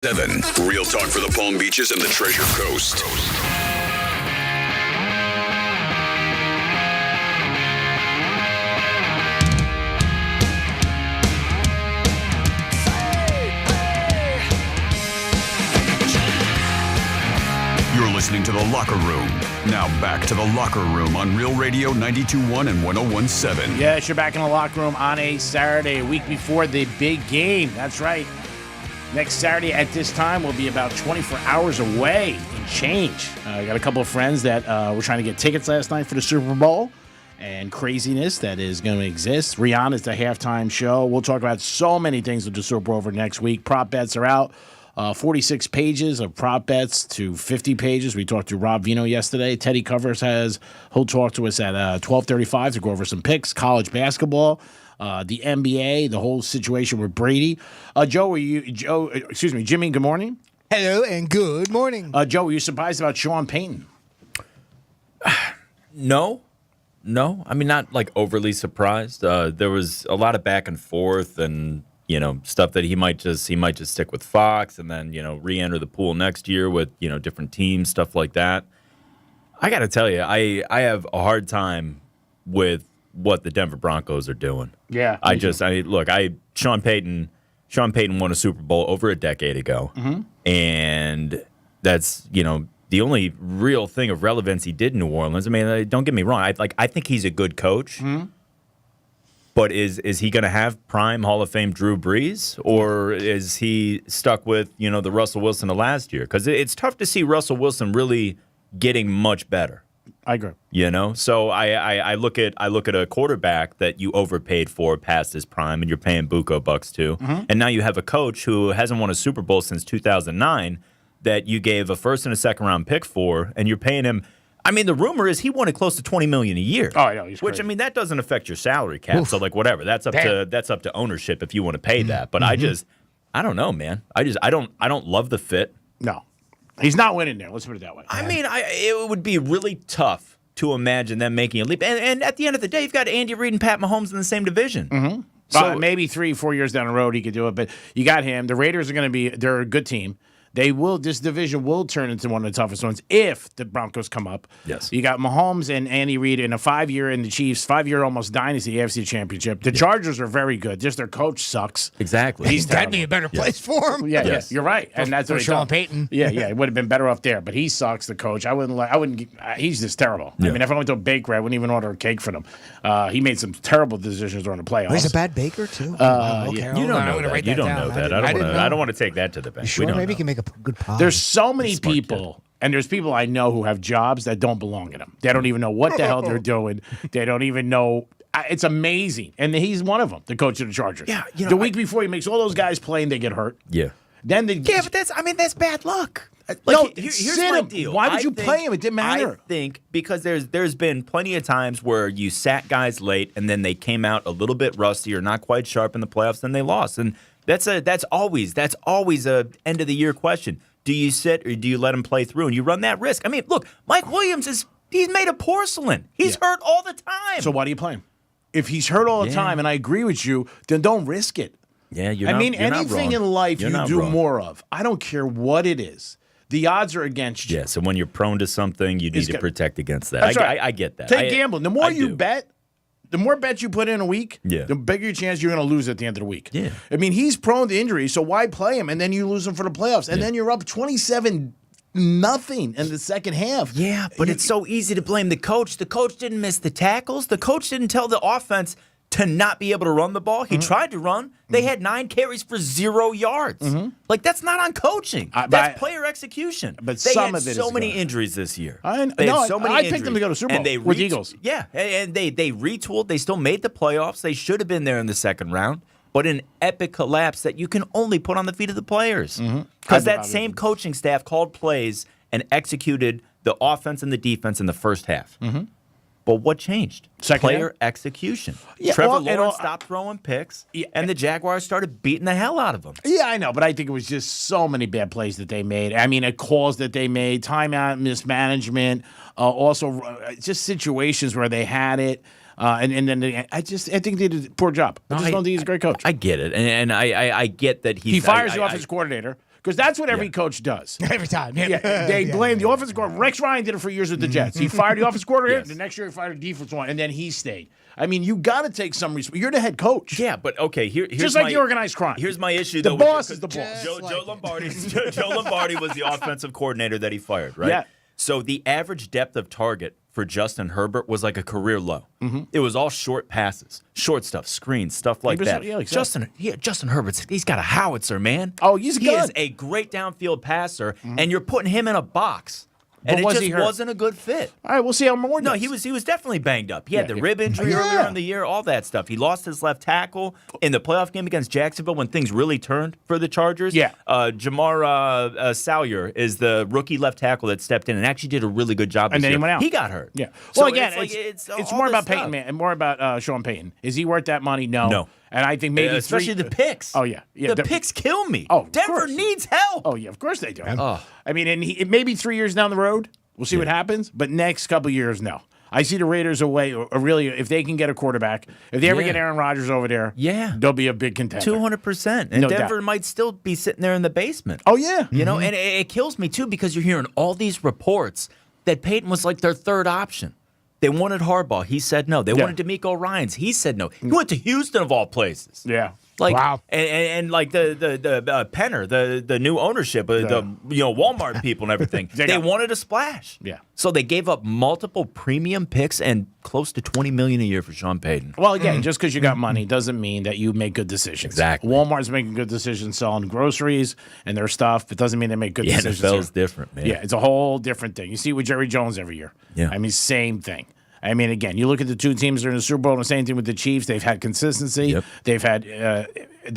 7. Real talk for the Palm Beaches and the Treasure Coast. You're listening to The Locker Room. Now back to The Locker Room on Real Radio 92.1 and 101.7. Yes, you're back in The Locker Room on a Saturday, a week before the big game. That's right. Next Saturday at this time will be about 24 hours away and change. I got a couple of friends that were trying to get tickets last night for the Super Bowl and craziness that is going to exist. Rihanna's the halftime show. We'll talk about so many things with the Super Bowl over next week. Prop bets are out. 46 pages of prop bets to 50 pages. We talked to Rob Vino yesterday. Teddy Covers he'll talk to us at 12:35 to go over some picks, college basketball. The NBA, the whole situation with Brady. Jimmy, good morning. Hello and good morning. Joe, were you surprised about Sean Payton? No. I mean, not like overly surprised. There was a lot of back and forth and, stuff that he might just stick with Fox and then, re-enter the pool next year with, different teams, stuff like that. I got to tell you, I have a hard time with what the Denver Broncos are doing. Yeah. Sean Payton won a Super Bowl over a decade ago. Mm-hmm. And that's, the only real thing of relevance he did in New Orleans. I mean, don't get me wrong. I think he's a good coach. Mm-hmm. But is he going to have prime Hall of Fame Drew Brees? Or is he stuck with, the Russell Wilson of last year? Because it's tough to see Russell Wilson really getting much better. I agree. So I look at a quarterback that you overpaid for past his prime, and you're paying buco bucks to, and now you have a coach who hasn't won a Super Bowl since 2009 that you gave a first and a second round pick for, and you're paying him. I mean, the rumor is he wanted close to $20 million a year. Oh, I know. He's which crazy. I mean, that doesn't affect your salary cap. Oof. So whatever. That's up to ownership if you want to pay that. But I don't know, man. I don't love the fit. No. He's not winning there. Let's put it that way. I mean, it would be really tough to imagine them making a leap. And at the end of the day, you've got Andy Reid and Pat Mahomes in the same division. Mm-hmm. So maybe 3-4 years down the road he could do it. But you got him. The Raiders they're a good team. This division will turn into one of the toughest ones if the Broncos come up. Yes. You got Mahomes and Andy Reid in a 5-year in the Chiefs, 5-year almost dynasty AFC Championship. The Chargers are very good. Just their coach sucks. Exactly. That'd be a better place for him. Yeah, yes. You're right. And that's what Sean Payton. Yeah, it would have been better off there. But he sucks, the coach. He's just terrible. Yeah. I mean, if I went to a bakery, I wouldn't even order a cake for them. He made some terrible decisions during the playoffs. Oh, he's a bad baker, too? Yeah. You don't know that. You don't know that. I don't want to take that to the bank. You sure? Maybe he can make a good pie. There's so many people, and there's people I know who have jobs that don't belong in them. They don't even know what the hell they're doing. They don't even know. It's amazing. And he's one of them, the coach of the Chargers. Yeah, the week before, he makes all those guys play and they get hurt. Yeah. But that's bad luck. Here's my deal. Why would you play him? It didn't matter. I think because there's been plenty of times where you sat guys late and then they came out a little bit rusty or not quite sharp in the playoffs, and they lost. And that's always a end of the year question. Do you sit or do you let him play through? And you run that risk. I mean, look, Mike Williams he's made of porcelain. He's hurt all the time. So why do you play him? If he's hurt all the time, and I agree with you, then don't risk it. Yeah, anything in life you do more of. I don't care what it is. The odds are against you. Yeah, so when you're prone to something, you need to protect against that. That's right. I get that. Take gambling. The more you bet, the more bets you put in a week, the bigger your chance you're going to lose at the end of the week. Yeah. I mean, he's prone to injury, so why play him? And then you lose him for the playoffs. And then you're up 27-0 in the second half. Yeah, but it's so easy to blame the coach. The coach didn't miss the tackles. The coach didn't tell the offense to not be able to run the ball. He tried to run. They had 9 carries for 0 yards. That's not on coaching. That's player execution. But they some had of it so is many good. Injuries this year. I picked them to go to Super Bowl with Eagles. Yeah, and they retooled. They still made the playoffs. They should have been there in the second round. But an epic collapse that you can only put on the feet of the players. Because that same coaching staff called plays and executed the offense and the defense in the first half. But what changed? Player execution. Yeah, Trevor Lawrence stopped throwing picks, and the Jaguars started beating the hell out of them. Yeah, I know, but I think it was just so many bad plays that they made. I mean, calls that they made, timeout mismanagement, also just situations where they had it. And then I think they did a poor job. I don't think he's a great coach. I get it, and I get that he fires the offensive coordinator, Because that's what every coach does. Every time. Yeah, they blame the offensive coordinator. Rex Ryan did it for years with the Jets. He fired the offensive coordinator. Yes. The next year he fired the defense one, and then he stayed. I mean, you got to take some responsibility. You're the head coach. Yeah, but okay, here's just like the organized crime. Here's my issue. The though, boss is the boss. Joe Lombardi. Joe Lombardi was the offensive coordinator that he fired, right? Yeah. So the average depth of target for Justin Herbert was like a career low. Mm-hmm. It was all short passes, short stuff, screens, stuff like that. Yeah, exactly. Justin Herbert's he's got a howitzer, man. Oh, he's he good. is a great downfield passer, and you're putting him in a box. But And was it he just hurt? wasn't a good fit. All right, we'll see how more No, does. he was definitely banged up. He had the Yeah. rib injury Yeah. earlier in the year, all that stuff. He lost his left tackle in the playoff game against Jacksonville when things really turned for the Chargers. Yeah. Jamar Salyer is the rookie left tackle that stepped in and actually did a really good job. And this then he year. went out. He got hurt. Yeah. So Well, again, it's it's all more this about stuff. Peyton, man, and more about Sean Payton. Is he worth that money? No. No. And I think maybe especially the picks. Oh, yeah. The picks kill me. Oh, of Denver course. needs help. Oh, yeah, of course they do. Oh. I mean, and it may be 3 years down the road. We'll see what happens. But next couple years, no. I see the Raiders away, or really, if they can get a quarterback, if they ever Yeah. get Aaron Rodgers over there, Yeah. they'll be a big contender. 200%. And No Denver doubt. might still be sitting there in the basement. Oh, yeah. You know, and it kills me too because you're hearing all these reports that Peyton was like their third option. They wanted Harbaugh. He said no. They wanted DeMeco Ryans. He said no. He went to Houston of all places. Yeah. Like, Wow. and like the Penner, the new ownership, the Walmart people and everything, They they got- wanted a splash. Yeah. So they gave up multiple premium picks and close to $20 million a year for Sean Payton. Well, again, just because you got money doesn't mean that you make good decisions. Exactly. Walmart's making good decisions selling groceries and their stuff. It doesn't mean they make good The decisions. NFL's here. different, man. Yeah, it's a whole different thing. You see with Jerry Jones every year. Yeah. I mean, same thing. I mean, again, you look at the two teams that are in the Super Bowl, and the same thing with the Chiefs. They've had consistency. Yep. They've had their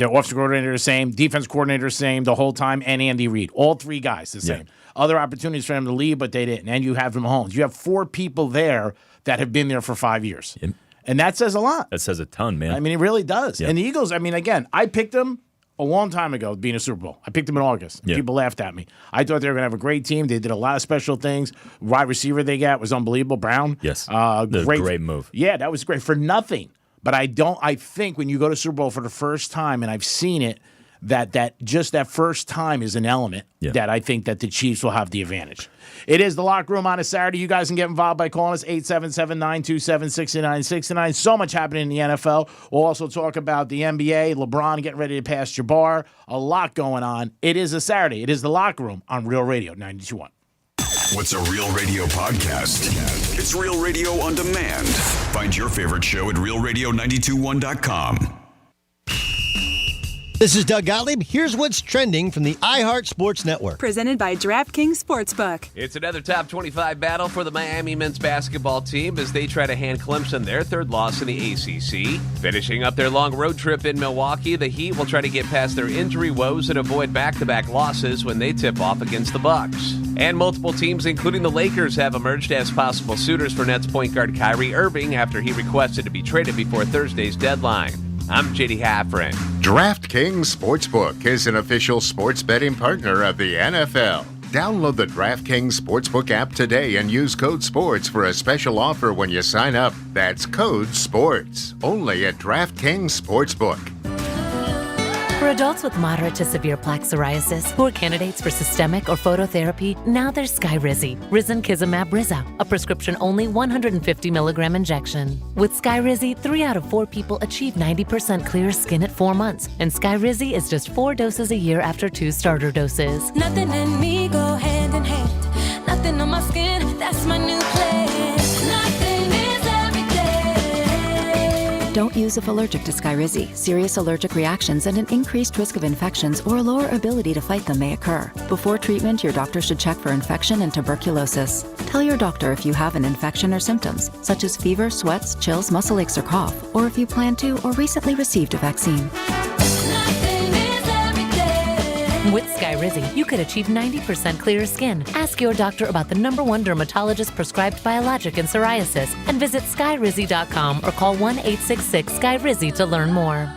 offensive coordinator the same, defense coordinator the same the whole time, and Andy Reid. All three guys the same. Yeah. Other opportunities for them to leave, but they didn't. And you have Mahomes. You have four people there that have been there for 5 years. Yep. And that says a lot. That says a ton, man. I mean, it really does. Yeah. And the Eagles, I mean, again, I picked them a long time ago being a Super Bowl. I picked them in August. Yeah. People laughed at me. I thought they were going to have a great team. They did a lot of special things. Wide receiver they got was unbelievable. Brown. Yes. That was a great move. Yeah, that was great for nothing. But I think when you go to Super Bowl for the first time, and I've seen it, that just that first time is an element that I think that the Chiefs will have the advantage. It is the Locker Room on a Saturday. You guys can get involved by calling us 877-927-6969. So much happening in the NFL. We'll also talk about the NBA, LeBron getting ready to pass Jabbar. A lot going on. It is a Saturday. It is the Locker Room on Real Radio 92.1. What's a Real Radio podcast? It's Real Radio on demand. Find your favorite show at realradio921.com. This is Doug Gottlieb. Here's what's trending from the iHeart Sports Network. Presented by DraftKings Sportsbook. It's another top 25 battle for the Miami men's basketball team as they try to hand Clemson their third loss in the ACC. Finishing up their long road trip in Milwaukee, the Heat will try to get past their injury woes and avoid back-to-back losses when they tip off against the Bucks. And multiple teams, including the Lakers, have emerged as possible suitors for Nets point guard Kyrie Irving after he requested to be traded before Thursday's deadline. I'm J.D. Haffren. DraftKings Sportsbook is an official sports betting partner of the NFL. Download the DraftKings Sportsbook app today and use code SPORTS for a special offer when you sign up. That's code SPORTS, only at DraftKings Sportsbook. For adults with moderate to severe plaque psoriasis who are candidates for systemic or phototherapy, now there's Skyrizi, Risankizumab Rizza, a prescription-only 150 milligram injection. With Skyrizi, 3 out of 4 people achieve 90% clear skin at 4 months, and Skyrizi is just 4 doses a year after 2 starter doses. Nothing and me go hand in hand. Nothing on my skin, that's my new plan. Nothing is everything. Don't use if allergic to Skyrizi. Serious allergic reactions and an increased risk of infections or a lower ability to fight them may occur. Before treatment, your doctor should check for infection and tuberculosis. Tell your doctor if you have an infection or symptoms, such as fever, sweats, chills, muscle aches, or cough, or if you plan to or recently received a vaccine. With Skyrizi, you could achieve 90% clearer skin. Ask your doctor about the #1 dermatologist prescribed biologic in psoriasis and visit skyrizi.com or call 1-866-SKYRIZI to learn more.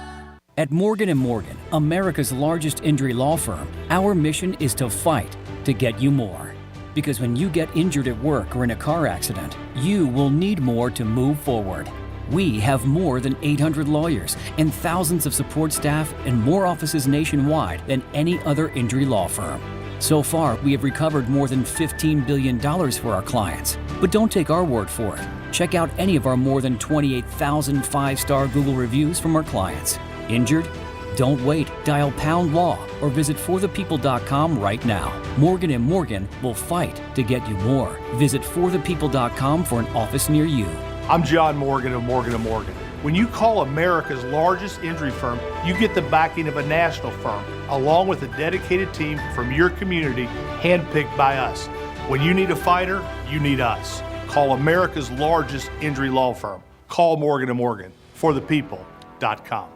At Morgan & Morgan, America's largest injury law firm, our mission is to fight to get you more. Because when you get injured at work or in a car accident, you will need more to move forward. We have more than 800 lawyers and thousands of support staff and more offices nationwide than any other injury law firm. So far, we have recovered more than $15 billion for our clients. But don't take our word for it. Check out any of our more than 28,000 5-star Google reviews from our clients. Injured? Don't wait. Dial # law or visit forthepeople.com right now. Morgan & Morgan will fight to get you more. Visit forthepeople.com for an office near you. I'm John Morgan of Morgan & Morgan. When you call America's largest injury firm, you get the backing of a national firm, along with a dedicated team from your community, handpicked by us. When you need a fighter, you need us. Call America's largest injury law firm. Call Morgan & Morgan. forthepeople.com.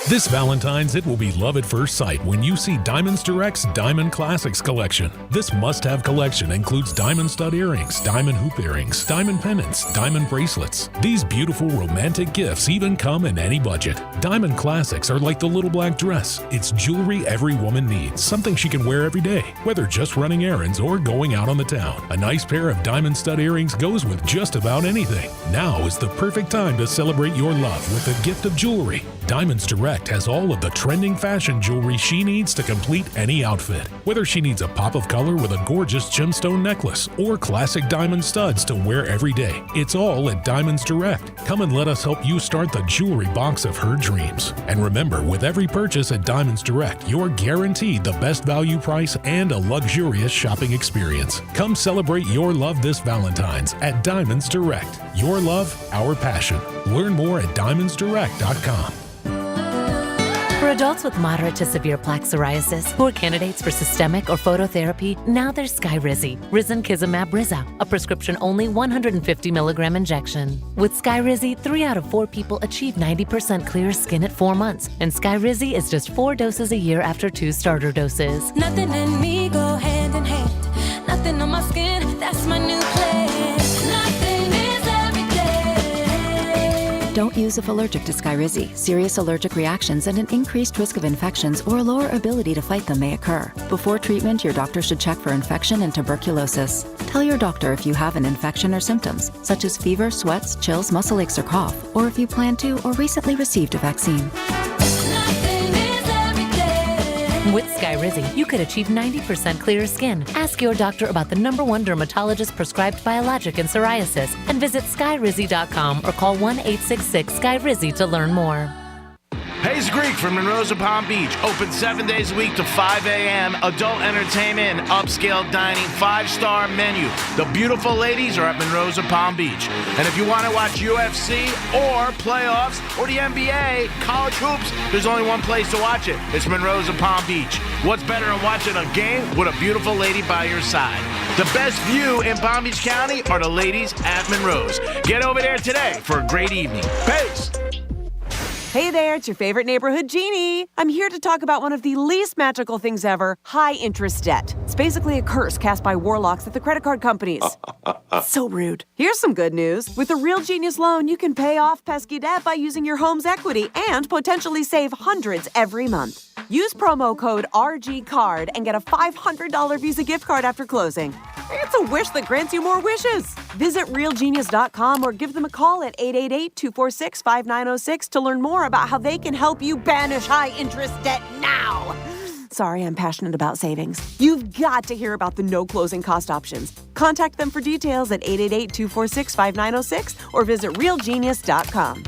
This Valentine's, it will be love at first sight when you see Diamonds Direct's Diamond Classics collection. This must-have collection includes diamond stud earrings, diamond hoop earrings, diamond pendants, diamond bracelets. These beautiful romantic gifts even come in any budget. Diamond Classics are like the little black dress. It's jewelry every woman needs, something she can wear every day, whether just running errands or going out on the town. A nice pair of diamond stud earrings goes with just about anything. Now is the perfect time to celebrate your love with the gift of jewelry. Diamonds Direct has all of the trending fashion jewelry she needs to complete any outfit. Whether she needs a pop of color with a gorgeous gemstone necklace or classic diamond studs to wear every day, it's all at Diamonds Direct. Come and let us help you start the jewelry box of her dreams. And remember, with every purchase at Diamonds Direct, you're guaranteed the best value price and a luxurious shopping experience. Come celebrate your love this Valentine's at Diamonds Direct. Your love, our passion. Learn more at diamondsdirect.com. For adults with moderate to severe plaque psoriasis who are candidates for systemic or phototherapy, now there's Skyrizi, risankizumab Riza, a prescription-only 150 milligram injection. With Skyrizi, 3 out of 4 people achieve 90% clear skin at 4 months, and Skyrizi is just 4 doses a year after 2 starter doses. Nothing and me go hand in hand. Nothing on my skin, that's my new plan. Nothing is every day. Don't use if allergic to Skyrizi. Serious allergic reactions and an increased risk of infections or a lower ability to fight them may occur. Before treatment, your doctor should check for infection and tuberculosis. Tell your doctor if you have an infection or symptoms, such as fever, sweats, chills, muscle aches, or cough, or if you plan to or recently received a vaccine. With Skyrizi, you could achieve 90% clearer skin. Ask your doctor about the #1 dermatologist prescribed biologic in psoriasis and visit skyrizi.com or call 1-866-SKYRIZI to learn more. Hayes Greek from Monroe Palm Beach. Open 7 days a week to 5 a.m. Adult entertainment and upscale dining. 5-star menu. The beautiful ladies are at Monroe Palm Beach. And if you want to watch UFC or playoffs or the NBA, college hoops, there's only one place to watch it. It's Monroe Palm Beach. What's better than watching a game with a beautiful lady by your side? The best view in Palm Beach County are the ladies at Monroe's. Get over there today for a great evening. Peace! Hey there, it's your favorite neighborhood Jeannie. I'm here to talk about one of the least magical things ever, high-interest debt. It's basically a curse cast by warlocks at the credit card companies. So rude. Here's some good news. With a Real Genius loan, you can pay off pesky debt by using your home's equity and potentially save hundreds every month. Use promo code RGCARD and get a $500 Visa gift card after closing. It's a wish that grants you more wishes. Visit realgenius.com or give them a call at 888-246-5906 to learn more about how they can help you banish high-interest debt now. Sorry, I'm passionate about savings. You've got to hear about the no closing cost options. Contact them for details at 888-246-5906 or visit realgenius.com.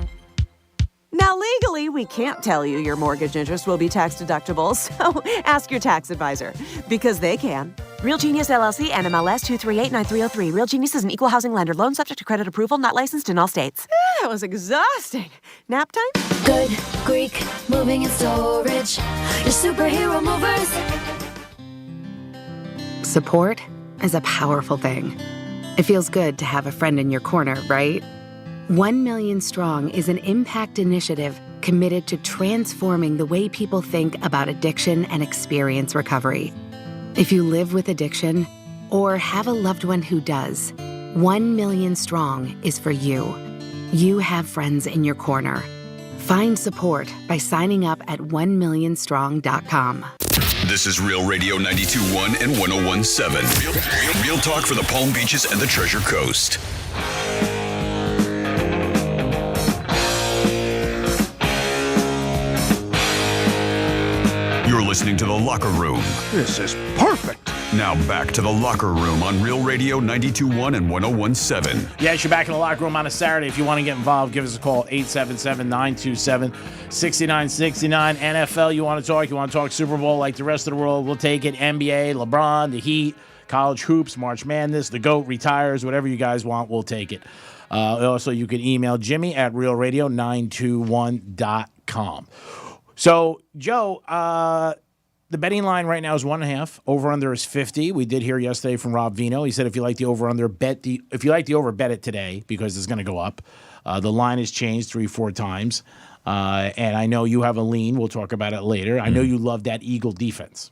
Now, legally, we can't tell you your mortgage interest will be tax deductible, so ask your tax advisor, because they can. Real Genius LLC, NMLS 2389303. Real Genius is an equal housing lender. Loan subject to credit approval, not licensed in all states. That was exhausting. Nap time? Good Greek, moving and storage. Your superhero movers. Support is a powerful thing. It feels good to have a friend in your corner, right? 1 Million Strong is an impact initiative committed to transforming the way people think about addiction and experience recovery. If you live with addiction or have a loved one who does, 1 Million Strong is for you. You have friends in your corner. Find support by signing up at 1millionstrong.com. This is Real Radio 92.1 and 101.7. Real talk for the Palm Beaches and the Treasure Coast. listening to The Locker Room. This is perfect. Now back to The Locker Room on Real Radio 92.1 and 101.7. Yes, you're back in The Locker Room on a Saturday. If you want to get involved, give us a call, 877-927-6969. NFL, you want to talk Super Bowl like the rest of the world, we'll take it. NBA, LeBron, the Heat, college hoops, March Madness, the GOAT retires, whatever you guys want, we'll take it. Also, you can email Jimmy at realradio921.com. So, Joe, the betting line right now is 1.5. Over/under is 50. We did hear yesterday from Rob Vino. He said if you like the over/under, bet it today because it's going to go up. The line has changed 3-4 times, and I know you have a lean. We'll talk about it later. I know you love that Eagle defense.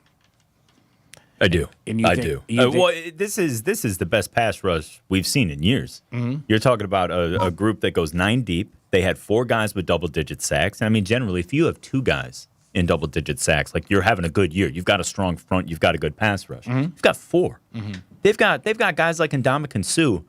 I do. I do. Well, this is the best pass rush we've seen in years. Mm-hmm. You're talking about a group that goes 9 deep. They had 4 guys with double-digit sacks. I mean, generally, if you have 2 guys in double-digit sacks, like you're having a good year, you've got a strong front, you've got a good pass rush. Mm-hmm. You've got 4. Mm-hmm. They've got guys like Ndamukong Suh.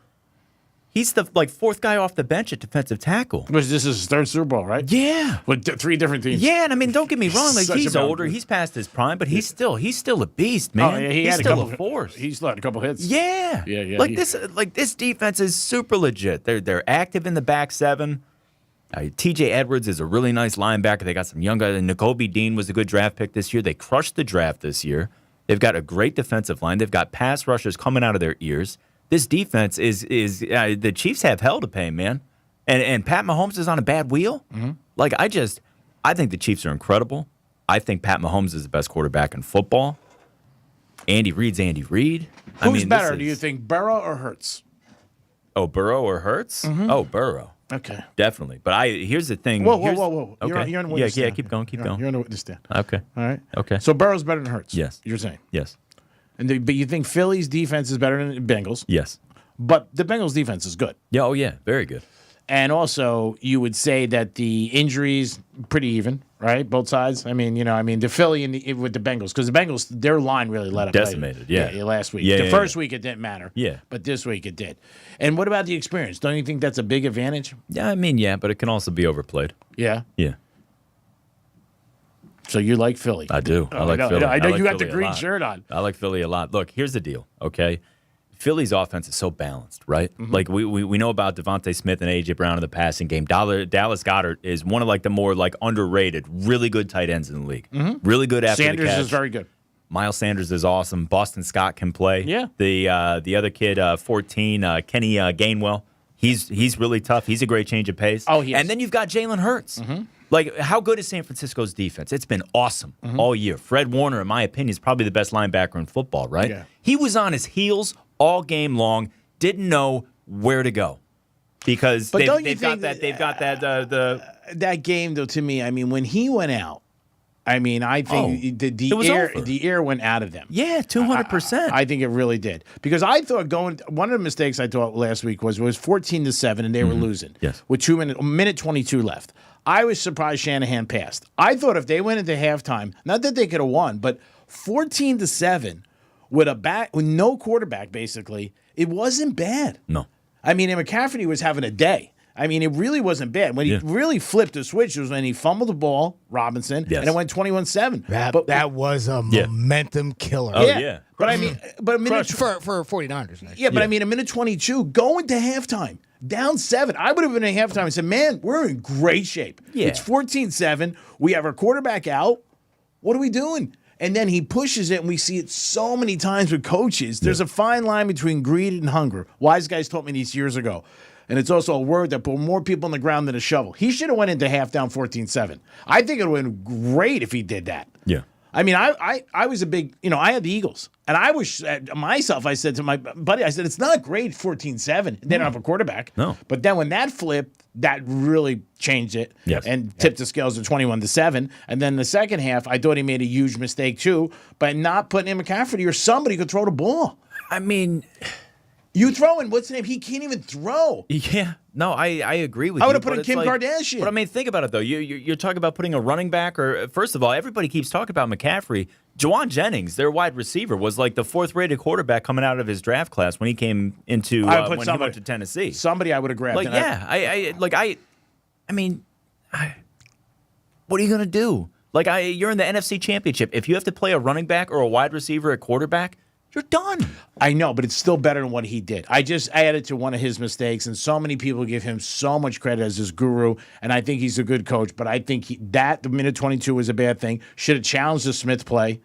He's the 4th guy off the bench at defensive tackle. Which this is his 3rd Super Bowl, right? Yeah, with 3 different teams. Yeah, and I mean, don't get me wrong. Like he's older, group. he's past his prime, but he's still a beast, man. Oh, yeah, he's had still a force. He's had a couple hits. Yeah, yeah. This defense is super legit. They're active in the back 7. T.J. Edwards is a really nice linebacker. They got some young guys. Nakobe Dean was a good draft pick this year. They crushed the draft this year. They've got a great defensive line. They've got pass rushers coming out of their ears. This defense is the Chiefs have hell to pay, man. And Pat Mahomes is on a bad wheel. Mm-hmm. I think the Chiefs are incredible. I think Pat Mahomes is the best quarterback in football. Andy Reid's Andy Reid. Who's better, do you think, Burrow or Hurts? Oh, Burrow or Hurts? Mm-hmm. Oh, Burrow. Okay. Definitely. But here's the thing. Whoa. Okay. You're on the witness stand. Yeah, keep going. You're on the witness stand. Okay. All right. Okay. So Burrow's better than Hurts. Yes. You're saying? Yes. But you think Philly's defense is better than the Bengals? Yes. But the Bengals' defense is good. Yeah. Oh, yeah. Very good. And also, you would say that the injuries pretty even, right? Both sides. I mean, the Philly with the Bengals, because the Bengals, their line really let up. Decimated. Yeah. Last week. Yeah, the first week it didn't matter. Yeah. But this week it did. And what about the experience? Don't you think that's a big advantage? Yeah, I mean, yeah, but it can also be overplayed. Yeah. Yeah. So you like Philly? I do. I like Philly. I know like you got Philly the green shirt on. I like Philly a lot. Look, here's the deal. Okay. Philly's offense is so balanced, right? Mm-hmm. Like we know about Devontae Smith and A.J. Brown in the passing game. Dallas Goedert is one of the more underrated, really good tight ends in the league. Mm-hmm. Really good after Sanders the catch. is very good. Miles Sanders is awesome. Boston Scott can play. Yeah. The other kid, 14, Kenny Gainwell, he's really tough. He's a great change of pace. Oh, he is. And then you've got Jalen Hurts. Mm-hmm. How good is San Francisco's defense? It's been awesome all year. Fred Warner, in my opinion, is probably the best linebacker in football, right? Yeah. He was on his heels all game long, didn't know where to go. Because they've got that game, though, to me, I mean, when he went out, I mean, I think the air went out of them. Yeah, 200%. I think it really did. Because I thought one of the mistakes I thought last week was 14-7 and they were losing. Yes. With minute 22 left. I was surprised Shanahan passed. I thought if they went into halftime, not that they could have won, but 14-7 with no quarterback, basically, it wasn't bad. No. I mean, and McCaffrey was having a day. I mean, it really wasn't bad. When he really flipped the switch was when he fumbled the ball, Robinson, and it went 21-7. That was a momentum killer. Oh, yeah. But I mean, for 49ers. Yeah, but I mean, a minute 22, going to halftime, down 7. I would have been at halftime and said, man, we're in great shape. Yeah. It's 14-7. We have our quarterback out. What are we doing? And then he pushes it, and we see it so many times with coaches. There's a fine line between greed and hunger. Wise guys taught me these years ago. And it's also a word that put more people on the ground than a shovel. He should have went into half down 14-7. I think it would have been great if he did that. Yeah. I mean, I was a big, I had the Eagles. And I was, myself, I said to my buddy, I said, it's not great 14-7. They don't have a quarterback. No. But then when that flipped, that really changed it and tipped the scales to 21-7. And then the second half, I thought he made a huge mistake too by not putting in McCaffrey or somebody could throw the ball. I mean, you throwing, what's the name? He can't even throw. Yeah. No, I agree with you. I would have put in Kim Kardashian. But I mean, think about it, though. You're talking about putting a running back, or first of all, everybody keeps talking about McCaffrey. Juwan Jennings, their wide receiver, was like the 4th-rated quarterback coming out of his draft class when he came into when he went to Tennessee. Somebody I would have grabbed. I mean, what are you going to do? Like, you're in the NFC Championship. If you have to play a running back or a wide receiver at quarterback, you're done. I know, but it's still better than what he did. I added to one of his mistakes, and so many people give him so much credit as his guru, and I think he's a good coach, but I think the minute 22 was a bad thing. Should have challenged the Smith play.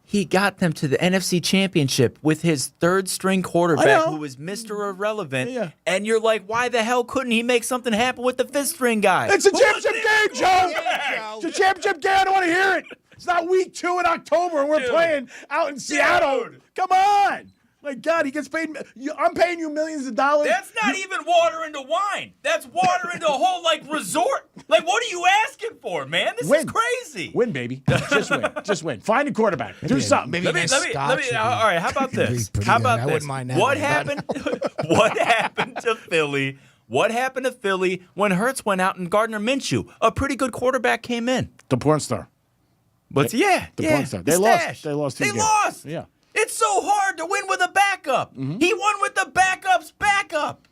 He got them to the NFC Championship with his third-string quarterback who was Mr. Irrelevant, and you're like, why the hell couldn't he make something happen with the fifth-string guy? It's a championship game, Joe! It's a championship game. I don't want to hear it. It's not week 2 in October, and we're playing out in Seattle. Come on. My God, he gets paid. I'm paying you millions of dollars. That's not even water into wine. That's water into a whole, resort. Like, what are you asking for, man? This is crazy. Win, baby. Just win. Find a quarterback. Do something. Let me. All right, how about this? How about this? I wouldn't mind that. What happened? What happened to Philly? What happened to Philly when Hurts went out and Gardner Minshew, a pretty good quarterback, came in? The porn star. But the porn star. They lost. They lost. They lost. Yeah. It's so hard to win with a backup. He won with the backup's backup.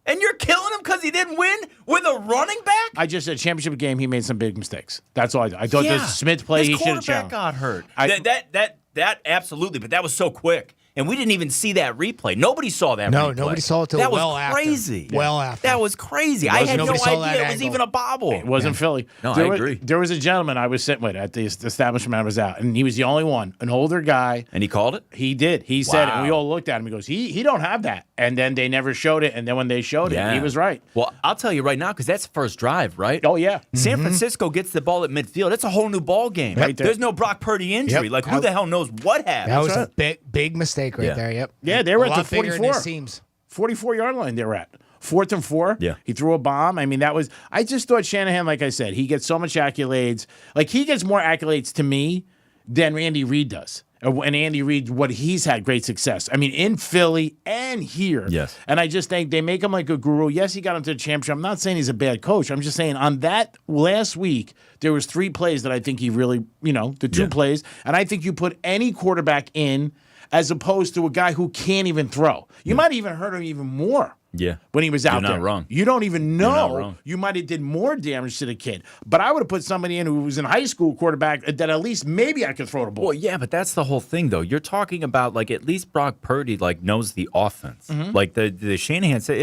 And you're killing him because he didn't win with a running back? I just said championship game, he made some big mistakes. That's all I thought the Smith play, he should have challenged. Got hurt. That absolutely, but that was so quick. And we didn't even see that replay. Nobody saw that replay. No, nobody saw it till well after. That was crazy. Well after. That was crazy. I had no idea it was even a bobble. It wasn't Philly. No, I agree. There was a gentleman I was sitting with at the establishment I was at, and he was the only one, an older guy. And he called it? He did. He said it, and we all looked at him. He goes, he don't have that. And then they never showed it, and then when they showed it, he was right. Well, I'll tell you right now, because that's first drive, right? Oh, yeah. San Francisco gets the ball at midfield. It's a whole new ball game. Right there. There's no Brock Purdy injury. Yep. Like, who the hell knows what happened? That was a big mistake right there. Yep. Yeah, they were a at lot the bigger 44. than this seems. 44-yard line they were at. 4th and 4. Yeah. He threw a bomb. I mean, I just thought Shanahan, like I said, he gets so much accolades. Like, he gets more accolades to me than Andy Reid does. And Andy Reid, what he's had great success. I mean, in Philly and here. Yes. And I just think they make him like a guru. Yes, he got him to the championship. I'm not saying he's a bad coach. I'm just saying on that last week, there was 3 plays that I think he really, the 2 plays. And I think you put any quarterback in as opposed to a guy who can't even throw. You might even hurt him even more. Yeah. When he was out You're there. not wrong. You don't even know. You're not wrong. You might have did more damage to the kid. But I would have put somebody in who was in high school quarterback that at least maybe I could throw the ball. Well, yeah, but that's the whole thing, though. You're talking about, at least Brock Purdy, knows the offense. Like, the Shanahan said,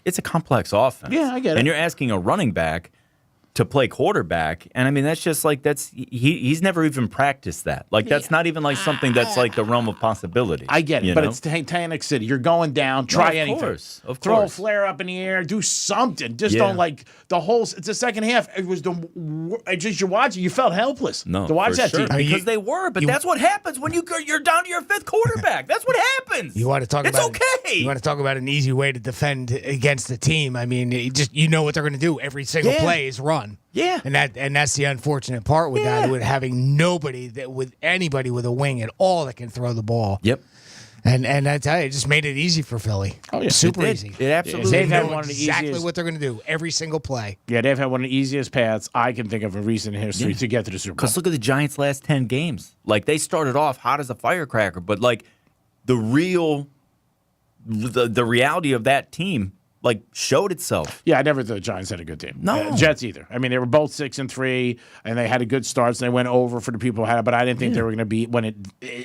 it's a complex offense. Yeah, I get it. And you're asking a running back to play quarterback, and I mean that's just he's never even practiced that. That's not even something that's the realm of possibility. I get it, but it's Titanic City. You're going down. Try anything. Of Throw course. a flare up in the air. Do something. Just don't the whole. It's the second half. It was you watch it. You felt helpless. No, to watch for that sure. team Because they were. But that's what happens when you're down to your 5th quarterback. That's what happens. You want to talk it's about okay. You want to talk about an easy way to defend against the team. I mean, you know what they're going to do. Every single play is run. Yeah, and that's the unfortunate part with that, with having anybody with a wing at all that can throw the ball. Yep. And I tell you, it just made it easy for Philly. Oh yeah, super easy. It absolutely. They know exactly what they're going to do every single play. Yeah, they've had one of the easiest paths I can think of in recent history to get to the Super Bowl. Because look at the Giants' last 10 games. They started off hot as a firecracker, but the reality of that team showed itself. Yeah, I never thought the Giants had a good team. No. Jets either. I mean, they were both 6-3, and they had a good start, and they went over for the people who had it, but I didn't think they were going to be, when it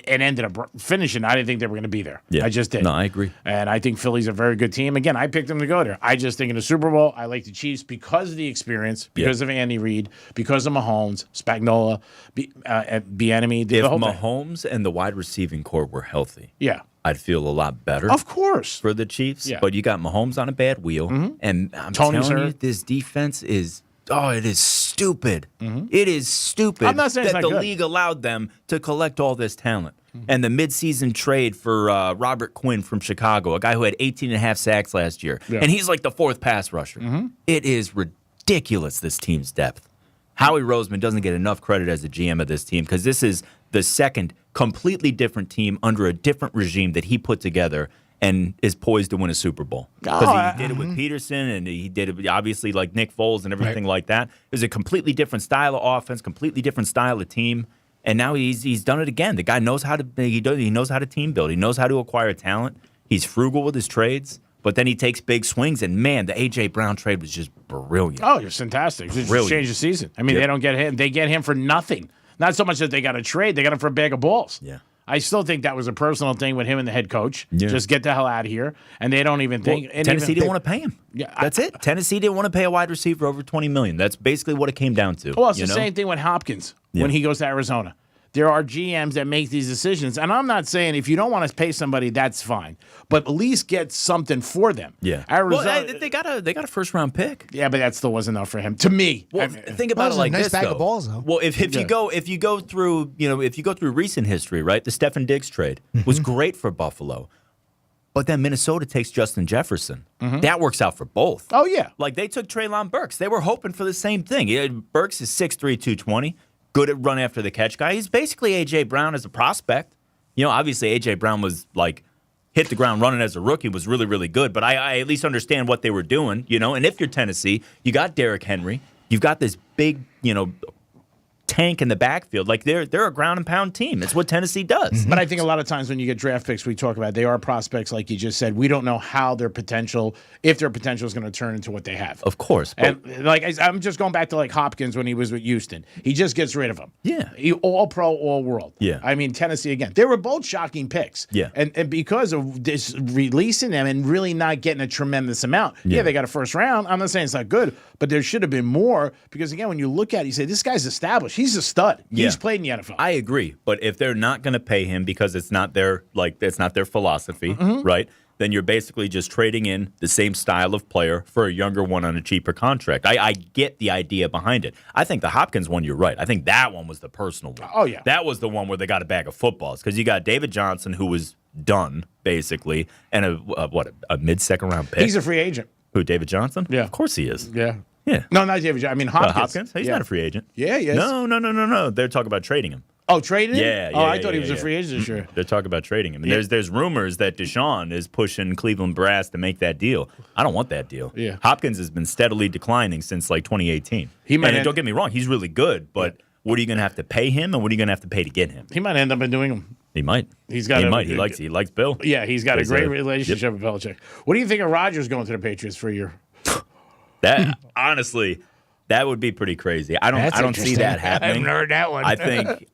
ended up finishing, I didn't think they were going to be there. Yeah. I just did. No, I agree. And I think Philly's a very good team. Again, I picked them to go there. I just think in the Super Bowl, I like the Chiefs because of the experience, because of Andy Reid, because of Mahomes, Spagnuolo, Bieniemy. If Mahomes and the wide receiving core were healthy. Yeah. I'd feel a lot better. Of course. For the Chiefs. Yeah. But you got Mahomes on a bad wheel. And I'm Tony's telling you, hurt. this defense is, it is stupid. It is stupid I'm not saying that it's not the good. league allowed them to collect all this talent. And the midseason trade for Robert Quinn from Chicago, a guy who had 18 and a half sacks last year. Yeah. And he's like the 4th pass rusher. It is ridiculous, this team's depth. Howie Roseman doesn't get enough credit as the GM of this team because this is the second completely different team under a different regime that he put together and is poised to win a Super Bowl. Because he did it with Peterson and he did it obviously like Nick Foles and everything like that. It was a completely different style of offense, completely different style of team. And now he's done it again. The guy knows how to he knows how to team build. He knows how to acquire talent. He's frugal with his trades. but then he takes big swings, and man, the A.J. Brown trade was just brilliant. Oh, it was fantastic. It just changed the season. I mean, they don't get him. They get him for nothing. Not so much that they got a trade. They got him for a bag of balls. Yeah. I still think that was a personal thing with him and the head coach. Yeah. Just get the hell out of here. And they don't even think. Well, Tennessee didn't want to pay him. Yeah, That's it. Tennessee didn't want to pay a wide receiver over $20 million. That's basically what it came down to. Well, it's the same thing with Hopkins when he goes to Arizona. There are GMs that make these decisions. And I'm not saying if you don't want to pay somebody, that's fine. But at least get something for them. Yeah. Arizona, well, they got a first round pick. Yeah, but that still wasn't enough for him. To me. Well, think about it like nice this, bag though. of balls, though. Well, if you go through recent history, right? The Stephen Diggs trade was great for Buffalo. But then Minnesota takes Justin Jefferson. That works out for both. Oh, yeah. Like they took Treylon Burks. They were hoping for the same thing. Burks is 6'3", 220. Good at run after the catch guy. He's basically A.J. Brown as a prospect. Obviously A.J. Brown was like hit the ground running as a rookie, was really, really good. But I at least understand what they were doing, And if you're Tennessee, you got Derrick Henry. You've got this big, tank in the backfield. Like they're a ground and pound team. It's what Tennessee does. But I think a lot of times when you get draft picks, we talk about they are prospects, like you just said. We don't know how if their potential is going to turn into what they have. Of course. And I'm just going back to like Hopkins when he was with Houston. He just gets rid of him. Yeah. All pro, all world. Yeah. I mean, Tennessee again. They were both shocking picks. Yeah. And because of this releasing them and really not getting a tremendous amount. Yeah, they got a first round. I'm not saying it's not good, but there should have been more because again, when you look at it, you say this guy's established. He's a stud. He's played in the NFL. I agree, but if they're not going to pay him because it's not their philosophy, right? Then you're basically just trading in the same style of player for a younger one on a cheaper contract. I get the idea behind it. I think the Hopkins one, you're right. I think that one was the personal one. Oh, yeah. That was the one where they got a bag of footballs because you got David Johnson, who was done, basically, and a mid-second round pick. He's a free agent. Who, David Johnson? Yeah. Of course he is. Yeah. Yeah. No, not David Johnson. I mean, Hopkins. Hopkins? He's not a free agent. Yeah, he is. No. They're talking about trading him. Oh, trading him? Yeah. I thought he was a free agent this year. They're talking about trading him. And there's rumors that Deshaun is pushing Cleveland brass to make that deal. I don't want that deal. Yeah. Hopkins has been steadily declining since like 2018. Don't get me wrong, he's really good, but what are you going to have to pay him and what are you going to have to pay to get him? He might end up doing him. He might. He likes Bill. Yeah, he's got a great relationship with Belichick. What do you think of Rodgers going to the Patriots for a year? That honestly, that would be pretty crazy. I don't see that happening. I haven't heard that one.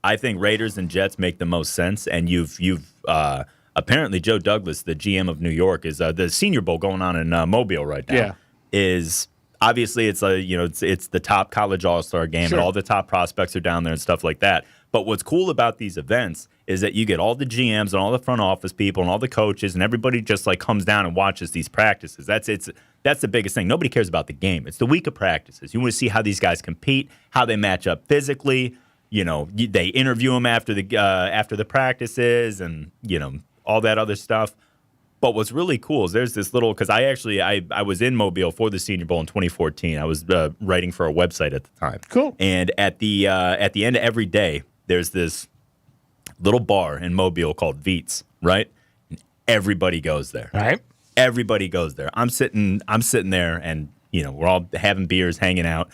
I think Raiders and Jets make the most sense. And you've apparently Joe Douglas, the GM of New York, is the Senior Bowl going on in Mobile right now. Yeah. Is obviously it's the top college all-star game and all the top prospects are down there and stuff like that. But what's cool about these events is that you get all the GMs and all the front office people and all the coaches and everybody just like comes down and watches these practices. That's the biggest thing. Nobody cares about the game. It's the week of practices. You want to see how these guys compete, how they match up physically. They interview them after the practices and all that other stuff. But what's really cool is there's this little because I was in Mobile for the Senior Bowl in 2014. I was writing for a website at the time. Cool. And at the end of every day, there's this little bar in Mobile called Veets, right? And everybody goes there. Right. Everybody goes there. I'm sitting there, and we're all having beers, hanging out.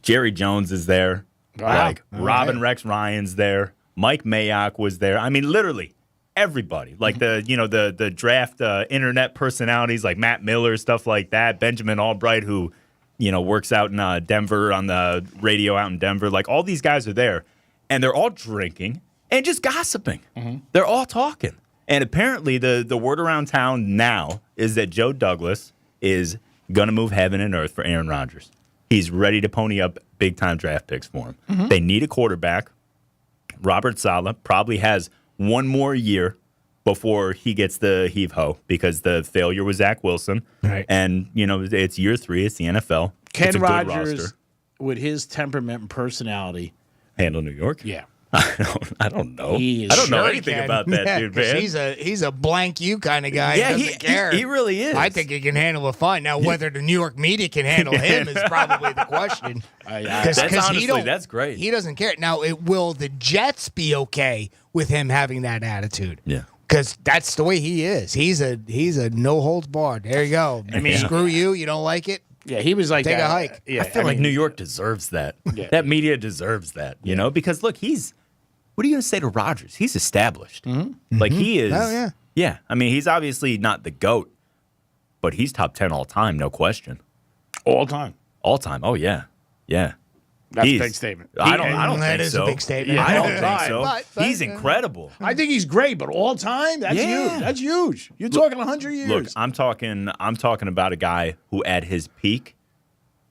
Jerry Jones is there. Wow. Robin Rex Ryan's there. Mike Mayock was there. I mean, literally everybody. Like the draft internet personalities like Matt Miller, stuff like that. Benjamin Albright, who works out in Denver on the radio out in Denver. Like all these guys are there, and they're all drinking and just gossiping. Mm-hmm. They're all talking. And apparently the word around town now is that Joe Douglas is going to move heaven and earth for Aaron Rodgers. He's ready to pony up big-time draft picks for him. Mm-hmm. They need a quarterback. Robert Saleh probably has one more year before he gets the heave-ho because the failure was Zach Wilson. Right. And, it's year 3. It's the NFL. Ken it's a Rodgers, good roster. with his temperament and personality. Handle New York? Yeah. I don't know. I don't know anything about that dude, man. He's a blank you kind of guy. Yeah, he doesn't care. He really is. I think he can handle it fine. Now, whether the New York media can handle him is probably the question. That's great. He doesn't care. Now, will the Jets be okay with him having that attitude? Yeah. Because that's the way he is. He's a no holds barred. There you go. I mean, screw you. You don't like it. Yeah, he was like take that. a hike. Yeah, I feel like New York deserves that. Yeah. That media deserves that. Because look, what are you going to say to Rodgers? He's established. Mm-hmm. Like he is. Oh yeah. Yeah. I mean, he's obviously not the GOAT, but he's top 10 all time, no question. All time. All time. Oh, yeah. Yeah. That's a big statement. I don't That think is so. a big statement. Yeah, I don't all think time. so. But- He's incredible. I think he's great, but all time? That's Yeah. huge. That's huge. You're talking 100 years. Look, I'm talking about a guy who at his peak,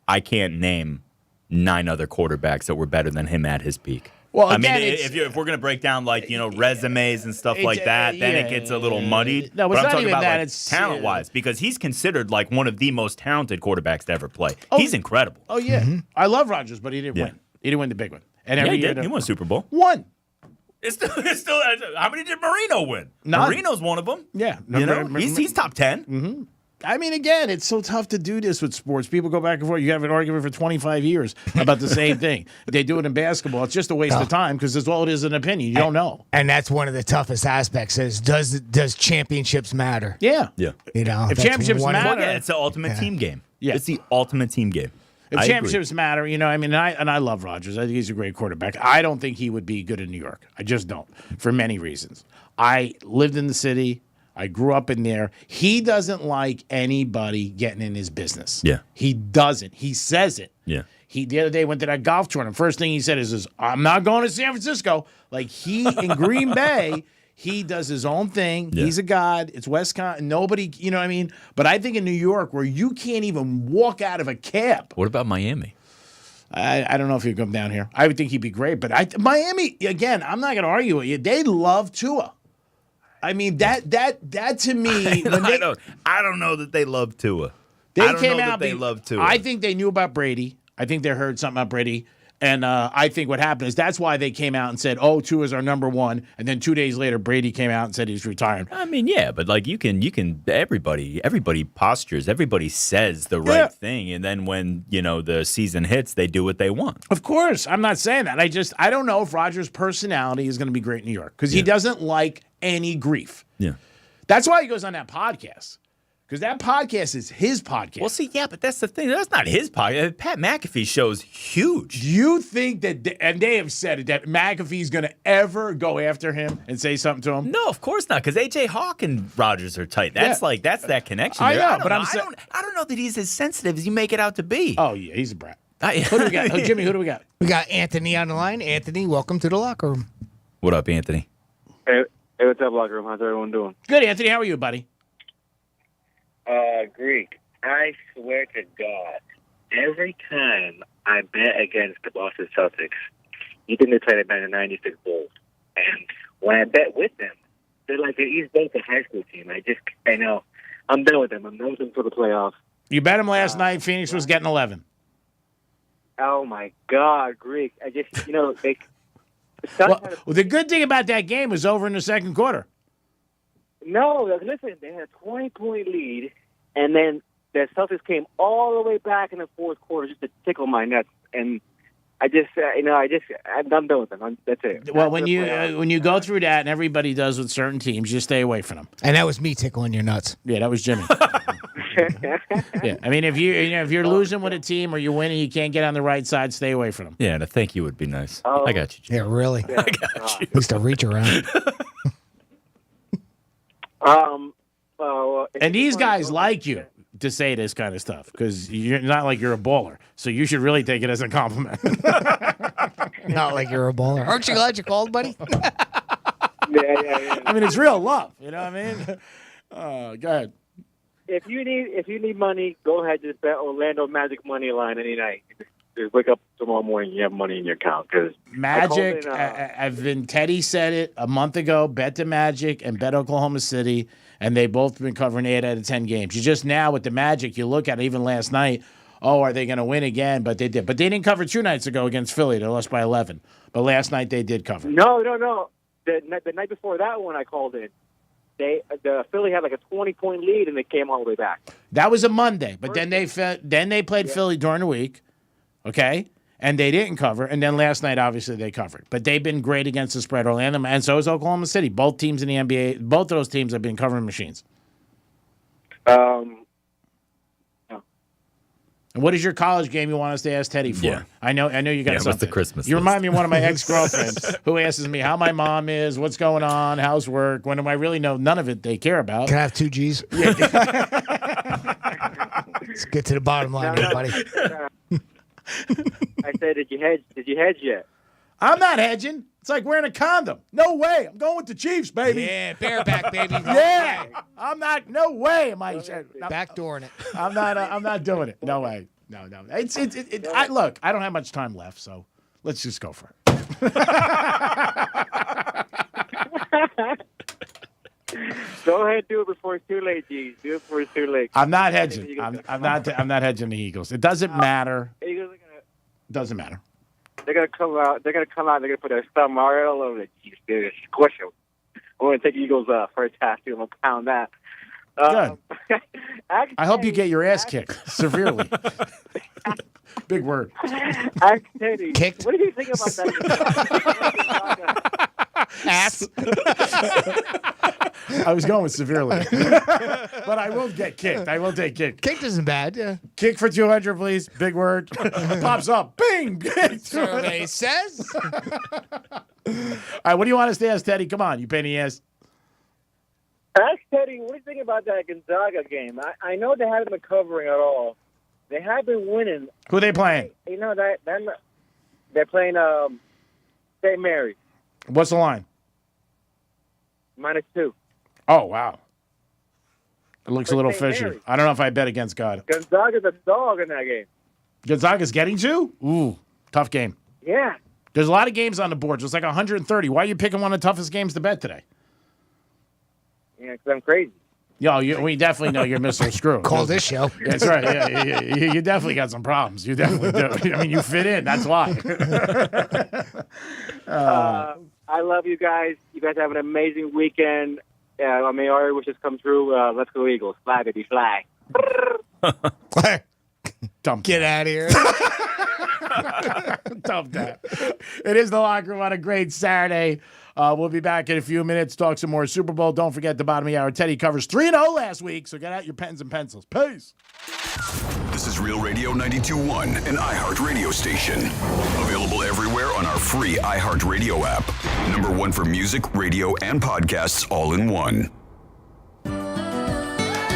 I can't name 9 other quarterbacks that were better than him at his peak. Well, I mean, again, if we're going to break down resumes and stuff like that, then it gets a little muddied. No, but it's I'm not talking even about that. It's talent-wise, because he's considered like one of the most talented quarterbacks to ever play. He's incredible. Oh, yeah. I love Rodgers, but he didn't win. He didn't win the big one. And Yeah, every he year did. He won a Super Bowl. One. It's still. How many did Marino win? None. Marino's one of them. Yeah. He's top 10. Mm-hmm. I mean, again, it's so tough to do this with sports. People go back and forth. You have an argument for 25 years about the same thing. They do it in basketball. It's just a waste of time because that's all it is, an opinion. You don't know. And that's one of the toughest aspects is does championships matter? Yeah. Yeah. You know, If that's championships one of matter- the- Yeah, it's the ultimate team game. Yeah. It's the ultimate team game. If I agree. championships matter, I mean, I love Rodgers. I think he's a great quarterback. I don't think he would be good in New York. I just don't, for many reasons. I lived in the city. I grew up in there. He doesn't like anybody getting in his business. Yeah. He doesn't. He says it. Yeah. He the other day went to that golf tournament. First thing he said is I'm not going to San Francisco. Like he in Green Bay, he does his own thing. Yeah. He's a god. It's Wisconsin. Nobody, you know what I mean? But I think in New York, where you can't even walk out of a cab. What about Miami? I don't know if he'd come down here. I would think he'd be great. But Miami, again, I'm not going to argue with you. They love Tua. I mean, that to me, when I don't know that they love Tua. they I don't came know out, that they love Tua. I think they knew about Brady. I think they heard something about Brady. And I think what happened is that's why they came out and said, oh, Tua's our number one. And then 2 days later, Brady came out and said he's retiring. I mean, yeah, but like you can everybody postures, everybody says the right thing, and then when the season hits, they do what they want. Of course. I'm not saying that. I don't know if Rodgers' personality is going to be great in New York because he doesn't like any grief. Yeah. That's why he goes on that podcast. Because that podcast is his podcast. Well, see, yeah, but that's the thing. That's not his podcast. Pat McAfee's show's huge. Do you think that, and they have said it, that McAfee's going to ever go after him and say something to him? No, of course not, because A.J. Hawk and Rodgers are tight. That's that's that connection. I there. know, I don't but know. I'm saying, I don't know that he's as sensitive as you make it out to be. Oh, yeah, he's a brat. Who do we got? Jimmy, who do we got? We got Anthony on the line. Anthony, welcome to the locker room. What up, Anthony? Hey, what's up, locker room? How's everyone doing? Good, Anthony. How are you, buddy? Greek, I swear to God, every time I bet against the Boston Celtics, you think they played about the 96 Bulls. And when I bet with them, they're like the East Boston high school team. I know. I'm done with them. I'm done with them for the playoffs. You bet him last night. Phoenix was getting 11. Oh, my God, Greek. I just, they... Well, the good thing about that game was over in the second quarter. No, listen, they had a 20-point lead, and then the Celtics came all the way back in the fourth quarter just to tickle my nuts. And I'm done with them. That's it. Well, when you go through that, and everybody does with certain teams, you stay away from them. And that was me tickling your nuts. Yeah, that was Jimmy. Yeah, I mean, if you're losing with a team or you're winning, you can't get on the right side. Stay away from them. Yeah, and a thank you would be nice. Oh. I got you, Jimmy. Yeah, really. Yeah. I got you. Used to reach around. And these guys like you to say this kind of stuff because you're not like you're a baller. So you should really take it as a compliment. Not like you're a baller. Aren't you glad you called, buddy? Yeah. I mean, it's real love. You know what I mean? Go ahead. If you need money, go ahead. Just bet Orlando Magic money line any night. Just wake up tomorrow morning, you have money in your account. Because Magic, Teddy said it a month ago. Bet the Magic and bet Oklahoma City, and they both been covering 8 out of 10 games. You just now with the Magic, you look at it, even last night. Oh, are they going to win again? But they did. But they didn't cover 2 nights ago against Philly. They lost by 11. But last night they did cover. No. The night before that one, I called in. The Philly had like a 20-point lead, and they came all the way back. That was a Monday. But then they played Philly during the week. Okay, and they didn't cover, and then last night, obviously, they covered. But they've been great against the spread, Orlando, and so is Oklahoma City. Both teams in the NBA, both of those teams have been covering machines. No. And what is your college game you want us to ask Teddy for? Yeah. I know you got something. What's the Christmas You list? remind me of one of my ex-girlfriends who asks me how my mom is, what's going on, how's work, when do I really know none of it they care about. Can I have 2 G's? Yeah. Let's get to the bottom line, everybody. I said, did you hedge yet? I'm not hedging. It's like wearing a condom. No way. I'm going with the Chiefs, baby. Yeah, bareback, baby. Yeah. I'm not. No way am I. Backdooring it. I'm not doing it. No way. No. Look, I don't have much time left, so let's just go for it. Go ahead and do it before it's too late, G. Do it before it's too late. I'm not hedging. I'm not hedging the Eagles. It doesn't matter. Doesn't matter. They're gonna come out. They're gonna put their thumb right all over the Chiefs. They're gonna squish them. I'm gonna take the Eagles first half. I'm gonna pound that. Good. I hope you get your ass kicked severely. Big word. Kicked. What do you think about that? Ass. I was going with severely. But I will get kicked. I will take kick. Kicked isn't bad, yeah. Kick for 200, please. Big word. Pops up. Bing. Survey says. All right, what do you want us to ask, Teddy? Come on, you penny ass. Ask Teddy, what do you think about that Gonzaga game? I know they haven't been covering at all. They have been winning. Who are they playing? You know, they're playing St. Mary. What's the line? -2. Oh, wow. It looks a little St. fishy. Mary. I don't know if I bet against God. Gonzaga's a dog in that game. Gonzaga's getting to? Ooh, tough game. Yeah. There's a lot of games on the board. There's like 130. Why are you picking one of the toughest games to bet today? Yeah, because I'm crazy. Yo, we definitely know you're Mr. Screw. Call this show. That's right. Yeah. You definitely got some problems. You definitely do. I mean, you fit in. That's why. I love you guys. You guys have an amazing weekend. May our wishes come true. Let's go Eagles. Fly, baby, fly. Dump. Get out of here. Dump that. It is the Locker Room on a great Saturday. We'll be back in a few minutes, talk some more Super Bowl. Don't forget the bottom of the hour. Teddy covers 3-0 last week, so get out your pens and pencils. Peace. This is Real Radio 92.1, an iHeart radio station. Available everywhere on our free iHeart Radio app. #1 for music, radio, and podcasts all in one.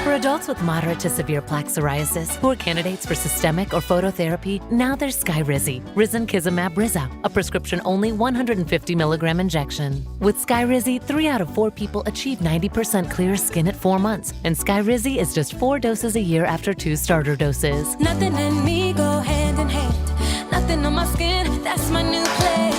For adults with moderate to severe plaque psoriasis who are candidates for systemic or phototherapy, now there's Skyrizi, Risankizumab Riza, a prescription-only 150 milligram injection. With Skyrizi, 3 out of 4 people achieve 90% clear skin at 4 months, and Skyrizi is just 4 doses a year after 2 starter doses. Nothing and me go hand in hand. Nothing on my skin, that's my new plan.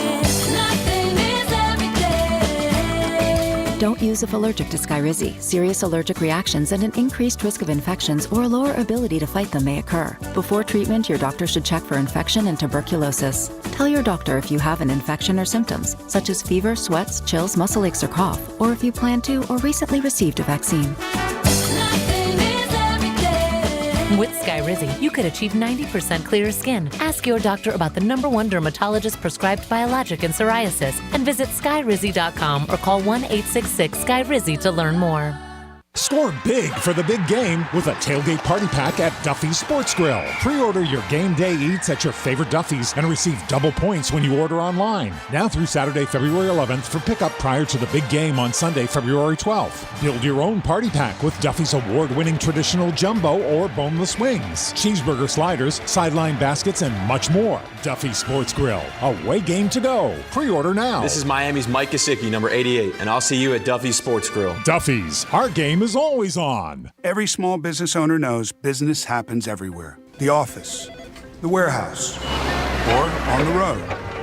Nothing is every day. Don't use if allergic to Skyrizi. Serious allergic reactions and an increased risk of infections or a lower ability to fight them may occur. Before treatment, your doctor should check for infection and tuberculosis. Tell your doctor if you have an infection or symptoms, such as fever, sweats, chills, muscle aches, or cough, or if you plan to or recently received a vaccine. With Skyrizi, you could achieve 90% clearer skin. Ask your doctor about the #1 dermatologist-prescribed biologic in psoriasis and visit skyrizi.com or call 1-866-SKYRIZI to learn more. Score big for the big game with a tailgate party pack at Duffy's Sports Grill. Pre-order your game day eats at your favorite Duffy's and receive double points when you order online. Now through Saturday, February 11th for pickup prior to the big game on Sunday, February 12th. Build your own party pack with Duffy's award-winning traditional jumbo or boneless wings, cheeseburger sliders, sideline baskets, and much more. Duffy's Sports Grill. Away game to go. Pre-order now. This is Miami's Mike Gesicki, number 88, and I'll see you at Duffy's Sports Grill. Duffy's. Our game is always on. Every small business owner knows business happens everywhere. The office, the warehouse, or on the road.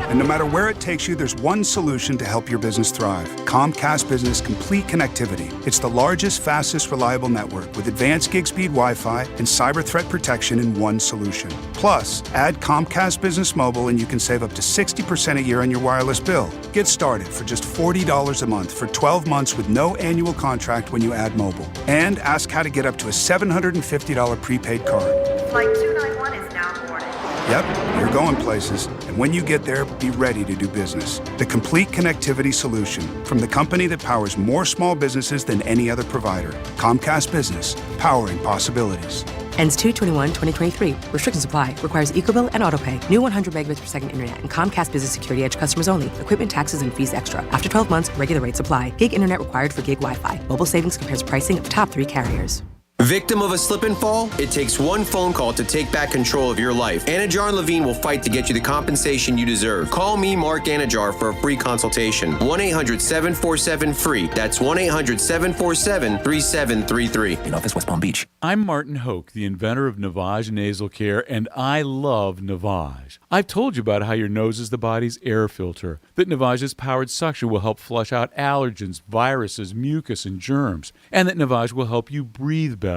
And no matter where it takes you, there's one solution to help your business thrive. Comcast Business Complete Connectivity. It's the largest, fastest, reliable network with advanced gig speed Wi-Fi and cyber threat protection in one solution. Plus, add Comcast Business Mobile and you can save up to 60% a year on your wireless bill. Get started for just $40 a month for 12 months with no annual contract when you add mobile. And ask how to get up to a $750 prepaid card. Flight 291 is now boarding. Yep, you're going places. And when you get there, be ready to do business. The complete connectivity solution from the company that powers more small businesses than any other provider. Comcast Business, powering possibilities. Ends 2/21/2023. Restrictions apply. Requires EcoBill and AutoPay. New 100 megabits per second internet and Comcast Business Security Edge customers only. Equipment, taxes, and fees extra. After 12 months, regular rates apply. Gig internet required for gig Wi-Fi. Mobile savings compares pricing of top 3 carriers. Victim of a slip and fall? It takes one phone call to take back control of your life. Anajar and Levine will fight to get you the compensation you deserve. Call me, Mark Anajar, for a free consultation. 1-800-747-FREE. That's 1-800-747-3733. In office, West Palm Beach. I'm Martin Hoke, the inventor of Navage Nasal Care, and I love Navage. I've told you about how your nose is the body's air filter, that Navage's powered suction will help flush out allergens, viruses, mucus, and germs, and that Navage will help you breathe better.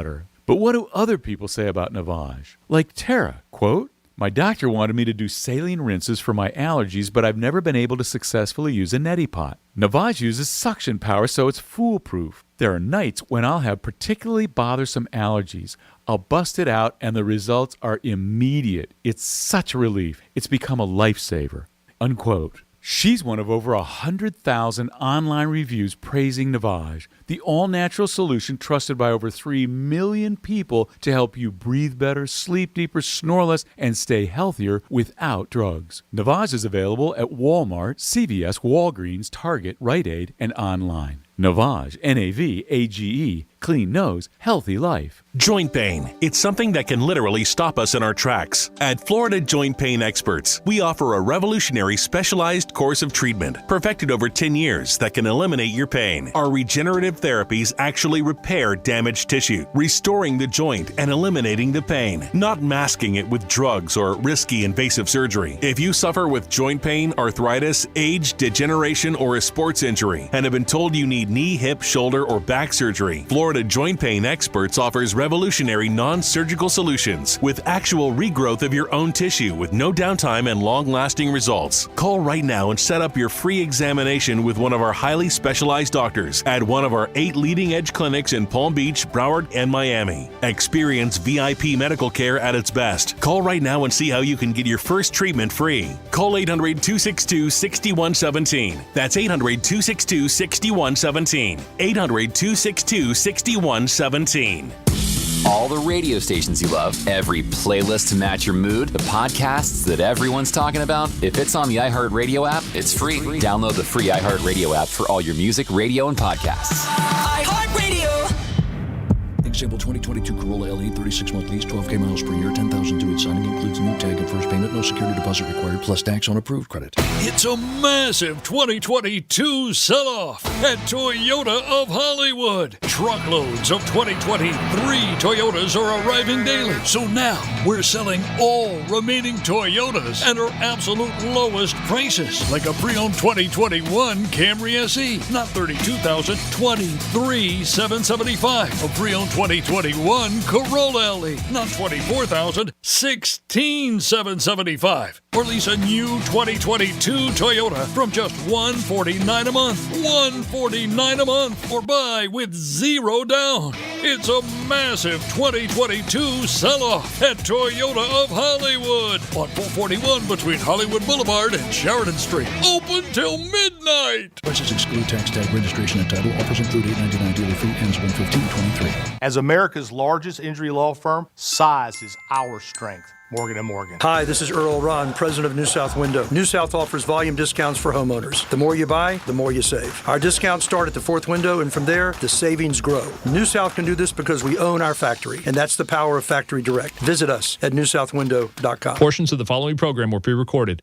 But what do other people say about Navage? Like Tara, quote, "My doctor wanted me to do saline rinses for my allergies, but I've never been able to successfully use a neti pot. Navage uses suction power, so it's foolproof. There are nights when I'll have particularly bothersome allergies. I'll bust it out, and the results are immediate. It's such a relief. It's become a lifesaver." Unquote. She's one of over 100,000 online reviews praising Navage, the all-natural solution trusted by over 3 million people to help you breathe better, sleep deeper, snore less, and stay healthier without drugs. Navage is available at Walmart, CVS, Walgreens, Target, Rite Aid, and online. Navage, N-A-V-A-G-E, clean nose, healthy life. Joint pain. It's something that can literally stop us in our tracks. At Florida Joint Pain Experts, we offer a revolutionary specialized course of treatment, perfected over 10 years, that can eliminate your pain. Our regenerative therapies actually repair damaged tissue, restoring the joint and eliminating the pain, not masking it with drugs or risky invasive surgery. If you suffer with joint pain, arthritis, age, degeneration, or a sports injury, and have been told you need knee, hip, shoulder, or back surgery, Florida Joint Pain Experts offers revolutionary non-surgical solutions with actual regrowth of your own tissue with no downtime and long-lasting results. Call right now and set up your free examination with one of our highly specialized doctors at one of our 8 leading-edge clinics in Palm Beach, Broward, and Miami. Experience VIP medical care at its best. Call right now and see how you can get your first treatment free. Call 800-262-6117. That's 800-262-6117. 800-262-6117. All the radio stations you love, every playlist to match your mood, the podcasts that everyone's talking about. If it's on the iHeartRadio app, it's free. Download the free iHeartRadio app for all your music, radio, and podcasts. iHeartRadio. Example 2022 Corolla LE, 36-month lease, 12K miles per year, 10,000 due at signing, includes new tag and first payment, no security deposit required, plus tax on approved credit. It's a massive 2022 sell-off at Toyota of Hollywood. Truckloads of 2023 Toyotas are arriving daily. So now we're selling all remaining Toyotas at our absolute lowest prices. Like a pre-owned 2021 Camry SE, not $32,000, $23,775. A pre-owned 2021 Corolla LE, not $24,000, $16,775. Or lease a new 2022 Toyota from just $149 a month. $149 a month. Or buy with zero down. It's a massive 2022 sell-off at Toyota of Hollywood on 441 between Hollywood Boulevard and Sheridan Street. Open till midnight. Prices exclude tax, tag, registration, and title. Offers include $8.99 dealer fee. Ends 1/15/23. As America's largest injury law firm, size is our strength. Morgan & Morgan. Hi, this is Earl Ron, president of New South Window. New South offers volume discounts for homeowners. The more you buy, the more you save. Our discounts start at the 4th window, and from there, the savings grow. New South can do this because we own our factory, and that's the power of Factory Direct. Visit us at newsouthwindow.com. Portions of the following program were pre-recorded.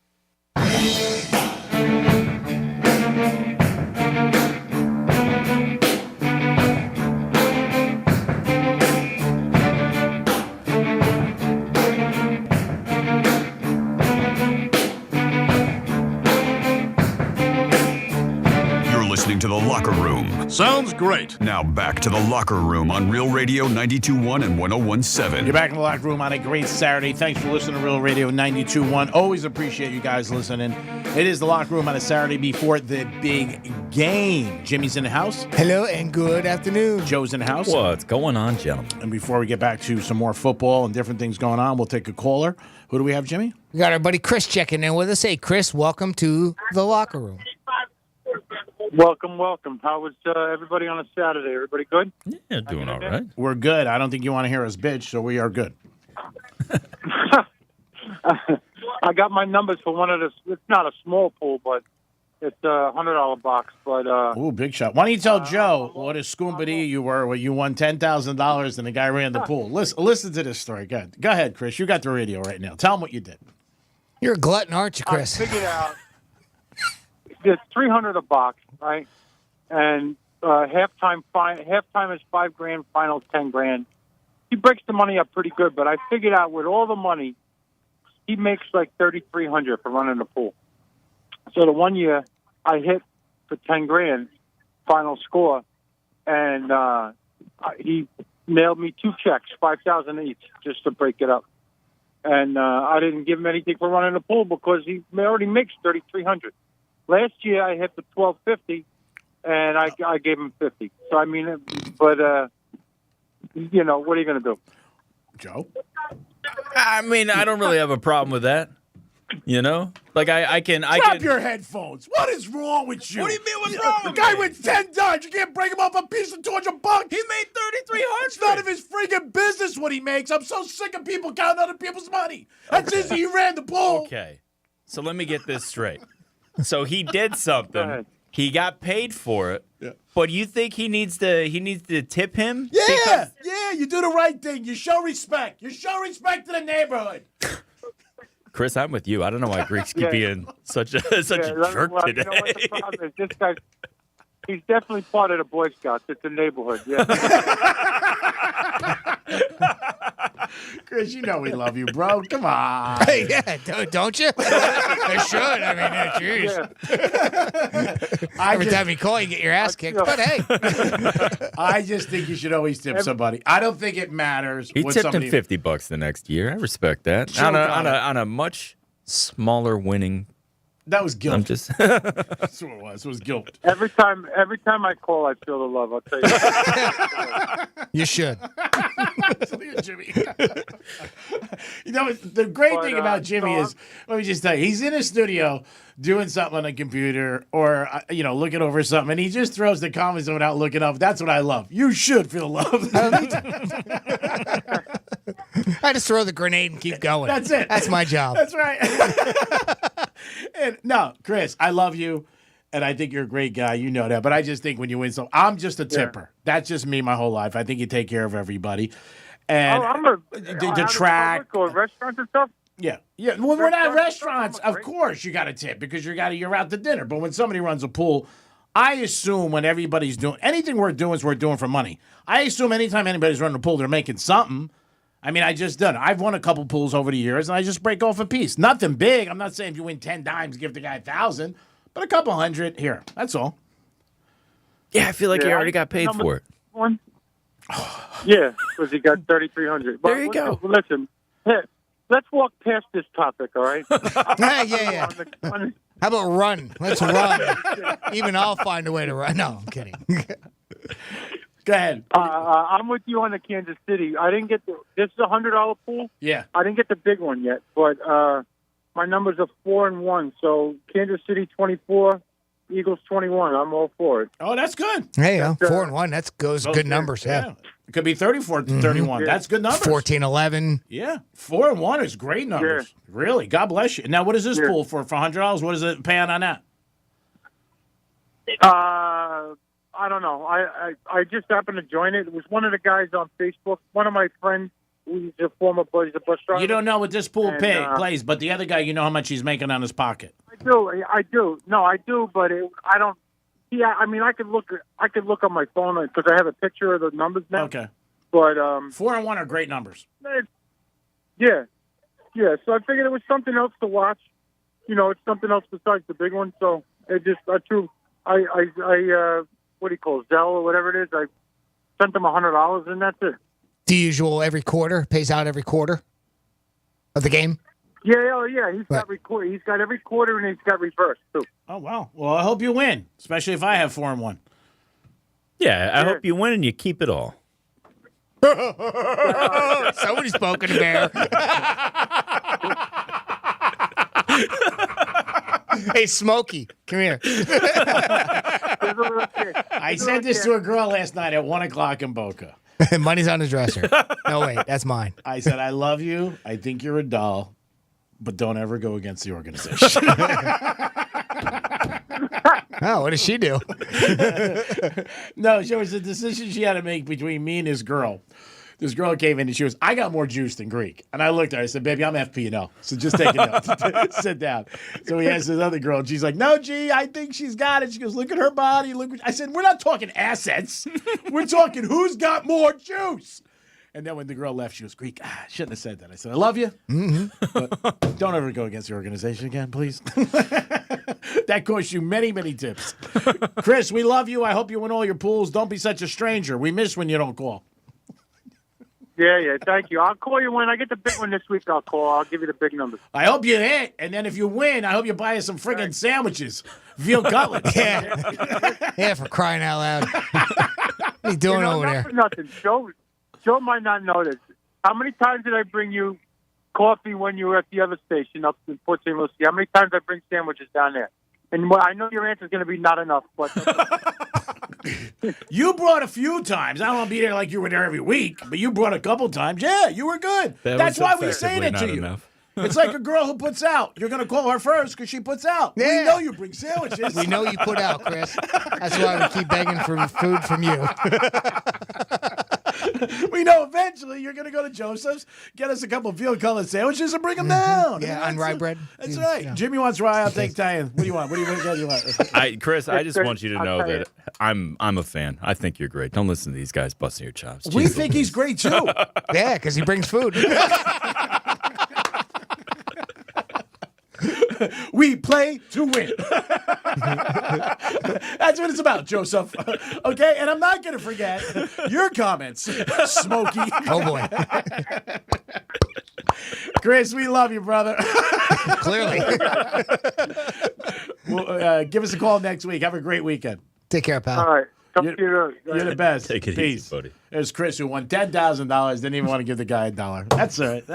To The Locker Room. Sounds great. Now back to The Locker Room on Real Radio 92.1 and 101.7. You're back in The Locker Room on a great Saturday. Thanks for listening to Real Radio 92.1. Always appreciate you guys listening. It is The Locker Room on a Saturday before the big game. Jimmy's in the house. Hello and good afternoon. Joe's in the house. What's going on, gentlemen? And before we get back to some more football and different things going on, we'll take a caller. Who do we have, Jimmy? We got our buddy Chris checking in with us. Hey, Chris, welcome to The Locker Room. Welcome. How was everybody on a Saturday? Everybody good? Yeah, doing all right. We're good. I don't think you want to hear us bitch, so we are good. I got my numbers for one of the, it's not a small pool, but It's a $100 box, but Ooh, big shot. Why don't you tell Joe what a scumbity you were when you won $10,000 and the guy ran the pool? Listen to this story. Go ahead, Chris. You got the radio right now. Tell him what you did. You're a glutton, aren't you, Chris? I figured out it's $300 a box, right? And halftime is $5,000, final $10,000. He breaks the money up pretty good, but I figured out with all the money, he makes like $3,300 for running the pool. So the one year I hit for $10,000 final score, and he mailed me 2 checks, $5,000 each, just to break it up. And I didn't give him anything for running the pool because he already makes $3,300. Last year I hit for $1,250, and I gave him $50. So I mean, but you know, what are you going to do, Joe? I mean, I don't really have a problem with that. You know, like I can. Drop your headphones. What is wrong with you? What do you mean? What's wrong? The guy wins $10. You can't break him up a piece of $200. He made $3,300. It's none of his freaking business what he makes. I'm so sick of people counting other people's money. That's easy. He ran the pool. Okay, so let me get this straight. So he did something. He got paid for it. Yeah. But you think he needs to tip him? Yeah, you do the right thing. You show respect. You show respect to the neighborhood. Chris, I'm with you. I don't know why Greeks keep being such a jerk today. You know what the problem is? This guy, he's definitely part of the Boy Scouts. It's a neighborhood. Yeah. Chris, you know we love you, bro. Come on. Hey, yeah, don't you? I should. I mean, jeez. Every time you call, you get your ass kicked. But hey, I just think you should always tip somebody. I don't think it matters. He what tipped somebody... him $50 the next year. I respect that. Joe On a much smaller winning. That was guilt. I'm just. That's what it was. It was guilt. Every time I call, I feel the love. I'll tell you. You should. Jimmy. You know, the great thing about Jimmy is, let me just tell you, he's in a studio doing something on a computer or, looking over something, and he just throws the comments without looking up. That's what I love. You should feel love. I just throw the grenade and keep going. That's it. That's my job. That's right. And no, Chris, I love you, and I think you're a great guy. You know that. But I just think when you win something, I'm just a tipper. Yeah. That's just me my whole life. I think you take care of everybody. And the track. Or restaurants and stuff? Yeah. When we're at restaurants, of course you got to tip because you're out to dinner. But when somebody runs a pool, I assume when everybody's doing anything we're doing for money. I assume anytime anybody's running a pool, they're making something. I mean, I just done it. I've won a couple pools over the years, and I just break off a piece. Nothing big. I'm not saying if you win 10 dimes, give the guy 1,000, but a couple hundred here. That's all. Yeah, I feel like you already got paid for it. One. Yeah, because he got $3,300. There you go. Listen, hey, let's walk past this topic, all right? Yeah. How about run? Let's run. Even I'll find a way to run. No, I'm kidding. Go ahead. I'm with you on the Kansas City. I didn't get this is a $100 pool. Yeah. I didn't get the big one yet, but my numbers are 4-1. So Kansas City 24, Eagles 21. I'm all for it. Oh, that's good. Hey, 4-1. That's good numbers. Yeah. It could be 34-31. That's good numbers. 14-11. Yeah. 4-1 is great numbers. Yeah. Really. God bless you. Now, what is this pool for $100? What is it paying on that? I don't know. I just happened to join it. It was one of the guys on Facebook. One of my friends, he's a former he's a bus driver. You don't know what this pool plays, but the other guy, you know how much he's making on his pocket. I do. No, I do, but I don't. Yeah, I mean, I could look on my phone because I have a picture of the numbers now. Okay. But 4-1 are great numbers. Yeah. So I figured it was something else to watch. You know, it's something else besides the big one. So it just I what do you call it, Zelle or whatever it is? I sent them $100 and that's it. The usual every quarter pays out every quarter of the game. Yeah. He's got every quarter and he's got reverse too. Oh wow! Well, I hope you win, especially if I have 4-1. Yeah, I hope you win and you keep it all. Somebody's poking a bear. Hey, Smokey, come here. I said this to a girl last night at 1 o'clock in Boca. Money's on the dresser. No, wait, that's mine. I said, I love you. I think you're a doll, but don't ever go against the organization. Oh, what did she do? No, there was a decision she had to make between me and this girl. This girl came in and she was, I got more juice than Greek. And I looked at her, I said, baby, I'm FP&O. So just take a note. Sit down. So he asked this other girl, and she's like, no, G, I think she's got it. She goes, look at her body. I said, we're not talking assets. We're talking who's got more juice. And then when the girl left, she was, Greek, I shouldn't have said that. I said, I love you, but don't ever go against the organization again, please. That cost you many, many tips. Chris, we love you. I hope you win all your pools. Don't be such a stranger. We miss when you don't call. Yeah, thank you. I'll call you when I get the big one this week. I'll call. I'll give you the big numbers. I hope you hit, and then if you win, I hope you buy us some friggin' sandwiches. Veal cutlets. Yeah, for crying out loud. What are you doing over not there? For nothing. Joe might not know this. How many times did I bring you coffee when you were at the other station up in Port St. Lucie? How many times did I bring sandwiches down there? And I know your answer is going to be not enough, but... You brought a few times. I don't want to be there like you were there every week, but you brought a couple times. Yeah, you were good. That's why we say that to you. Enough. It's like a girl who puts out. You're going to call her first because she puts out. Yeah. We know you bring sandwiches. We know you put out, Chris. That's why we keep begging for food from you. We know eventually you're going to go to Joseph's, get us a couple of veal-colored sandwiches, and bring them down. Yeah, on rye bread. That's right. Yeah. Jimmy wants rye. I'll take Diane. What do you want? What do you want? Chris, I just want you to know that I'm a fan. I think you're great. Don't listen to these guys busting your chops. We think he's great, too. Yeah, because he brings food. We play to win. That's what it's about, Joseph. Okay? And I'm not going to forget your comments, Smokey. Oh, boy. Chris, we love you, brother. Clearly. Well, give us a call next week. Have a great weekend. Take care, pal. All right. You're the best. Take it Peace. easy, buddy. There's Chris who won $10,000, didn't even want to give the guy $1. That's all right.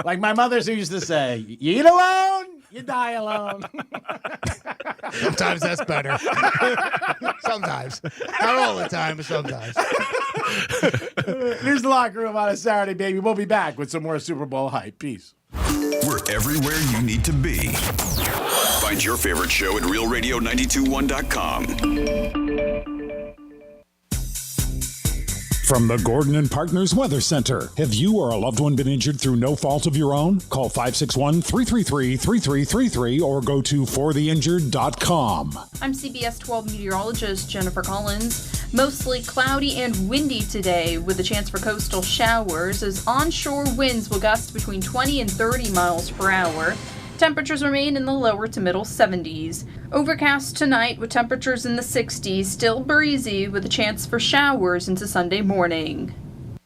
Like my mother used to say, you eat alone, you die alone. Sometimes that's better. Sometimes. Not all the time, but sometimes. Here's the locker room on a Saturday, baby. We'll be back with some more Super Bowl hype. Peace. We're everywhere you need to be. Find your favorite show at realradio921.com. From the Gordon and Partners Weather Center. Have you or a loved one been injured through no fault of your own? Call 561-333-3333 or go to fortheinjured.com. I'm CBS 12 meteorologist Jennifer Collins. Mostly cloudy and windy today with a chance for coastal showers as onshore winds will gust between 20 and 30 miles per hour. Temperatures remain in the lower to middle 70s. Overcast tonight with temperatures in the 60s, still breezy with a chance for showers into Sunday morning.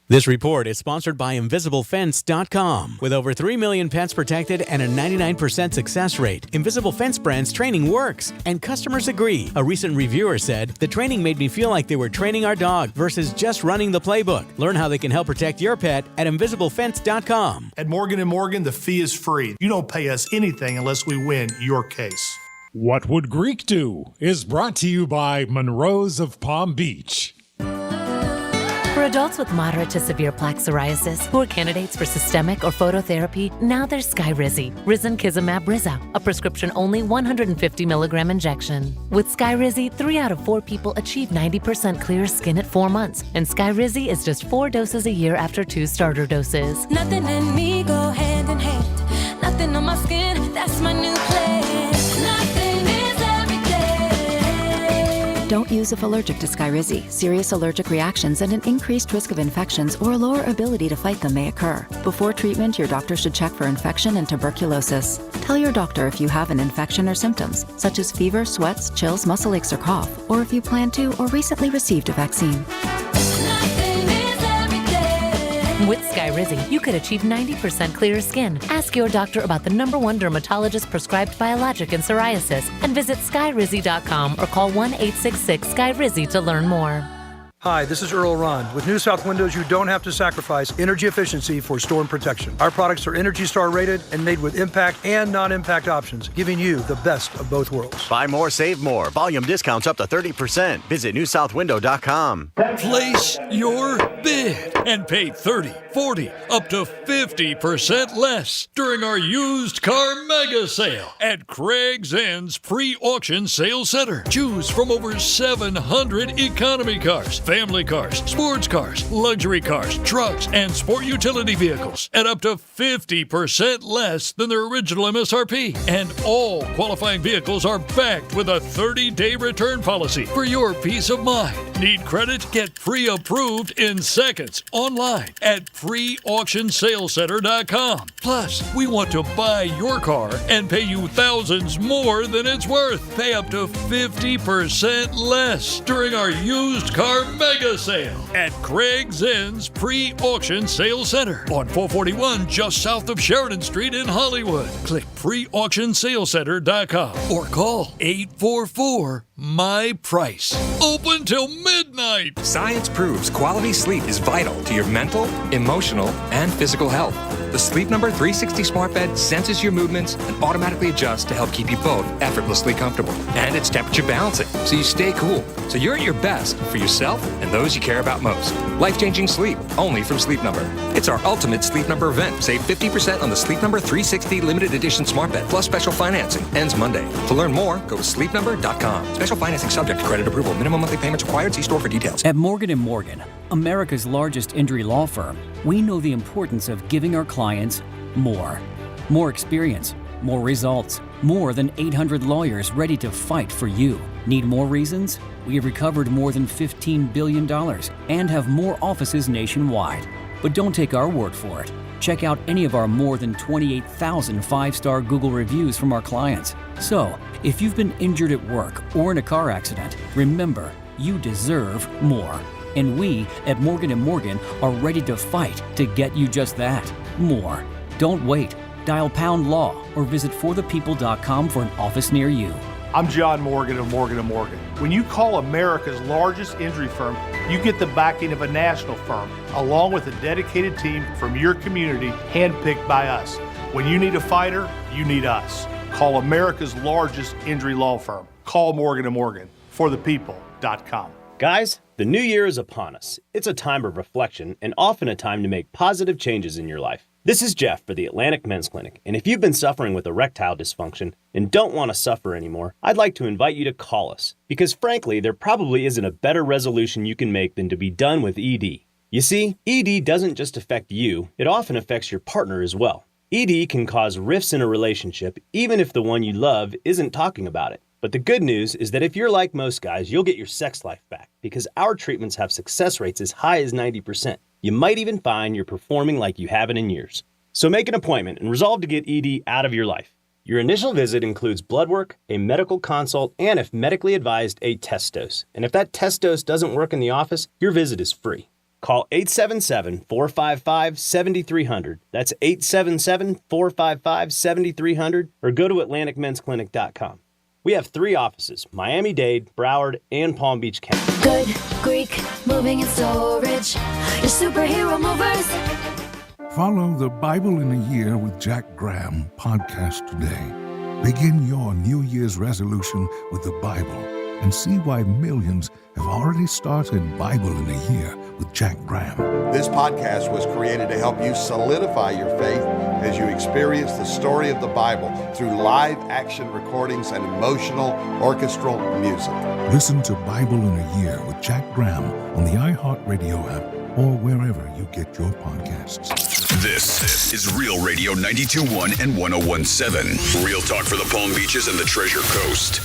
This report is sponsored by InvisibleFence.com. With over 3 million pets protected and a 99% success rate, Invisible Fence brand's training works, and customers agree. A recent reviewer said, the training made me feel like they were training our dog versus just running the playbook. Learn how they can help protect your pet at InvisibleFence.com. At Morgan & Morgan, the fee is free. You don't pay us anything unless we win your case. What Would Greek Do is brought to you by Monroe's of Palm Beach. For adults with moderate to severe plaque psoriasis who are candidates for systemic or phototherapy, now there's Skyrizi, Risankizumab Riza, a prescription-only 150 milligram injection. With Skyrizi, 3 out of 4 people achieve 90% clear skin at 4 months, and Skyrizi is just 4 doses a year after 2 starter doses. Nothing and me go hand in hand. Nothing on my skin, that's my new plan. Nothing is everything. Don't use if allergic to Skyrizi. Serious allergic reactions and an increased risk of infections or a lower ability to fight them may occur. Before treatment, your doctor should check for infection and tuberculosis. Tell your doctor if you have an infection or symptoms, such as fever, sweats, chills, muscle aches, or cough, or if you plan to or recently received a vaccine. With Skyrizi, you could achieve 90% clearer skin. Ask your doctor about the #1 dermatologist prescribed biologic in psoriasis and visit skyrizi.com or call 1-866-SKYRIZI to learn more. Hi, this is Earl Ron. With New South Windows, you don't have to sacrifice energy efficiency for storm protection. Our products are Energy Star rated and made with impact and non-impact options, giving you the best of both worlds. Buy more, save more. Volume discounts up to 30%. Visit newsouthwindow.com. Place your bid and pay 30, 40, up to 50% less during our used car mega sale at Craig's End's pre-auction sales center. Choose from over 700 economy cars, family cars, sports cars, luxury cars, trucks, and sport utility vehicles at up to 50% less than their original MSRP. And all qualifying vehicles are backed with a 30-day return policy for your peace of mind. Need credit? Get pre-approved in seconds online at preauctionsalescenter.com. Plus, we want to buy your car and pay you thousands more than it's worth. Pay up to 50% less during our used car mega sale at Craig's End's pre-auction sales center on 441 just south of Sheridan Street in Hollywood. Click preauctionsalescenter.com or call 844-MY-PRICE. Open till midnight. Science proves quality sleep is vital to your mental, emotional, and physical health. The Sleep Number 360 smart bed senses your movements and automatically adjusts to help keep you both effortlessly comfortable. And it's temperature balancing, so you stay cool. So you're at your best for yourself and those you care about most. Life-changing sleep, only from Sleep Number. It's our ultimate Sleep Number event. Save 50% on the Sleep Number 360 limited edition smart bed, plus special financing. Ends Monday. To learn more, go to sleepnumber.com. Special financing subject to credit approval. Minimum monthly payments required. See store for details. At Morgan & Morgan, America's largest injury law firm, we know the importance of giving our clients more. More experience, more results, more than 800 lawyers ready to fight for you. Need more reasons? We have recovered more than $15 billion and have more offices nationwide. But don't take our word for it. Check out any of our more than 28,000 five-star Google reviews from our clients. So, if you've been injured at work or in a car accident, remember, you deserve more. And we at Morgan & Morgan are ready to fight to get you just that, more. Don't wait. Dial pound law or visit forthepeople.com for an office near you. I'm John Morgan of Morgan & Morgan. When you call America's largest injury firm, you get the backing of a national firm, along with a dedicated team from your community, handpicked by us. When you need a fighter, you need us. Call America's largest injury law firm. Call Morgan & Morgan. forthepeople.com. Guys, the new year is upon us. It's a time of reflection and often a time to make positive changes in your life. This is Jeff for the Atlantic Men's Clinic, and if you've been suffering with erectile dysfunction and don't want to suffer anymore, I'd like to invite you to call us, because frankly, there probably isn't a better resolution you can make than to be done with ED. You see, ED doesn't just affect you, it often affects your partner as well. ED can cause rifts in a relationship, even if the one you love isn't talking about it. But the good news is that if you're like most guys, you'll get your sex life back, because our treatments have success rates as high as 90%. You might even find you're performing like you haven't in years. So make an appointment and resolve to get ED out of your life. Your initial visit includes blood work, a medical consult, and if medically advised, a test dose. And if that test dose doesn't work in the office, your visit is free. Call 877-455-7300. That's 877-455-7300, or go to AtlanticMen'sClinic.com. We have 3 offices, Miami-Dade, Broward, and Palm Beach County. Good Greek moving and storage. Your superhero movers. Follow the Bible in a Year with Jack Graham podcast today. Begin your New Year's resolution with the Bible and see why millions have already started Bible in a Year with Jack Graham. This podcast was created to help you solidify your faith as you experience the story of the Bible through live action recordings and emotional orchestral music. Listen to Bible in a Year with Jack Graham on the iHeartRadio app or wherever you get your podcasts. This is Real Radio 92.1 and 101.7. Real talk for the Palm Beaches and the Treasure Coast.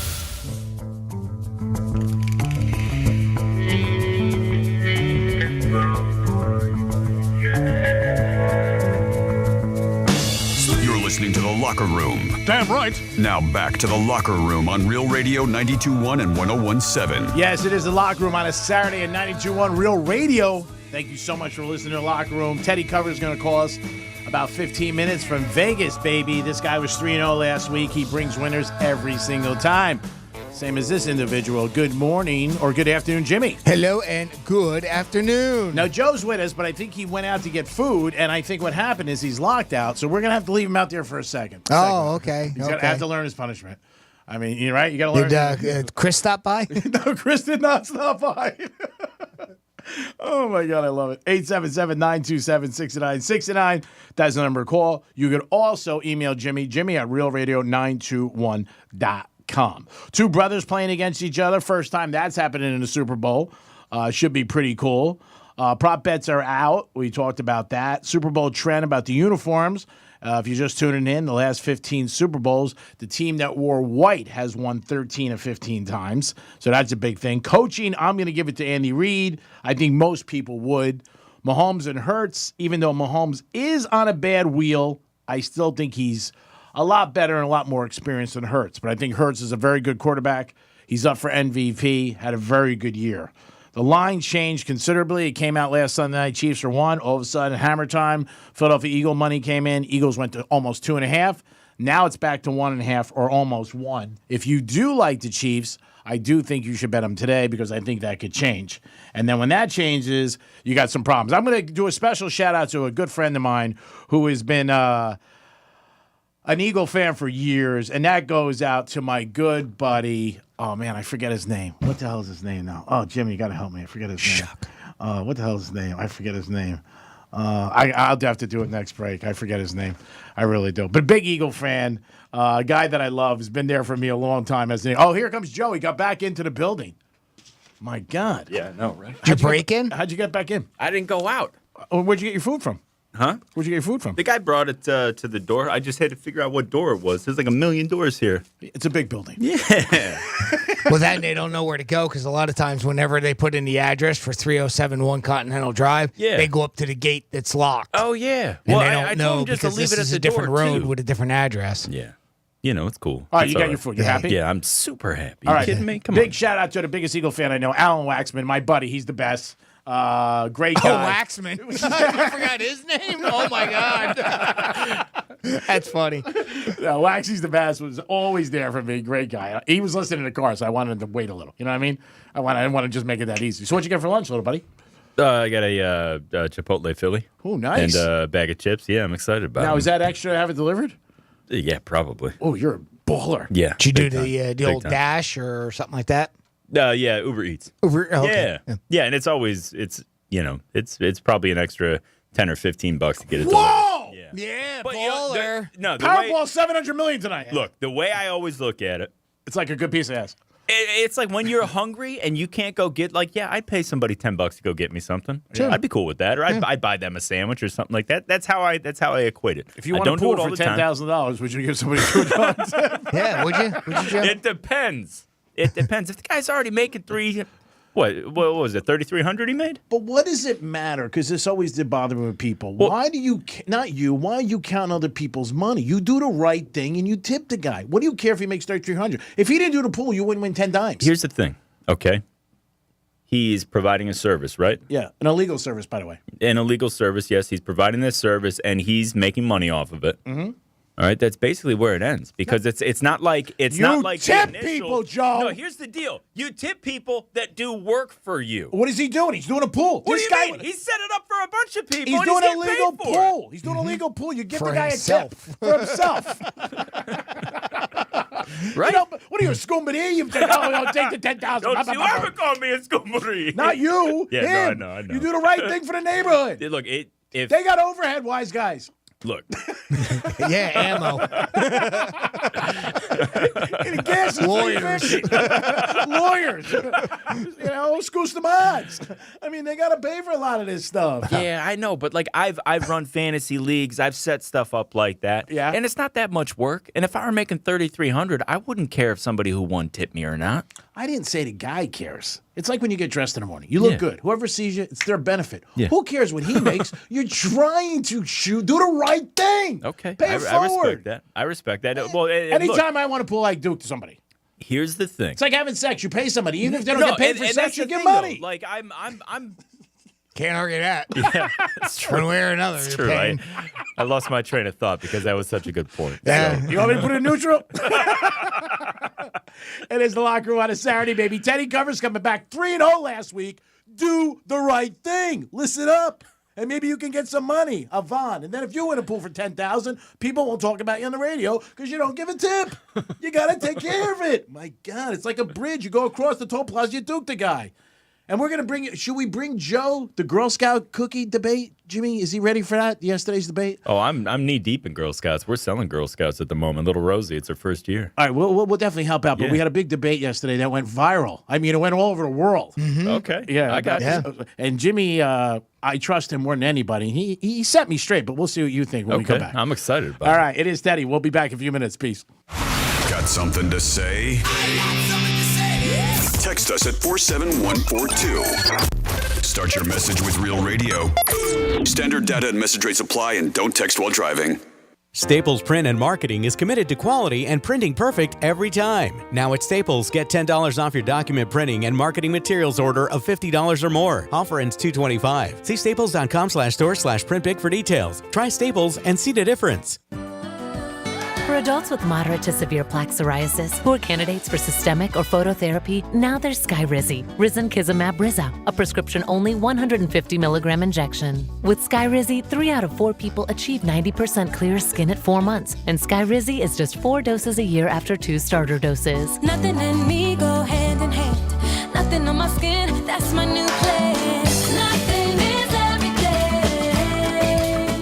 You're listening to The Locker Room. Damn right. Now back to The Locker Room on Real Radio 92.1 and 101.7. Yes, it is The Locker Room on a Saturday at 92.1 Real Radio. Thank you so much for listening to The Locker Room. Teddy Cover is going to call us about 15 minutes from Vegas, baby. This guy was 3-0 last week. He brings winners every single time. Same as this individual. Good morning or good afternoon, Jimmy. Hello and good afternoon. Now, Joe's with us, but I think he went out to get food, and I think what happened is he's locked out, so we're going to have to leave him out there for a second. Oh, okay. He's going to have to learn his punishment. I mean, you're right. You got to learn. Did Chris stop by? No, Chris did not stop by. Oh, my God, I love it. 877-927-6969. That's the number to call. You can also email Jimmy at realradio921.com. Two brothers playing against each other. First time that's happening in the Super Bowl. Should be pretty cool. Prop bets are out. We talked about that. Super Bowl trend about the uniforms. If you're just tuning in, the last 15 Super Bowls, the team that wore white has won 13 of 15 times. So that's a big thing. Coaching, I'm going to give it to Andy Reid. I think most people would. Mahomes and Hurts, even though Mahomes is on a bad wheel, I still think he's a lot better and a lot more experienced than Hurts. But I think Hurts is a very good quarterback. He's up for MVP, had a very good year. The line changed considerably. It came out last Sunday night. Chiefs are 1. All of a sudden, hammer time. Philadelphia Eagle money came in. Eagles went to almost 2.5. Now it's back to 1.5 or almost 1. If you do like the Chiefs, I do think you should bet them today because I think that could change. And then when that changes, you got some problems. I'm going to do a special shout-out to a good friend of mine who has been an Eagle fan for years, and that goes out to my good buddy. Oh, man, I forget his name. What the hell is his name now? Oh, Jimmy, you got to help me. I forget his name. What the hell is his name? I forget his name. I'll have to do it next break. I forget his name. I really do. But big Eagle fan, a guy that I love, has been there for me a long time. Oh, here comes Joe. He got back into the building. My God. Yeah, I know, right? Did you break in? How'd you get back in? I didn't go out. Where'd you get your food from? Huh? Where'd you get your food from? The guy brought it to the door. I just had to figure out what door it was. There's like a million doors here. It's a big building. Yeah. Well, then they don't know where to go because a lot of times whenever they put in the address for 3071 Continental Drive, they go up to the gate that's locked. Oh, yeah. And well, they don't I know told him just to because leave this it is at a the different door, road too. with a different address. Yeah. You know, it's cool. All right, you got your food. You happy? Yeah, I'm super happy. All You right. kidding me? Come Big on. shout out to the biggest Eagle fan I know, Alan Waxman, my buddy. He's the best. Great Oh, guy. Waxman. I forgot his name. Oh, my God. That's funny. Yeah, Waxy's the best. Was always there for me. Great guy. He was listening in the car, so I wanted him to wait a little. You know what I mean? I didn't want to just make it that easy. So what'd you get for lunch, little buddy? I got a Chipotle Philly. Oh, nice. And a bag of chips. Yeah, I'm excited about it. Now, is that extra to have it delivered? Yeah, probably. Oh, you're a baller. Yeah. Did you do big the old time. dash or something like that? Yeah, Uber Eats. Okay. Yeah, and it's probably an extra $10 or $15 to get it Whoa! delivered. Yeah, But you know, baller. the Powerball 700 million tonight. Look, the way I always look at it, It's like a good piece of ass. it's like when you're hungry and you can't go get, I'd pay somebody $10 to go get me something. Sure. I'd be cool with that, or I'd buy them a sandwich or something like that. That's how I equate it. If you I want don't to do pool it all for the time. $10,000, would you give somebody $2? Yeah, would you, Joe? It depends. It depends. If the guy's already making what was it, 3,300 he made? But what does it matter? Because this always did bother me with people. Well- Why do you, not you, why you count other people's money? You do the right thing and you tip the guy. What do you care if he makes 3,300? If he didn't do the pool, you wouldn't win 10 dimes. Here's the thing, okay? He's providing a service, right? Yeah, an illegal service, by the way. An illegal service, yes. He's providing this service, and he's making money off of it. Mm-hmm. All right, that's basically where it ends because it's not like You the tip initial- people, Joe. No, here's the deal: you tip people that do work for you. What is he doing? He's doing a pool. What This do you guy, mean? He set it up for a bunch of people. He's and doing he's a getting legal paid for it. pool. He's doing a legal pool. You give For the guy himself. a tip for himself. Right? You know, what are you, a scumbity? You take the 10,000. Don't you ever call me a scumbary. Not you. Yeah, him. no, I know. You do the right thing for the neighborhood. Look, if They got overhead, wise guys. look, Yeah, ammo. And the gas is Lawyers. Lawyers. You know, scoos the mods. I mean, they got to pay for a lot of this stuff. yeah, I know, but I've run fantasy leagues. I've set stuff up like that. Yeah. And it's not that much work. And if I were making 3,300, I wouldn't care if somebody who won tipped me or not. I didn't say the guy cares. It's like when you get dressed in the morning. You look Yeah. good. Whoever sees you, it's their benefit. Yeah. Who cares what he makes? You're trying to do the right thing. Okay, Pay I it forward. respect that. I respect that. Well, and Anytime look, I want to pull like Duke to somebody. here's the thing. It's like having sex. You pay somebody. Even if they don't No, get paid and for that's sex, the you give thing, though. money. Like I'm Can't argue that. Yeah, that's true. One way or another, That's you're true. paying. I lost my train of thought because that was such a good point. Yeah. So. You want me to put it in neutral? It is the Locker Room on a Saturday, baby. Teddy Covers coming back 3-0 last week. Do the right thing. Listen up. And maybe you can get some money, Avon. And then if you win a pool for $10,000, people won't talk about you on the radio because you don't give a tip. You got to take care of it. My God, it's like a bridge. You go across the toll plaza, you duke the guy. And we're going to should we bring Joe, the Girl Scout cookie debate? Jimmy, is he ready for that, yesterday's debate? Oh, I'm knee deep in Girl Scouts. We're selling Girl Scouts at the moment. Little Rosie, it's her first year. All right, we'll definitely help out. But Yeah. we had a big debate yesterday that went viral. I mean, it went all over the world. Okay. Yeah, I got you. And Jimmy, I trust him more than anybody. He set me straight, but we'll see what you think when we come back. I'm excited about All right, it is Teddy. We'll be back in a few minutes. Peace. Got something to say? Text us at 47142. Start your message with Real Radio. Standard data and message rates apply, and don't text while driving. Staples Print and Marketing is committed to quality and printing perfect every time. Now at Staples, get $10 off your document printing and marketing materials order of $50 or more. Offer ends 2/25. See staples.com/store/printbig for details. Try Staples and see the difference. For adults with moderate to severe plaque psoriasis who are candidates for systemic or phototherapy, now there's Skyrizi, risankizumab Rizza, a prescription-only 150 milligram injection. With Skyrizi, 3 out of 4 people achieve 90% clear skin at 4 months, and Skyrizi is just 4 doses a year after 2 starter doses. Nothing and me go hand in hand. Nothing on my skin, that's my new plan. Nothing is everything.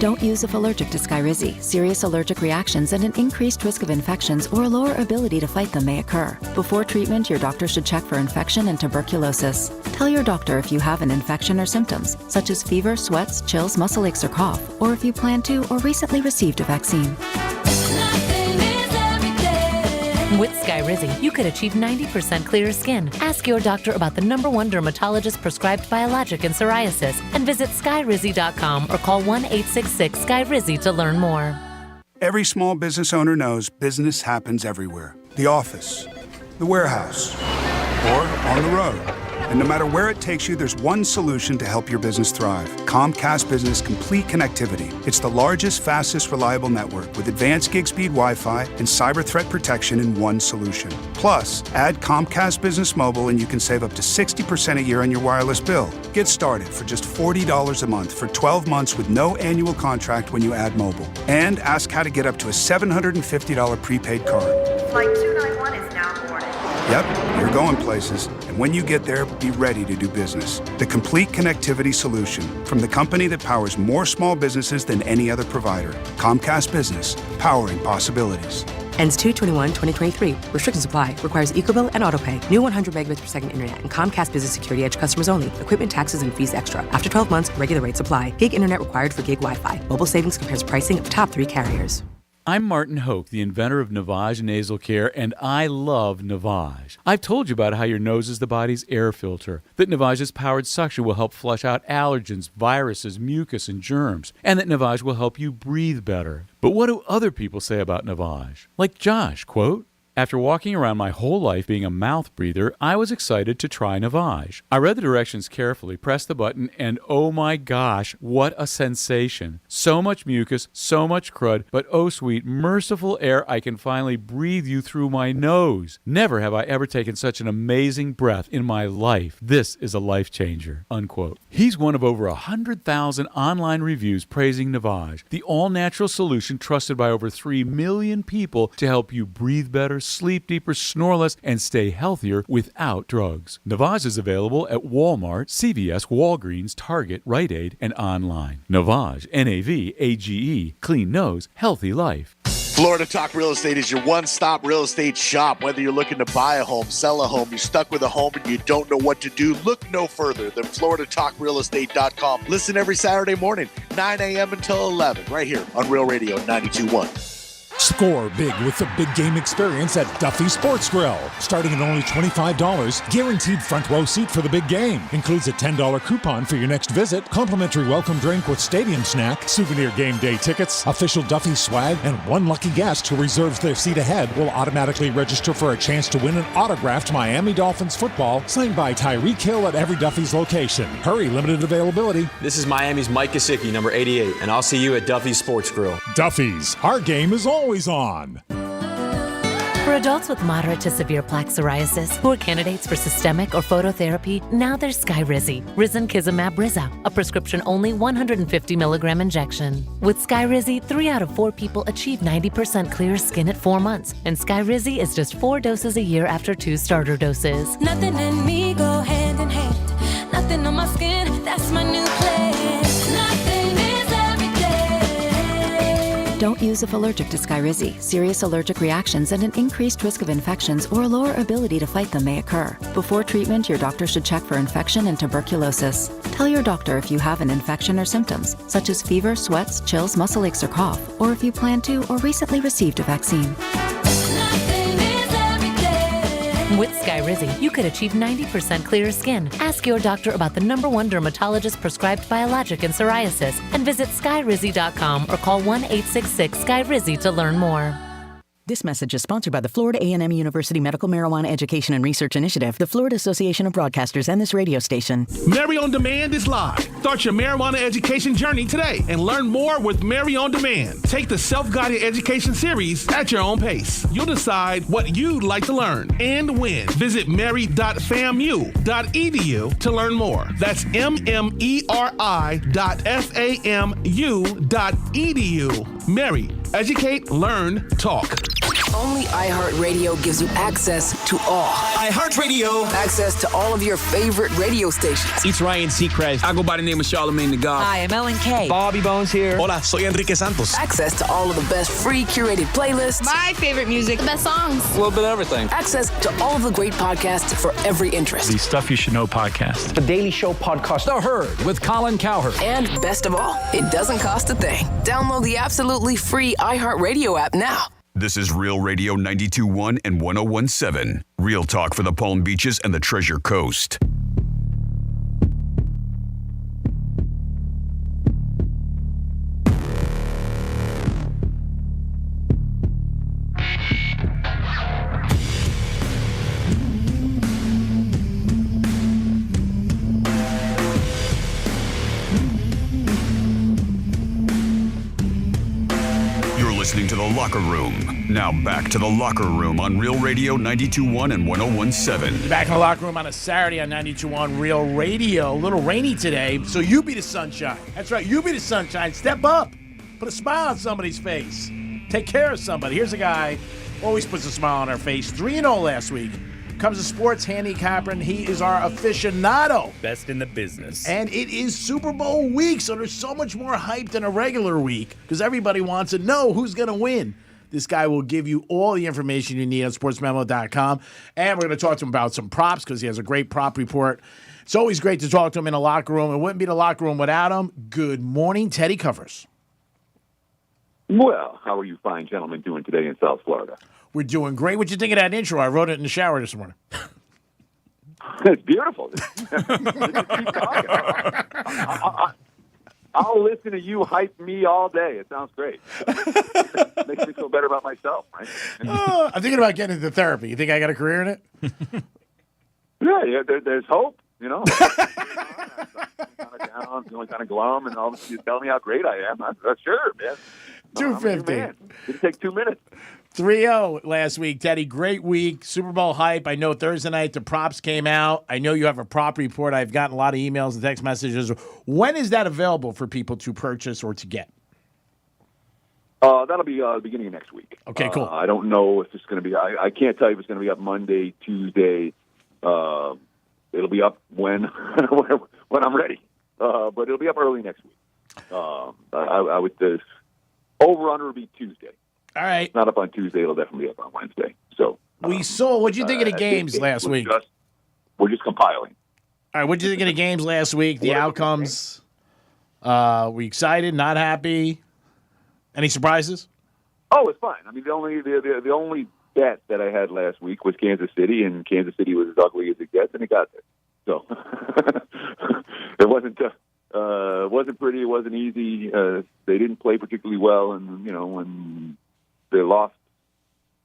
Don't use if allergic to Skyrizi. Serious allergic reactions and an increased risk of infections or a lower ability to fight them may occur. Before treatment, your doctor should check for infection and tuberculosis. Tell your doctor if you have an infection or symptoms, such as fever, sweats, chills, muscle aches, or cough, or if you plan to or recently received a vaccine. With Skyrizi, you could achieve 90% clearer skin. Ask your doctor about the #1 dermatologist prescribed biologic in psoriasis and visit skyrizi.com or call 1-866-SKYRIZI to learn more. Every small business owner knows business happens everywhere. The office, the warehouse, or on the road. And no matter where it takes you, there's one solution to help your business thrive. Comcast Business Complete Connectivity. It's the largest, fastest, reliable network with advanced gig speed Wi-Fi and cyber threat protection in one solution. Plus, add Comcast Business Mobile and you can save up to 60% a year on your wireless bill. Get started for just $40 a month for 12 months with no annual contract when you add mobile. And ask how to get up to a $750 prepaid card. Flight 291 is now boarded. Yep, you're going places. And when you get there, be ready to do business. The complete connectivity solution from the company that powers more small businesses than any other provider. Comcast Business, powering possibilities. Ends 2/21/2023. Restrictions apply. Requires EcoBill and AutoPay. New 100 megabits per second internet and Comcast Business Security Edge customers only. Equipment, taxes, and fees extra. After 12 months, regular rates apply. Gig internet required for gig Wi-Fi. Mobile savings compares pricing of top 3 carriers. I'm Martin Hoke, the inventor of Navage Nasal Care, and I love Navage. I've told you about how your nose is the body's air filter, that Navage's powered suction will help flush out allergens, viruses, mucus, and germs, and that Navage will help you breathe better. But what do other people say about Navage? Like Josh, quote, "After walking around my whole life being a mouth breather, I was excited to try Navage. I read the directions carefully, pressed the button, and oh my gosh, what a sensation. So much mucus, so much crud, but oh sweet, merciful air, I can finally breathe you through my nose. Never have I ever taken such an amazing breath in my life. This is a life changer," unquote. He's one of over 100,000 online reviews praising Navage, the all-natural solution trusted by over 3 million people to help you breathe better, sleep deeper, snore less, and stay healthier without drugs. Navage is available at Walmart, CVS, Walgreens, Target, Rite Aid, and online. Navage, Navage, clean nose, healthy life. Florida Talk Real Estate is your one-stop real estate shop. Whether you're looking to buy a home, sell a home, you're stuck with a home and you don't know what to do, look no further than FloridaTalkRealEstate.com. Listen every Saturday morning, 9 a.m. until 11, right here on Real Radio 92.1. Score big with the big game experience at Duffy Sports Grill. Starting at only $25, guaranteed front row seat for the big game. Includes a $10 coupon for your next visit, complimentary welcome drink with stadium snack, souvenir game day tickets, official Duffy swag, and one lucky guest who reserves their seat ahead will automatically register for a chance to win an autographed Miami Dolphins football signed by Tyreek Hill at every Duffy's location. Hurry, limited availability. This is Miami's Mike Gesicki, number 88, and I'll see you at Duffy's Sports Grill. Duffy's, our game is always on. For adults with moderate to severe plaque psoriasis who are candidates for systemic or phototherapy, now there's Skyrizi, risankizumab Rizza, a prescription-only 150 milligram injection. With Skyrizi, 3 out of 4 people achieve 90% clear skin at 4 months, and Skyrizi is just 4 doses a year after 2 starter doses. Nothing and me go hand in hand. Nothing on my skin, that's my new plan. Nothing is everything. Don't use if allergic to Skyrizi. Serious allergic reactions and an increased risk of infections or a lower ability to fight them may occur. Before treatment, your doctor should check for infection and tuberculosis. Tell your doctor if you have an infection or symptoms, such as fever, sweats, chills, muscle aches, or cough, or if you plan to or recently received a vaccine. With Skyrizi, you could achieve 90% clearer skin. Ask your doctor about the #1 dermatologist prescribed biologic in psoriasis and visit skyrizi.com or call 1-866-SKYRIZI to learn more. This message is sponsored by the Florida A&M University Medical Marijuana Education and Research Initiative, the Florida Association of Broadcasters, and this radio station. Mary on Demand is live. Start your marijuana education journey today and learn more with Mary on Demand. Take the self-guided education series at your own pace. You'll decide what you'd like to learn and when. Visit mary.famu.edu to learn more. That's mmeri.famu.edu. Mary, educate, learn, talk. Only iHeartRadio gives you access to all. iHeartRadio. Access to all of your favorite radio stations. It's Ryan Seacrest. I go by the name of Charlamagne the God. Hi, I'm Ellen K. Bobby Bones here. Hola, soy Enrique Santos. Access to all of the best free curated playlists. My favorite music. The best songs. A little bit of everything. Access to all of the great podcasts for every interest. The Stuff You Should Know podcast. The Daily Show podcast. The Herd with Colin Cowherd. And best of all, it doesn't cost a thing. Download the absolutely free iHeartRadio app now. This is Real Radio 92.1 and 101.7. Real talk for the Palm Beaches and the Treasure Coast. Listening to The Locker Room. Now back to The Locker Room on Real Radio 92.1 and 101.7. Back in The Locker Room on a Saturday on 92.1 Real Radio. A little rainy today, so you be the sunshine. That's right, you be the sunshine. Step up. Put a smile on somebody's face. Take care of somebody. Here's a guy always puts a smile on our face. 3-0 last week. Comes to sports handicapper, and he is our aficionado. Best in the business. And it is Super Bowl week, so there's so much more hype than a regular week because everybody wants to know who's going to win. This guy will give you all the information you need on sportsmemo.com. And we're going to talk to him about some props because he has a great prop report. It's always great to talk to him in the locker room. It wouldn't be the locker room without him. Good morning, Teddy Covers. Well, how are you fine gentlemen doing today in South Florida? We're doing great. What'd you think of that intro? I wrote it in the shower this morning. It's beautiful. I'll listen to you hype me all day. It sounds great. Makes me feel better about myself, right? I'm thinking about getting into therapy. You think I got a career in it? Yeah, there's hope, you know. I'm kind of down, feeling kind of glum, and all of a sudden you tell me how great I am. I'm sure, man. 250. It'll take 2 minutes. 3-0 last week, Teddy. Great week. Super Bowl hype. I know Thursday night the props came out. I know you have a prop report. I've gotten a lot of emails and text messages. When is that available for people to purchase or to get? That'll be the beginning of next week. Okay, cool. I don't know if it's going to be. I can't tell you if it's going to be up Monday, Tuesday. It'll be up when when I'm ready. But it'll be up early next week. I would over under will be Tuesday. All right. It's not up on Tuesday. It'll definitely be up on Wednesday. So we saw. What'd you think of the games last week? We're just compiling. All right. What'd you think of the games last week? The outcomes. We excited? Not happy? Any surprises? Oh, it's fine. I mean, the only bet that I had last week was Kansas City, and Kansas City was as ugly as it gets, and it got there. So it wasn't pretty. It wasn't easy. They didn't play particularly well, and when they lost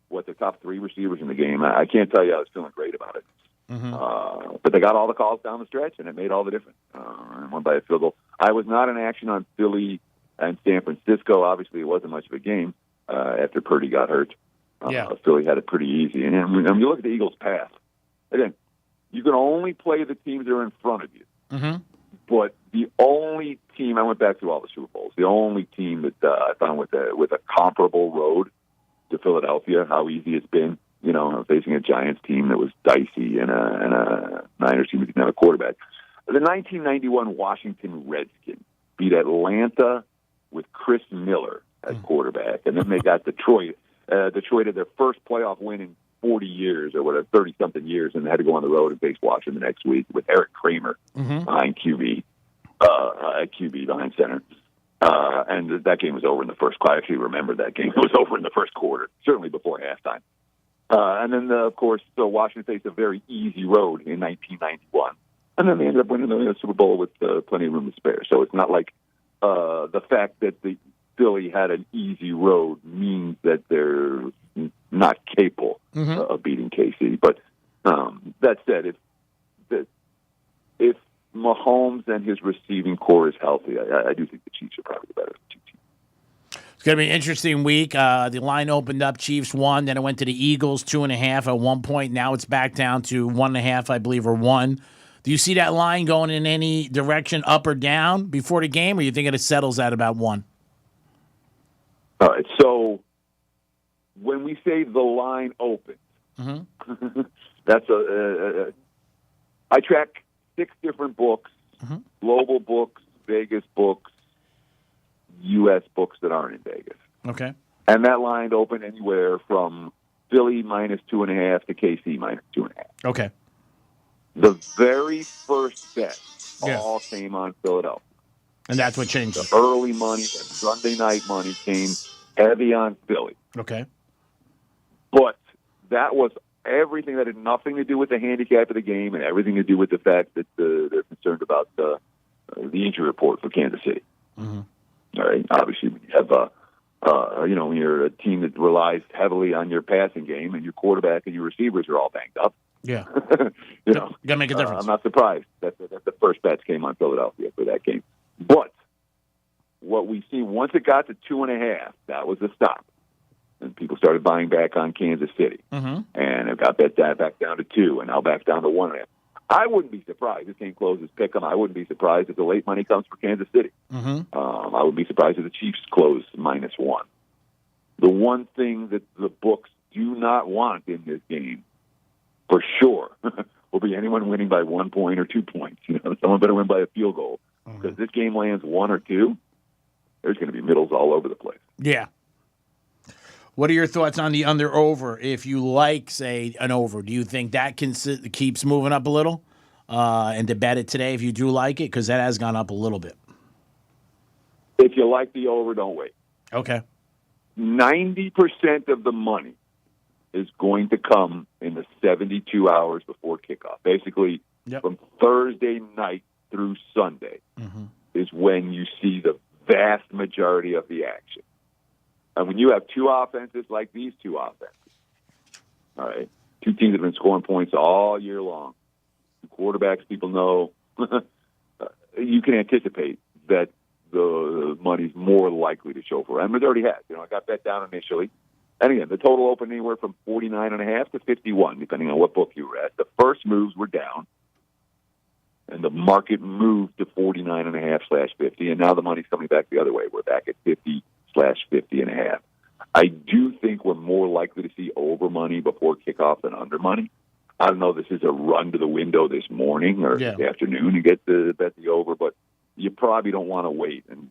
the top 3 receivers in the game, I can't tell you I was feeling great about it. Mm-hmm. But they got all the calls down the stretch, and it made all the difference. And won by a field goal. I was not in action on Philly and San Francisco. Obviously, it wasn't much of a game after Purdy got hurt. Philly had it pretty easy. And when you look at the Eagles' path, again, you can only play the teams that are in front of you. Mm-hmm. But the only team, I went back through all the Super Bowls, the only team that I found with a comparable road to Philadelphia, how easy it's been, facing a Giants team that was dicey and a Niners team that didn't have a quarterback. The 1991 Washington Redskins beat Atlanta with Chris Miller as quarterback, and then they got Detroit. Detroit had their first playoff win in 40 years or whatever, 30-something years, and they had to go on the road and face Washington the next week with Eric Kramer behind QB, behind center. And that game was over in the first quarter. I actually remember that game. It was over in the first quarter, certainly before halftime. And then, of course, Washington faced a very easy road in 1991. And then they ended up winning the Super Bowl with plenty of room to spare. So it's not like the fact that the Philly had an easy road means that they're not capable of beating KC. But that said, if Mahomes and his receiving core is healthy, I do think the Chiefs are probably the better two teams. It's going to be an interesting week. The line opened up, Chiefs 1, then it went to the Eagles 2.5 at one point. Now it's back down to 1.5, I believe, or 1. Do you see that line going in any direction, up or down, before the game, or you think it settles at about 1? All right, so when we say the line opens, that's I track 6 different books, global books, Vegas books, U.S. books that aren't in Vegas. Okay. And that line opened anywhere from Philly minus 2.5 to KC minus 2.5. Okay. The very first bet all came on Philadelphia. And that's what changed it. The early money, the Sunday night money came heavy on Philly. Okay. But that was everything that had nothing to do with the handicap of the game and everything to do with the fact that they're concerned about the injury report for Kansas City. Mm-hmm. All right. Obviously, when you have when you're a team that relies heavily on your passing game and your quarterback and your receivers are all banged up. Yeah. you got to make a difference. I'm not surprised that the first bets came on Philadelphia for that game. But what we see once it got to 2.5, that was the stop. And people started buying back on Kansas City. Mm-hmm. And it got bet back down to 2, and now back down to 1.5. I wouldn't be surprised. This game closes pick 'em. I wouldn't be surprised if the late money comes for Kansas City. Mm-hmm. I would be surprised if the Chiefs close minus 1. The one thing that the books do not want in this game, for sure, will be anyone winning by 1 point or 2 points. Someone better win by a field goal. Because this game lands 1 or 2, there's going to be middles all over the place. Yeah. What are your thoughts on the under-over? If you like, say, an over, do you think that keeps moving up a little? And to bet it today, if you do like it, because that has gone up a little bit. If you like the over, don't wait. Okay. 90% of the money is going to come in the 72 hours before kickoff. Basically, from Thursday night through Sunday is when you see the vast majority of the action. And when you have 2 offenses like these 2 offenses, all right, 2 teams that have been scoring points all year long, 2 quarterbacks people know, you can anticipate that the money's more likely to show for. And it already has. I got bet down initially. And again, the total opened anywhere from 49.5 to 51, depending on what book you were at. The first moves were down, and the market moved to 49.5/50, and now the money's coming back the other way. We're back at 50/50.5. I do think we're more likely to see over money before kickoff than under money. I don't know if this is a run to the window this morning or this afternoon to get to bet the over, but you probably don't want to wait. And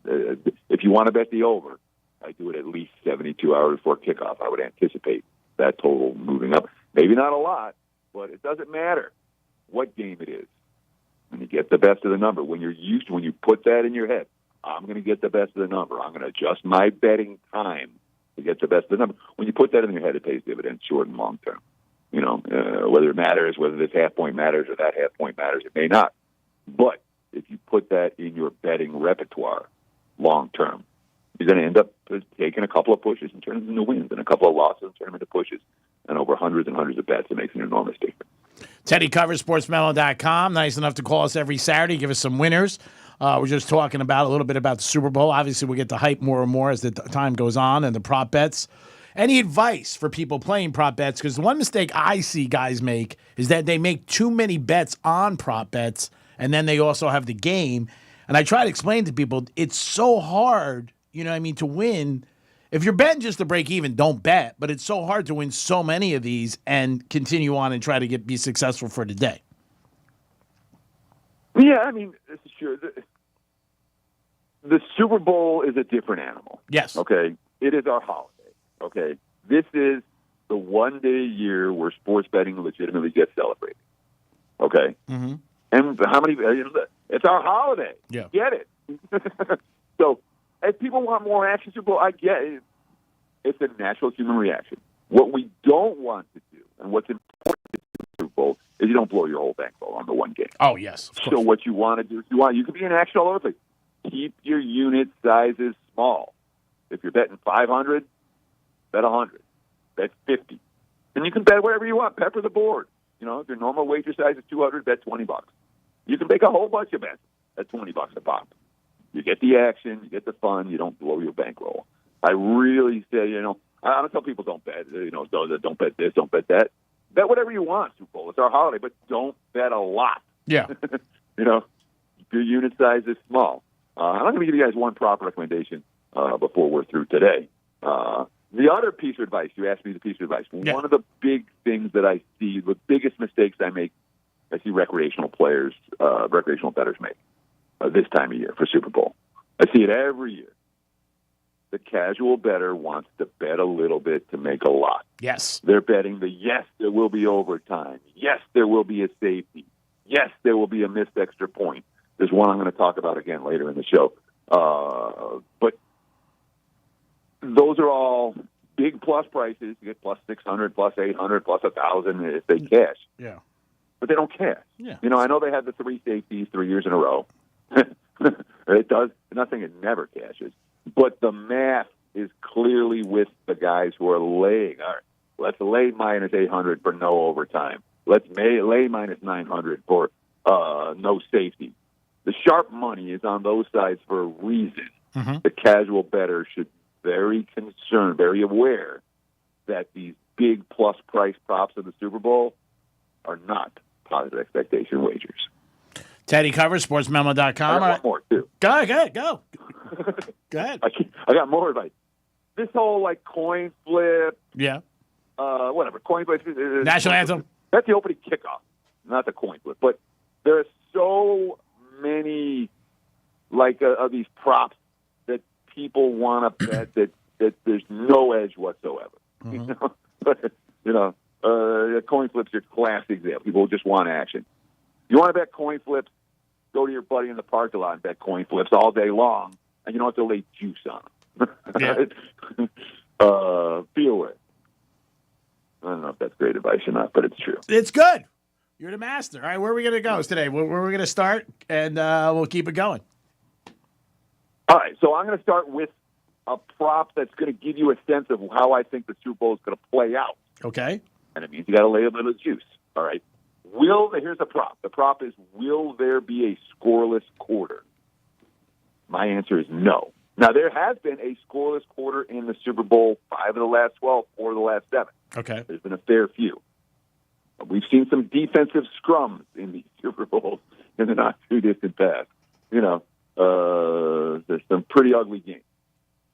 if you want to bet the over, I do it at least 72 hours before kickoff. I would anticipate that total moving up. Maybe not a lot, but it doesn't matter what game it is. When you get the best of the number, when you put that in your head, I'm going to get the best of the number. I'm going to adjust my betting time to get the best of the number. When you put that in your head, it pays dividends short and long term. Whether it matters, whether this half point matters or that half point matters, it may not. But if you put that in your betting repertoire long term, you're going to end up taking a couple of pushes and turning them into wins, and a couple of losses and turning them into pushes. And over hundreds and hundreds of bets, it makes an enormous difference. Teddy covers sportsmemo.com. Nice enough to call us every Saturday, give us some winners. We're just talking about a little bit about the Super Bowl. Obviously, we'll get to hype more and more as the time goes on, and the prop bets. Any advice for people playing prop bets? Because the one mistake I see guys make is that they make too many bets on prop bets, and then they also have the game. And I try to explain to people, it's so hard, to win. If you're betting just to break even, don't bet. But it's so hard to win so many of these and continue on and try to be successful for the day. Yeah, this is true. The Super Bowl is a different animal. Yes. Okay? It is our holiday. Okay? This is the one day a year where sports betting legitimately gets celebrated. Okay? Mm-hmm. And how many? It's our holiday. Yeah. Get it? So, if people want more action Super Bowl, I get it. It's a natural human reaction. What we don't want to do, and what's important to do in the Super Bowl, is you don't blow your whole bankroll on the one game. Oh, yes. So what you want to do is you can be in action all over the place. Keep your unit sizes small. If you're betting 500, bet 100. Bet 50. And you can bet whatever you want. Pepper the board. If your normal wager size is 200, bet $20. You can make a whole bunch of bets at $20 a pop. You get the action, you get the fun, you don't blow your bankroll. I really say, I don't tell people don't bet, don't bet this, don't bet that. Bet whatever you want, Super Bowl. It's our holiday, but don't bet a lot. Yeah. Your unit size is small. I'm going to give you guys one prop recommendation before we're through today. The other piece of advice, you asked me the piece of advice. Yeah. One of the big things that I see, the biggest mistakes I see recreational players, recreational bettors make this time of year for Super Bowl. I see it every year. The casual bettor wants to bet a little bit to make a lot. Yes. They're betting yes, there will be overtime. Yes, there will be a safety. Yes, there will be a missed extra point. There's one I'm going to talk about again later in the show. But those are all big plus prices. You get plus 600, plus 800, plus 1,000 if they cash. Yeah. But they don't cash. Yeah. I know they had the 3 safeties 3 years in a row. It does. Nothing, it never cashes. But the math is clearly with the guys who are laying. All right, let's lay minus 800 for no overtime. Let's lay minus 900 for no safety. The sharp money is on those sides for a reason. Mm-hmm. The casual bettor should be very concerned, very aware that these big plus price props of the Super Bowl are not positive expectation wagers. Teddy covers sportsmemo.com. I got one more, too. Go ahead. Go ahead. I got more advice. This whole, coin flip. Yeah. Whatever. Coin flip. National anthem. That's the opening kickoff, not the coin flip. But there are so many, of these props that people want to bet that there's no edge whatsoever. Mm-hmm. Coin flips are a classic example. People just want action. You want to bet coin flips? Go to your buddy in the parking lot and bet coin flips all day long, and you don't have to lay juice on them. Yeah. Be aware. I don't know if that's great advice or not, but it's true. It's good. You're the master. All right, where are we going to go today? Where are we going to start? And we'll keep it going. All right, so I'm going to start with a prop that's going to give you a sense of how I think the Super Bowl is going to play out. Okay. And it means you got to lay a little juice. All right. Here's the prop. The prop is, will there be a scoreless quarter? My answer is no. Now, there has been a scoreless quarter in the Super Bowl 5 of the last 12, 4 of the last 7. Okay. There's been a fair few. We've seen some defensive scrums in these Super Bowls in the not-too-distant past. There's some pretty ugly games.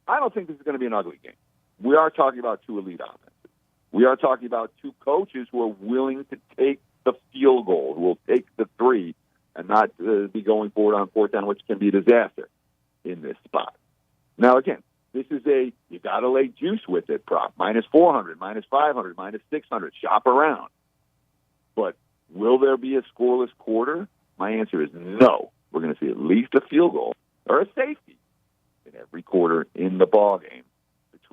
I don't think this is going to be an ugly game. We are talking about 2 elite offenses. We are talking about 2 coaches who are willing to take the field goal, who will take the 3 and not be going forward on 4th down, which can be a disaster in this spot. Now, again, this is you got to lay juice with it prop. Minus 400, minus 500, minus 600. Shop around. But will there be a scoreless quarter? My answer is no. We're going to see at least a field goal or a safety in every quarter in the ballgame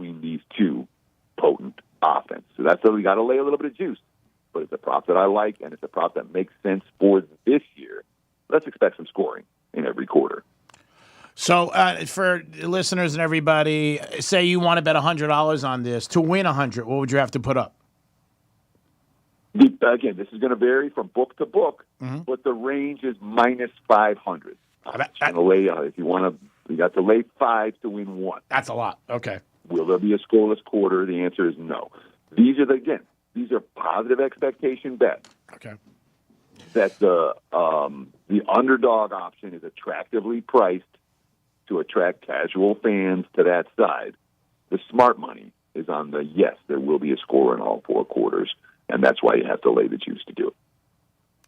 between these two potent offense. So that's why we got to lay a little bit of juice. But it's a prop that I like, and it's a prop that makes sense for this year. Let's expect some scoring in every quarter. So for listeners and everybody, say you want to bet $100 on this. To win $100, what would you have to put up? Again, this is going to vary from book to book, but the range is minus 500. If you want to, you got to lay 5 to win 1. That's a lot. Okay. Will there be a scoreless quarter? The answer is no. These are positive expectation bets. Okay. That the underdog option is attractively priced to attract casual fans to that side. The smart money is on the yes, there will be a score in all 4 quarters, and that's why you have to lay the juice to do it.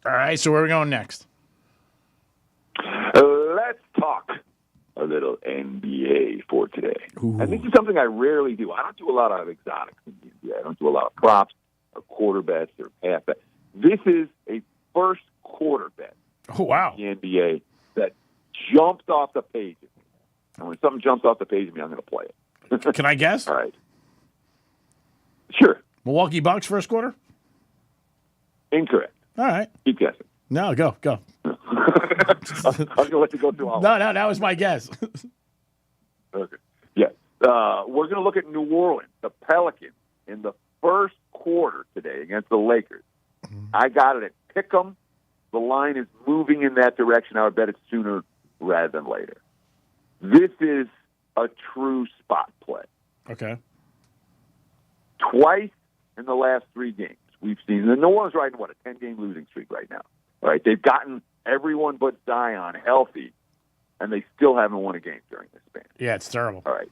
All right, so where are we going next? Let's talk a little NBA for today. Ooh. And this is something I rarely do. I don't do a lot of exotics in the NBA. I don't do a lot of props or quarter bets or half bets. This is a first quarter bet. Oh, wow. In the NBA that jumped off the page. And when something jumps off the page of me, I'm going to play it. Can I guess? All right. Sure. Milwaukee Bucks first quarter? Incorrect. All right. Keep guessing. No, go. I'm going to let you go through all No, that was my guess. Okay. Yeah. We're going to look at New Orleans, the Pelicans, in the first quarter today against the Lakers. I got it at Pick'em. The line is moving in that direction. I would bet it sooner rather than later. This is a true spot play. Okay. Twice in the last 3 games, we've seen the New Orleans riding, a 10-game losing streak right now. All right, they've gotten everyone but Zion healthy, and they still haven't won a game during this span. Yeah, it's terrible. All right.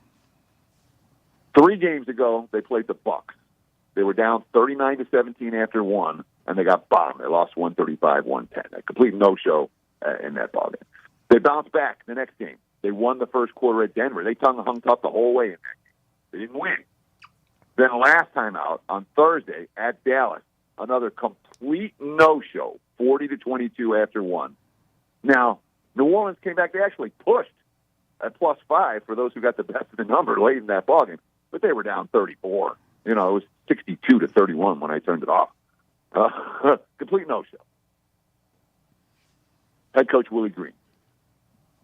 3 games ago, they played the Bucks. They were down 39-17 after 1, and they got bombed. They lost 135-110. A complete no-show in that ballgame. They bounced back the next game. They won the first quarter at Denver. They hung tough the whole way in that game. They didn't win. Then last time out, on Thursday at Dallas, another complete no-show, 40-22 after 1. Now, New Orleans came back. They actually pushed at +5 for those who got the best of the number late in that ballgame, but they were down 34. It was 62-31 when I turned it off. Complete no-show. Head coach Willie Green.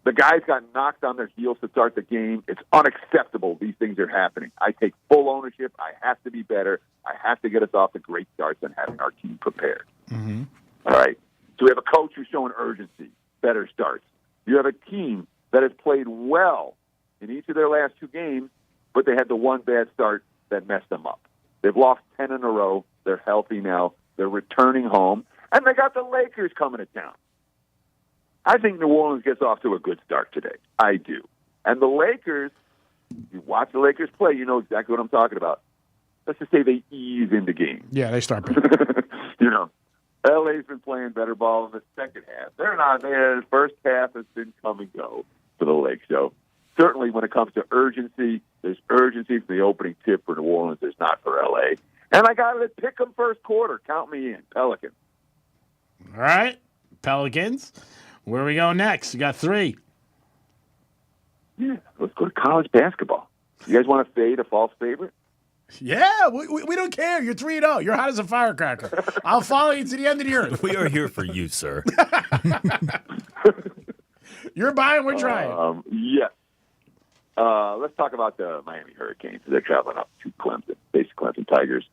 The guys got knocked on their heels to start the game. It's unacceptable these things are happening. I take full ownership. I have to be better. I have to get us off to great starts and having our team prepared. Mm-hmm. All right. So we have a coach who's showing urgency, better starts. You have a team that has played well in each of their last 2 games, but they had the one bad start that messed them up. They've lost 10 in a row. They're healthy now. They're returning home. And they got the Lakers coming to town. I think New Orleans gets off to a good start today. I do. And the Lakers, you watch the Lakers play, you know exactly what I'm talking about. Let's just say they ease into games. Yeah, they start. LA's been playing better ball in the second half. They're not there. The first half has been come and go for the Lakes. So certainly when it comes to urgency, there's urgency for the opening tip for New Orleans. There's not for LA. And I got it. Pick them first quarter. Count me in. Pelicans. All right. Pelicans. Where we go next? You got 3. Yeah, let's go to college basketball. You guys want to fade a false favorite? Yeah, we don't care. You're 3-0. You're hot as a firecracker. I'll follow you to the end of the earth. We are here for you, sir. You're buying, we're trying. Yes. Let's talk about the Miami Hurricanes. They're traveling up to Clemson, basically Clemson Tigers.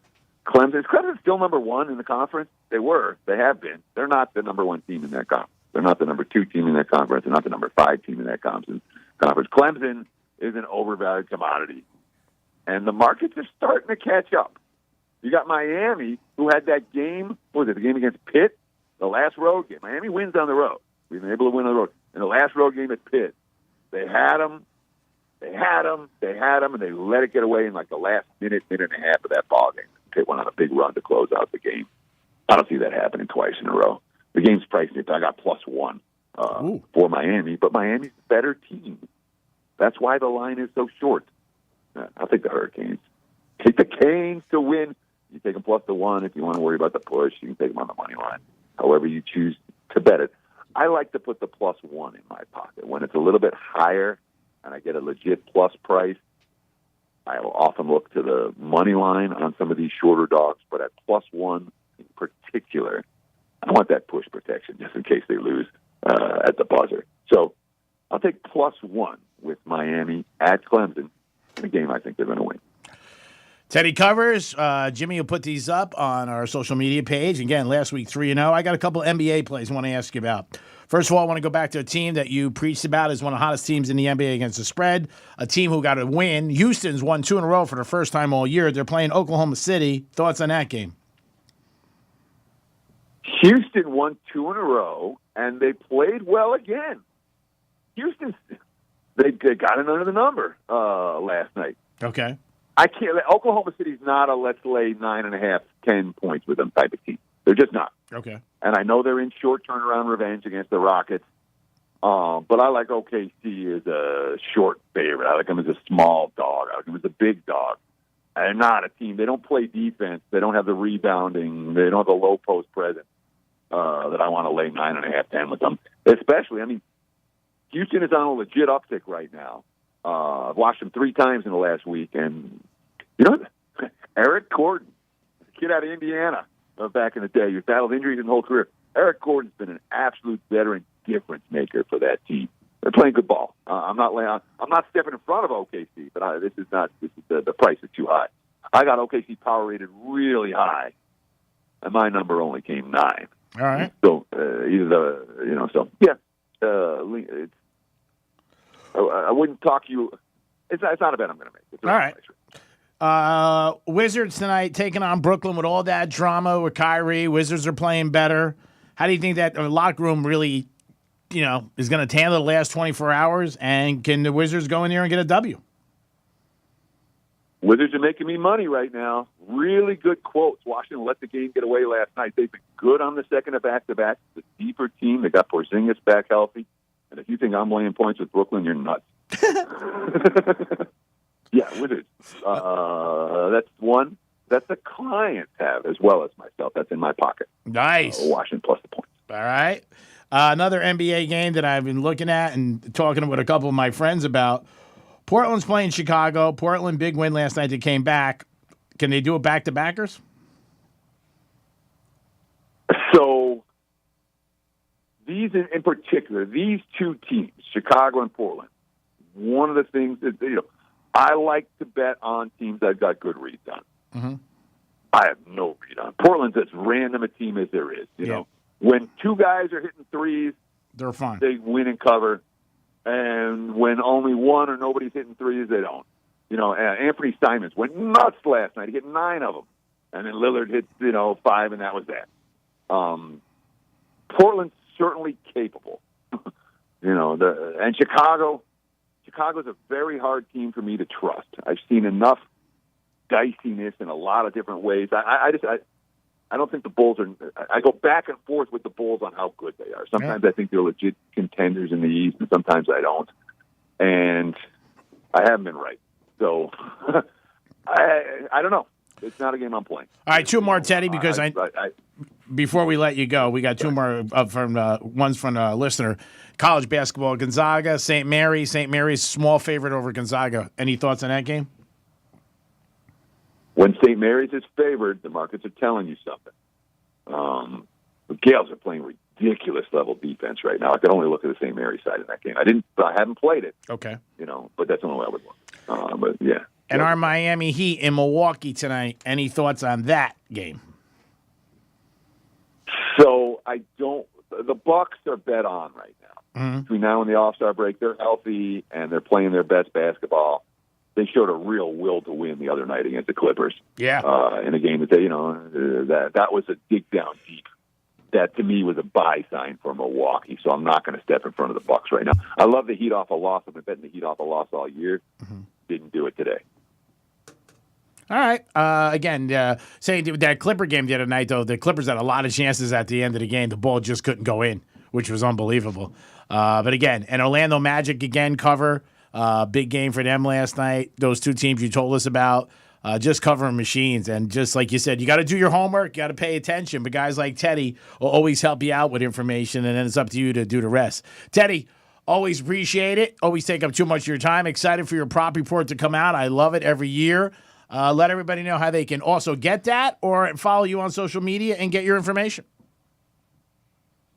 Clemson still number 1 in the conference. They were. They have been. They're not the number 1 team in that conference. They're not the number 2 team in that conference. They're not the number 5 team in that conference. Clemson is an overvalued commodity. And the markets are starting to catch up. You got Miami, who had that game, what was it, the game against Pitt? The last road game. Miami wins on the road. We've been able to win on the road. In the last road game at Pitt, they had them, and they let it get away in like the last minute and a half of that ball game. Pitt went on a big run to close out the game. I don't see that happening twice in a row. The game's priced. I got +1 for Miami, but Miami's a better team. That's why the line is so short. I'll take the Hurricanes. Take the Canes to win. You take them +1 if you want to worry about the push. You can take them on the money line. However you choose to bet it. I like to put the +1 in my pocket. When it's a little bit higher and I get a legit plus price, I will often look to the money line on some of these shorter dogs, but at +1 in particular, I want that push protection just in case they lose at the buzzer. So I'll take +1 with Miami at Clemson in a game I think they're going to win. Teddy covers. Jimmy will put these up on our social media page. Again, last week 3-0. I got a couple NBA plays I want to ask you about. First of all, I want to go back to a team that you preached about as one of the hottest teams in the NBA against the spread, a team who got a win. Houston's won 2 in a row for the first time all year. They're playing Oklahoma City. Thoughts on that game? Houston won 2 in a row, and they played well again. Houston, they got it under the number last night. Okay. I can't. Oklahoma City's not a let's lay 9.5, 10 points with them type of team. They're just not. Okay. And I know they're in short turnaround revenge against the Rockets, but I like OKC as a short favorite. I like them as a small dog. I like them as a big dog. They're not a team. They don't play defense. They don't have the rebounding. They don't have the low post presence that I want to lay 9.5, 10 with them. Especially, I mean, Houston is on a legit uptick right now. I've watched them 3 times in the last week, and you know, Eric Gordon, a kid out of Indiana back in the day, who's battled injuries his whole career. Eric Gordon's been an absolute veteran difference maker for that team. They're playing good ball. I'm not stepping in front of OKC, but this is the price is too high. I got OKC power rated really high, and my number only came 9. All right. So I wouldn't talk you. It's not a bet I'm going to make. It's all right. Wizards tonight taking on Brooklyn with all that drama with Kyrie. Wizards are playing better. How do you think that locker room really, is going to handle the last 24 hours? And can the Wizards go in there and get a W? Wizards are making me money right now. Really good quotes. Washington let the game get away last night. They've been good on the second of back-to-back. It's a deeper team. They got Porzingis back healthy. And if you think I'm laying points with Brooklyn, you're nuts. Yeah, Wizards. That's one that the clients have as well as myself. That's in my pocket. Nice. Washington plus the points. All right. Another NBA game that I've been looking at and talking with a couple of my friends about. Portland's playing Chicago. Portland, big win last night. They came back. Can they do it back-to-backers? So these in particular, these 2 teams, Chicago and Portland, one of the things that, I like to bet on teams I've got good reads on. Mm-hmm. I have no read on. Portland's as random a team as there is. You know, when 2 guys are hitting threes, they're fine. They win and cover. And when only 1 or nobody's hitting threes, they don't. Anthony Simons went nuts last night. He hit 9 of them. And then Lillard hit, 5, and that was that. Portland's certainly capable. And Chicago's a very hard team for me to trust. I've seen enough diciness in a lot of different ways. I don't think the Bulls are. I go back and forth with the Bulls on how good they are. Sometimes I think they're legit contenders in the East, and sometimes I don't. And I haven't been right. So I don't know. It's not a game I'm playing. All right, 2 more, Teddy, because before we let you go, we got 2 more from one's from a listener. College basketball, Gonzaga, St. Mary. St. Mary's small favorite over Gonzaga. Any thoughts on that game? When St. Mary's is favored, the markets are telling you something. The Gales are playing ridiculous level defense right now. I could only look at the St. Mary's side in that game. I haven't played it. Okay. But that's the only way I would look. But yeah. And our Miami Heat in Milwaukee tonight. Any thoughts on that game? So the Bucks are bet on right now. Mm-hmm. Between now and the All-Star break, they're healthy and they're playing their best basketball. They showed a real will to win the other night against the Clippers. Yeah. In a game that that was a dig down deep. That to me was a buy sign for Milwaukee. So I'm not going to step in front of the Bucks right now. I love the Heat off a loss. I've been betting the Heat off a loss all year. Mm-hmm. Didn't do it today. All right. Again, saying that Clipper game the other night, though, the Clippers had a lot of chances at the end of the game. The ball just couldn't go in, which was unbelievable. But again, and Orlando Magic again cover. Big game for them last night. Those 2 teams you told us about, just covering machines. And just like you said, you got to do your homework. You got to pay attention. But guys like Teddy will always help you out with information, and then it's up to you to do the rest. Teddy, Always appreciate it. Always take up too much of your time. Excited for your prop report to come out. I love it every year. Let everybody know how they can also get that or follow you on social media and get your information.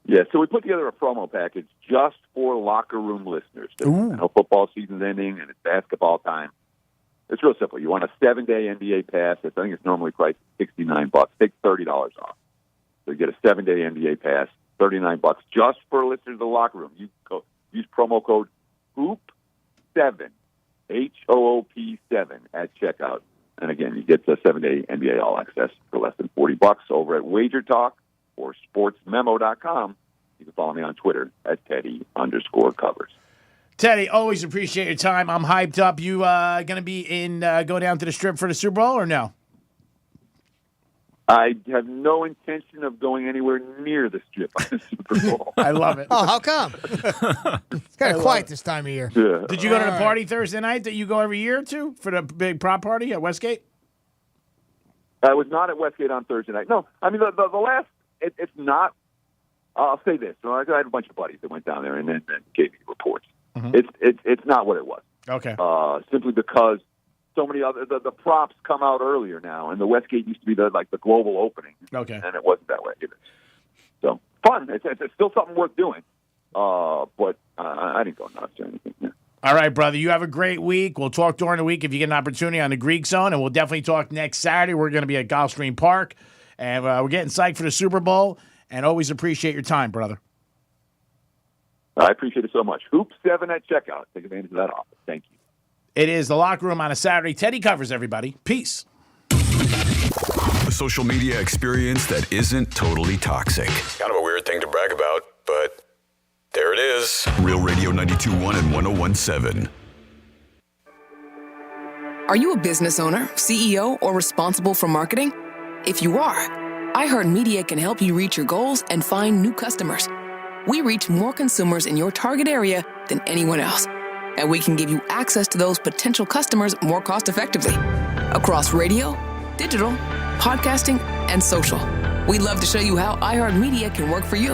Yeah, so we put together a promo package just for locker room listeners. I know football season's ending and it's basketball time. It's real simple. You want a 7-day NBA pass. I think it's normally priced $69. Take $30 off. So you get a 7-day NBA pass, $39 just for listeners of the locker room. You use promo code HOOP7, HOOP7 at checkout. And again, you get the 7-day NBA All Access for less than $40 over at Wager Talk or sportsmemo.com. You can follow me on Twitter at Teddy_covers. Teddy, always appreciate your time. I'm hyped up. You going to be go down to the Strip for the Super Bowl or no? I have no intention of going anywhere near the Strip on the Super Bowl. I love it. Oh, how come? It's kind of quiet this time of year. Yeah. Did you go to the party Thursday night that you go every year to for the big prop party at Westgate? I was not at Westgate on Thursday night. No, I mean, the last, it's not, I'll say this. So I had a bunch of buddies that went down there and then gave me reports. Mm-hmm. It's not what it was. Okay. Simply because so many other the props come out earlier now, and the Westgate used to be the global opening. Okay. And it wasn't that way either. So fun. It's still something worth doing. But I didn't go nuts or anything. Yeah. All right, brother. You have a great week. We'll talk during the week if you get an opportunity on the Greek Zone, and we'll definitely talk next Saturday. We're going to be at Gulfstream Park, and we're getting psyched for the Super Bowl. And always appreciate your time, brother. I appreciate it so much. Hoop7 at checkout. Take advantage of that offer. Thank you. It is the Locker Room on a Saturday. Teddy covers everybody. Peace. A social media experience that isn't totally toxic. Kind of a weird thing to brag about, but there it is. Real Radio 92.1 and 101.7. Are you a business owner, CEO, or responsible for marketing? If you are, iHeartMedia can help you reach your goals and find new customers. We reach more consumers in your target area than anyone else, and we can give you access to those potential customers more cost-effectively across radio, digital, podcasting, and social. We'd love to show you how iHeartMedia can work for you.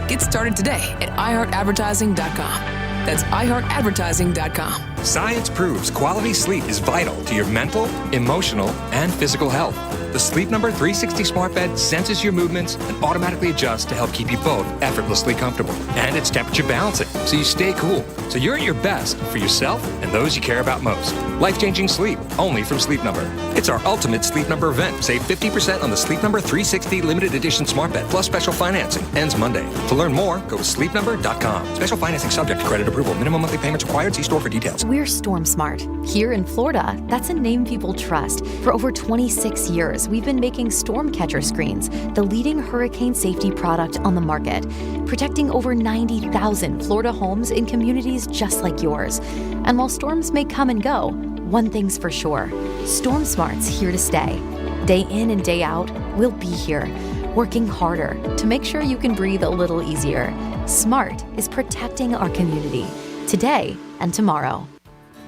Get started today at iHeartAdvertising.com. That's iHeartAdvertising.com. Science proves quality sleep is vital to your mental, emotional, and physical health. The Sleep Number 360 smart bed senses your movements and automatically adjusts to help keep you both effortlessly comfortable. And it's temperature balancing, so you stay cool. So you're at your best for yourself and those you care about most. Life-changing sleep, only from Sleep Number. It's our ultimate Sleep Number event. Save 50% on the Sleep Number 360 limited edition smart bed, plus special financing. Ends Monday. To learn more, go to sleepnumber.com. Special financing subject to credit approval. Minimum monthly payments required. See store for details. We're Storm Smart. Here in Florida, that's a name people trust. For over 26 years, we've been making storm catcher screens, the leading hurricane safety product on the market, protecting over 90,000 Florida homes in communities just like yours. And while storms may come and go, one thing's for sure, Storm Smart's here to stay. Day in and day out, we'll be here, working harder to make sure you can breathe a little easier. Smart is protecting our community, today and tomorrow.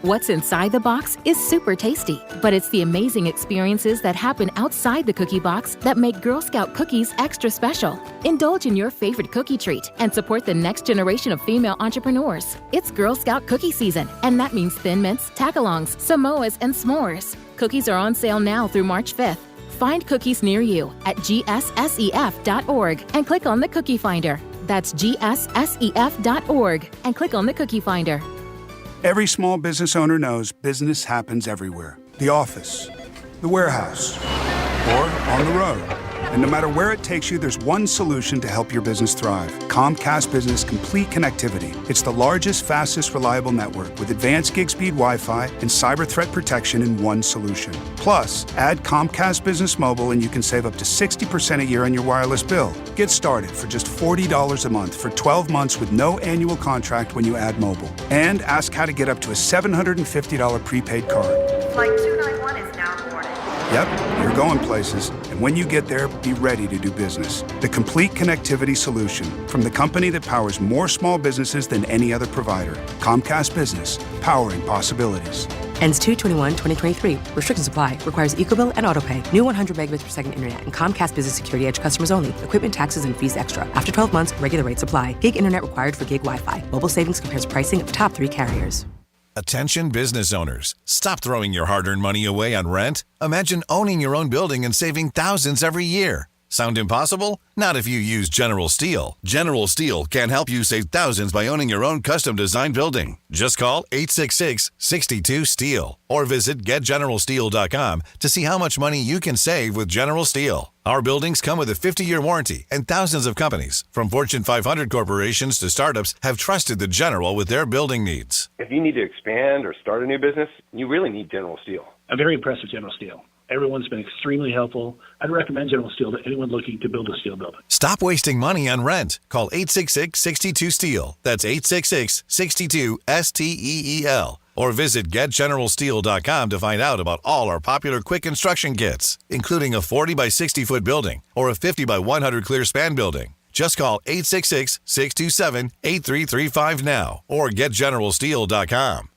What's inside the box is super tasty, but it's the amazing experiences that happen outside the cookie box that make Girl Scout cookies extra special. Indulge in your favorite cookie treat and support the next generation of female entrepreneurs. It's Girl Scout cookie season, and that means Thin Mints, Tagalongs, Samoas, and s'mores. Cookies are on sale now through March 5th. Find cookies near you at gssef.org and click on the Cookie Finder. That's gssef.org and click on the Cookie Finder. Every small business owner knows business happens everywhere. The office, the warehouse, or on the road. And no matter where it takes you, there's one solution to help your business thrive. Comcast Business Complete Connectivity. It's the largest, fastest, reliable network with advanced gig speed Wi-Fi and cyber threat protection in one solution. Plus, add Comcast Business Mobile and you can save up to 60% a year on your wireless bill. Get started for just $40 a month for 12 months with no annual contract when you add mobile. And ask how to get up to a $750 prepaid card. Flight 291 is now boarding. Yep, you're going places. And when you get there, be ready to do business. The complete connectivity solution from the company that powers more small businesses than any other provider. Comcast Business, powering possibilities. Ends 2/21/2023. Restrictions apply. Requires EcoBill and AutoPay. New 100 megabits per second internet and Comcast Business Security Edge customers only. Equipment, taxes, and fees extra. After 12 months, regular rates apply. Gig internet required for gig Wi-Fi. Mobile savings compares pricing of top 3 carriers. Attention business owners. Stop throwing your hard-earned money away on rent. Imagine owning your own building and saving thousands every year. Sound impossible? Not if you use General Steel. General Steel can help you save thousands by owning your own custom-designed building. Just call 866-62-STEEL or visit getgeneralsteel.com to see how much money you can save with General Steel. Our buildings come with a 50-year warranty, and thousands of companies, from Fortune 500 corporations to startups, have trusted the General with their building needs. If you need to expand or start a new business, you really need General Steel. I'm very impressed with General Steel. Everyone's been extremely helpful. I'd recommend General Steel to anyone looking to build a steel building. Stop wasting money on rent. Call 866-62-STEEL. That's 866-62-STEEL. Or visit getgeneralsteel.com to find out about all our popular quick construction kits, including a 40 by 60 foot building or a 50 by 100 clear span building. Just call 866-627-8335 now or getgeneralsteel.com.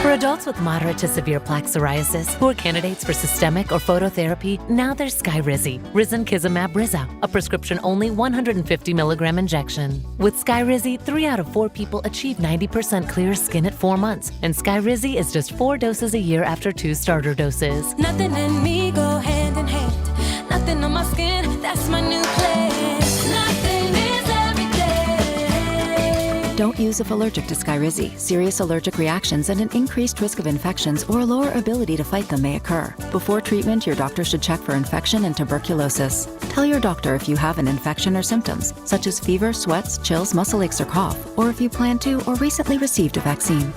For adults with moderate to severe plaque psoriasis who are candidates for systemic or phototherapy, now there's Skyrizi, Risankizumab Riza, a prescription-only 150 milligram injection. With Skyrizi, 3 out of 4 people achieve 90% clear skin at 4 months, and Skyrizi is just 4 doses a year after 2 starter doses. Nothing and me go hand in hand. Nothing on my skin, that's my new plan. Nothing is everything. Don't use if allergic to Skyrizi. Serious allergic reactions and an increased risk of infections or a lower ability to fight them may occur. Before treatment, your doctor should check for infection and tuberculosis. Tell your doctor if you have an infection or symptoms, such as fever, sweats, chills, muscle aches, or cough, or if you plan to or recently received a vaccine.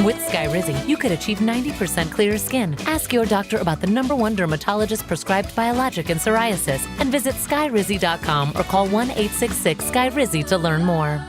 With Skyrizi, you could achieve 90% clearer skin. Ask your doctor about the #1 dermatologist-prescribed biologic in psoriasis and visit skyrizi.com or call 1-866-SKYRIZI to learn more.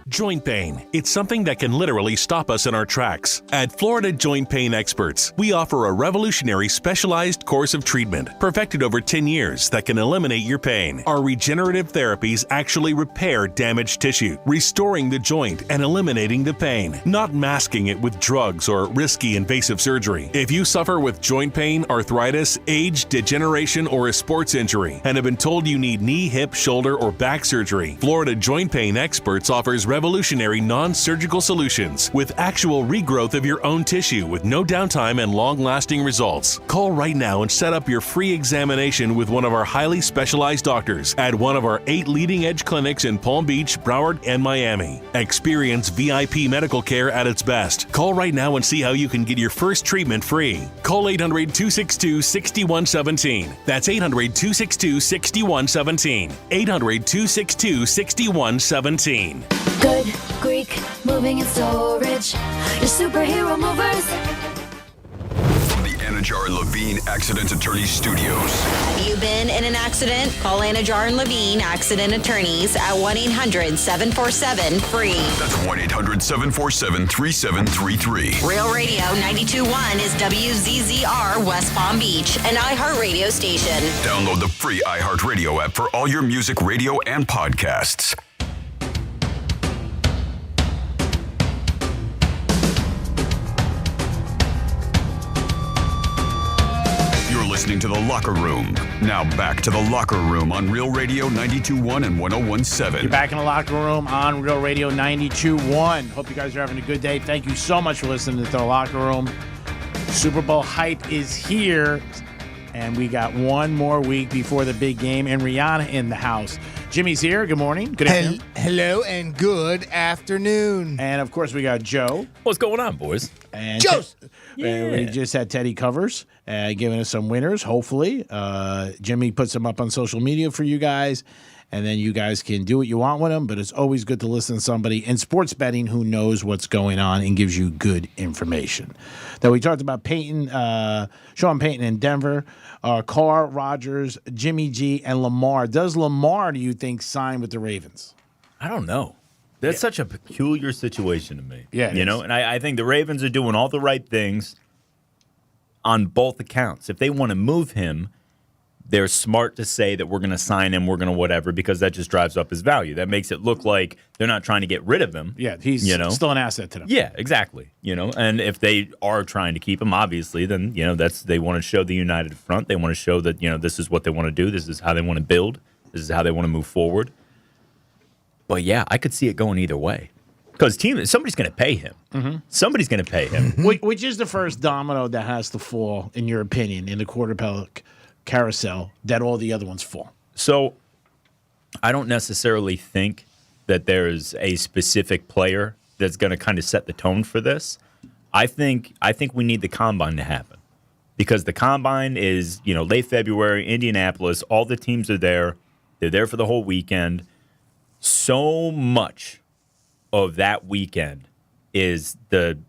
Joint pain. It's something that can literally stop us in our tracks. At Florida Joint Pain Experts, we offer a revolutionary specialized course of treatment, perfected over 10 years, that can eliminate your pain. Our regenerative therapies actually repair damaged tissue, restoring the joint and eliminating the pain, not masking it with drugs or risky invasive surgery. If you suffer with joint pain, arthritis, age, degeneration, or a sports injury, and have been told you need knee, hip, shoulder, or back surgery, Florida Joint Pain Experts offers revolutionary non-surgical solutions with actual regrowth of your own tissue with no downtime and long-lasting results. Call right now and set up your free examination with one of our highly specialized doctors at one of our 8 leading-edge clinics in Palm Beach, Broward, and Miami. Experience VIP medical care at its best. Call right now and see how you can get your first treatment free. Call 800-262-6117. That's 800-262-6117. 800-262-6117. Good Greek, moving and storage. Your superhero movers. From the Anajar and Levine Accident Attorney Studios. Have you been in an accident? Call Anajar and Levine Accident Attorneys at 1-800-747-FREE. That's 1-800-747-3733. Real Radio 92.1 is WZZR West Palm Beach, an iHeartRadio station. Download the free iHeartRadio app for all your music, radio, and podcasts. Listening to The Locker Room. Now back to The Locker Room on Real Radio 92.1 and 101.7. You're back in The Locker Room on Real Radio 92.1. Hope you guys are having a good day. Thank you so much for listening to The Locker Room. Super Bowl hype is here, and we got one more week before the big game, and Rihanna in the house. Jimmy's here. Good morning. Good afternoon. Hello and good afternoon. And, of course, we got Joe. What's going on, boys? And Joe's. We just had Teddy Covers giving us some winners, hopefully. Jimmy puts them up on social media for you guys, and then you guys can do what you want with them, but it's always good to listen to somebody in sports betting who knows what's going on and gives you good information. Then we talked about Sean Payton in Denver, Carr, Rodgers, Jimmy G, and Lamar. Does Lamar, do you think, sign with the Ravens? I don't know. That's such a peculiar situation to me. Yeah, you know, and I think the Ravens are doing all the right things on both accounts. If they want to move him, they're smart to say that we're going to sign him, we're going to whatever, because that just drives up his value. That makes it look like they're not trying to get rid of him. Yeah, he's still an asset to them. Yeah, exactly. And if they are trying to keep him, obviously, then they want to show the united front. They want to show that this is what they want to do. This is how they want to build. This is how they want to move forward. But yeah, I could see it going either way. Because somebody's going to pay him. Mm-hmm. Somebody's going to pay him. Which is the first domino that has to fall, in your opinion, in the quarterback carousel that all the other ones fall? So I don't necessarily think that there's a specific player that's going to kind of set the tone for this. I think we need the combine to happen. Because the combine is, late February, Indianapolis, all the teams are there. They're there for the whole weekend. So much of that weekend is the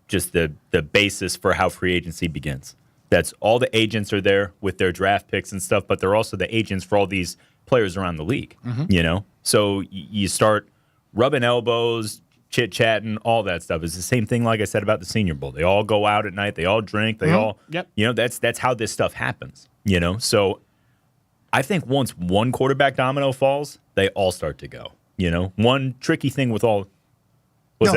basis for how free agency begins. That's all the agents are there with their draft picks and stuff, but they're also the agents for all these players around the league. Mm-hmm. So you start rubbing elbows, chit-chatting, all that stuff. It's the same thing, like I said, about the Senior Bowl. They all go out at night. They all drink. They all, that's how this stuff happens, So I think once one quarterback domino falls, they all start to go, One tricky thing with all... No,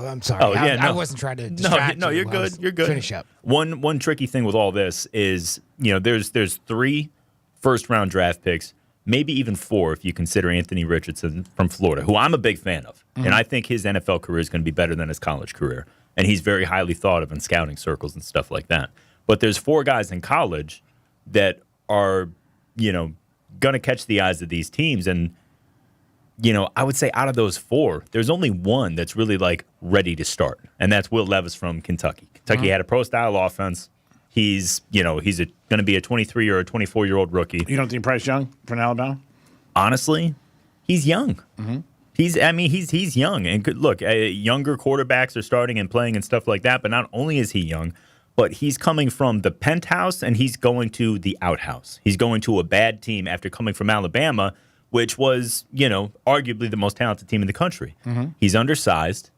I'm sorry. I wasn't trying to distract you. No, you're good. You're good. Finish up. One tricky thing with all this is, there's 3 first-round draft picks, maybe even 4 if you consider Anthony Richardson from Florida, who I'm a big fan of. Mm-hmm. And I think his NFL career is going to be better than his college career. And he's very highly thought of in scouting circles and stuff like that. But there's 4 guys in college that are, going to catch the eyes of these teams. And, I would say out of those 4, there's only one that's really, ready to start. And that's Will Levis from Kentucky. Kentucky had a pro-style offense. He's, going to be a 23 or a 24-year-old rookie. You don't think Bryce Young from Alabama? Honestly, he's young. Mm-hmm. He's young. And look, younger quarterbacks are starting and playing and stuff like that. But not only is he young, but he's coming from the Penthouse and he's going to the outhouse. He's going to a bad team after coming from Alabama, which was, arguably the most talented team in the country. Mm-hmm. He's undersized.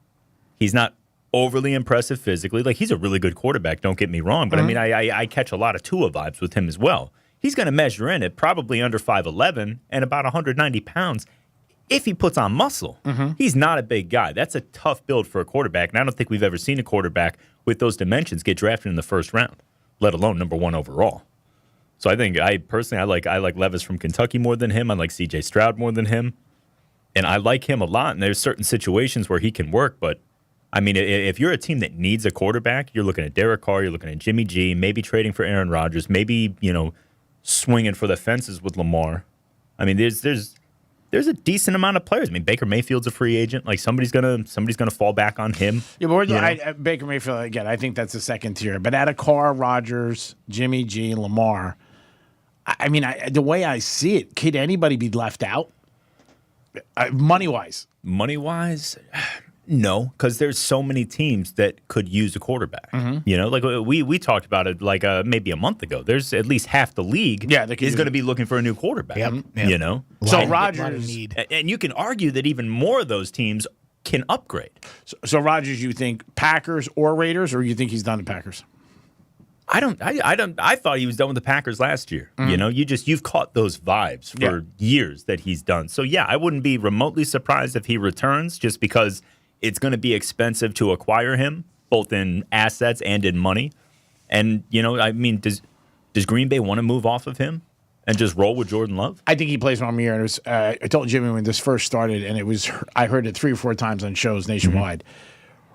He's not overly impressive physically. He's a really good quarterback, don't get me wrong. But, I catch a lot of Tua vibes with him as well. He's going to measure in at probably under 5'11" and about 190 pounds if he puts on muscle. Mm-hmm. He's not a big guy. That's a tough build for a quarterback, and I don't think we've ever seen a quarterback with those dimensions get drafted in the first round, let alone number 1 overall. So I think I like Levis from Kentucky more than him. I like C.J. Stroud more than him. And I like him a lot. And there's certain situations where he can work. But, if you're a team that needs a quarterback, you're looking at Derek Carr, you're looking at Jimmy G, maybe trading for Aaron Rodgers, maybe, swinging for the fences with Lamar. There's a decent amount of players. Baker Mayfield's a free agent. Somebody's gonna fall back on him. Yeah, but Baker Mayfield, again, I think that's the second tier. But out of Carr, Rodgers, Jimmy G, and Lamar, the way I see it, could anybody be left out? Money-wise? Money-wise, no, because there's so many teams that could use a quarterback. Mm-hmm. We talked about it maybe a month ago. There's at least half the league is going to be looking for a new quarterback. Yep. So Rodgers, and you can argue that even more of those teams can upgrade. So Rodgers, you think Packers or Raiders, or you think he's done the Packers? I thought he was done with the Packers last year. Mm-hmm. You've caught those vibes for years that he's done. So yeah, I wouldn't be remotely surprised if he returns, just because it's going to be expensive to acquire him, both in assets and in money. And does Green Bay want to move off of him and just roll with Jordan Love? I think he plays 1 year. And it was, I told Jimmy when this first started, and I heard it 3 or 4 times on shows nationwide. Mm-hmm.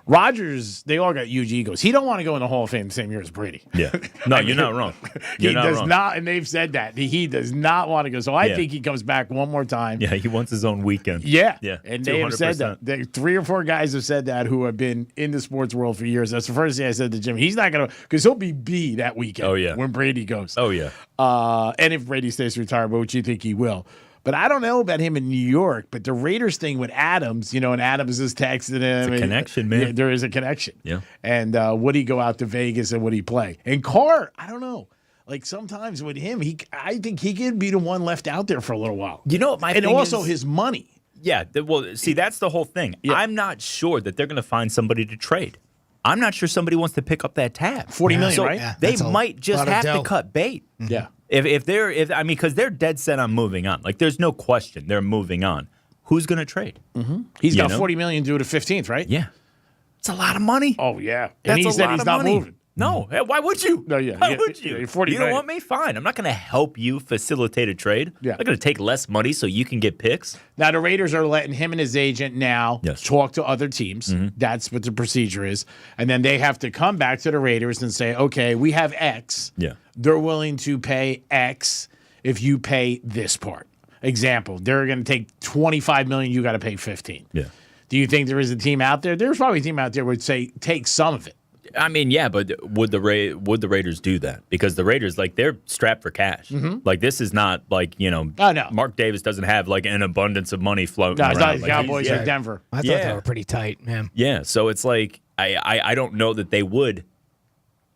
Rodgers, they all got huge egos. He don't want to go in the Hall of Fame the same year as Brady. Yeah. No, you're not wrong. He does not, and they've said that. He does not want to go. So I think he comes back one more time. Yeah, he wants his own weekend. Yeah. Yeah. And they have said that. 3 or 4 guys have said that who have been in the sports world for years. That's the first thing I said to Jim. He's not going to, because he'll be B that weekend. Oh, yeah. When Brady goes. Oh, yeah. And if Brady stays retired, which you think he will. But I don't know about him in New York. But the Raiders thing with Adams, and Adams is texting him. It's a connection, man. Yeah, there is a connection. Yeah. And would he go out to Vegas and would he play? And Carr, I don't know. Sometimes with him, I think he could be the one left out there for a little while. And also his money. Yeah. Well, see, that's the whole thing. Yeah. I'm not sure that they're going to find somebody to trade. I'm not sure somebody wants to pick up that tab. $40 million, so right? Yeah, they that's a might just lot of have dough. to cut bait. Yeah. Because they're dead set on moving on. Like, there's no question they're moving on. Who's going to trade? He's got $40 million due to 15th, right? Yeah. It's a lot of money. Oh, yeah. That's And he a said lot he's of not money. moving. No. Why would you? No, yeah. Why would you? Yeah, 40 You don't million. want me? Fine. I'm not going to help you facilitate a trade. Yeah. I'm not going to take less money so you can get picks. Now, the Raiders are letting him and his agent now talk to other teams. That's what the procedure is. And then they have to come back to the Raiders and say, okay, we have X. Yeah. They're willing to pay X if you pay this part. Example, they're going to take $25 million, you got to pay 15. Yeah. Do you think there is a team out there? There's probably a team out there would say, take some of it. I mean, yeah, but would the Raiders do that? Because the Raiders, like, they're strapped for cash. Like, this is not like, Oh, no. Mark Davis doesn't have like an abundance of money floating No, around. it's not the Like, Cowboys he's- or Denver. I thought they were pretty tight, man. Yeah, so it's like I don't know that they would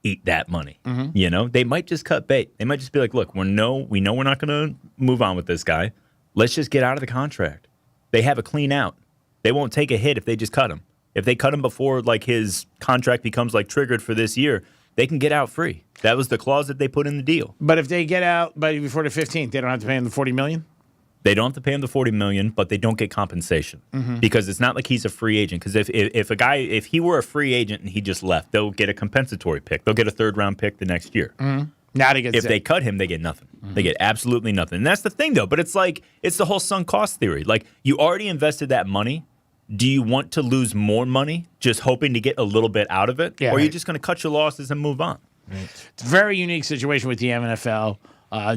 eat that money. They might just cut bait. They might just be like, look, we know we're not going to move on with this guy. Let's just get out of the contract. They have a clean out. They won't take a hit if they just cut him. If they cut him before like his contract becomes like triggered for this year, they can get out free. That was the clause that they put in the deal. But if they get out before the 15th, they don't have to pay him the $40 million? They don't have to pay him the $40 million, but they don't get compensation because it's not like he's a free agent. Because if he were a free agent and he just left, they'll get a compensatory pick. They'll get a 3rd round pick the next year. Now they get If they cut him, they get nothing. They get absolutely nothing. And that's the thing, though. But it's like it's the whole sunk cost theory. Like, you already invested that money. Do you want to lose more money just hoping to get a little bit out of it? Yeah, or are you right. just going to cut your losses and move on? It's a very unique situation with the NFL.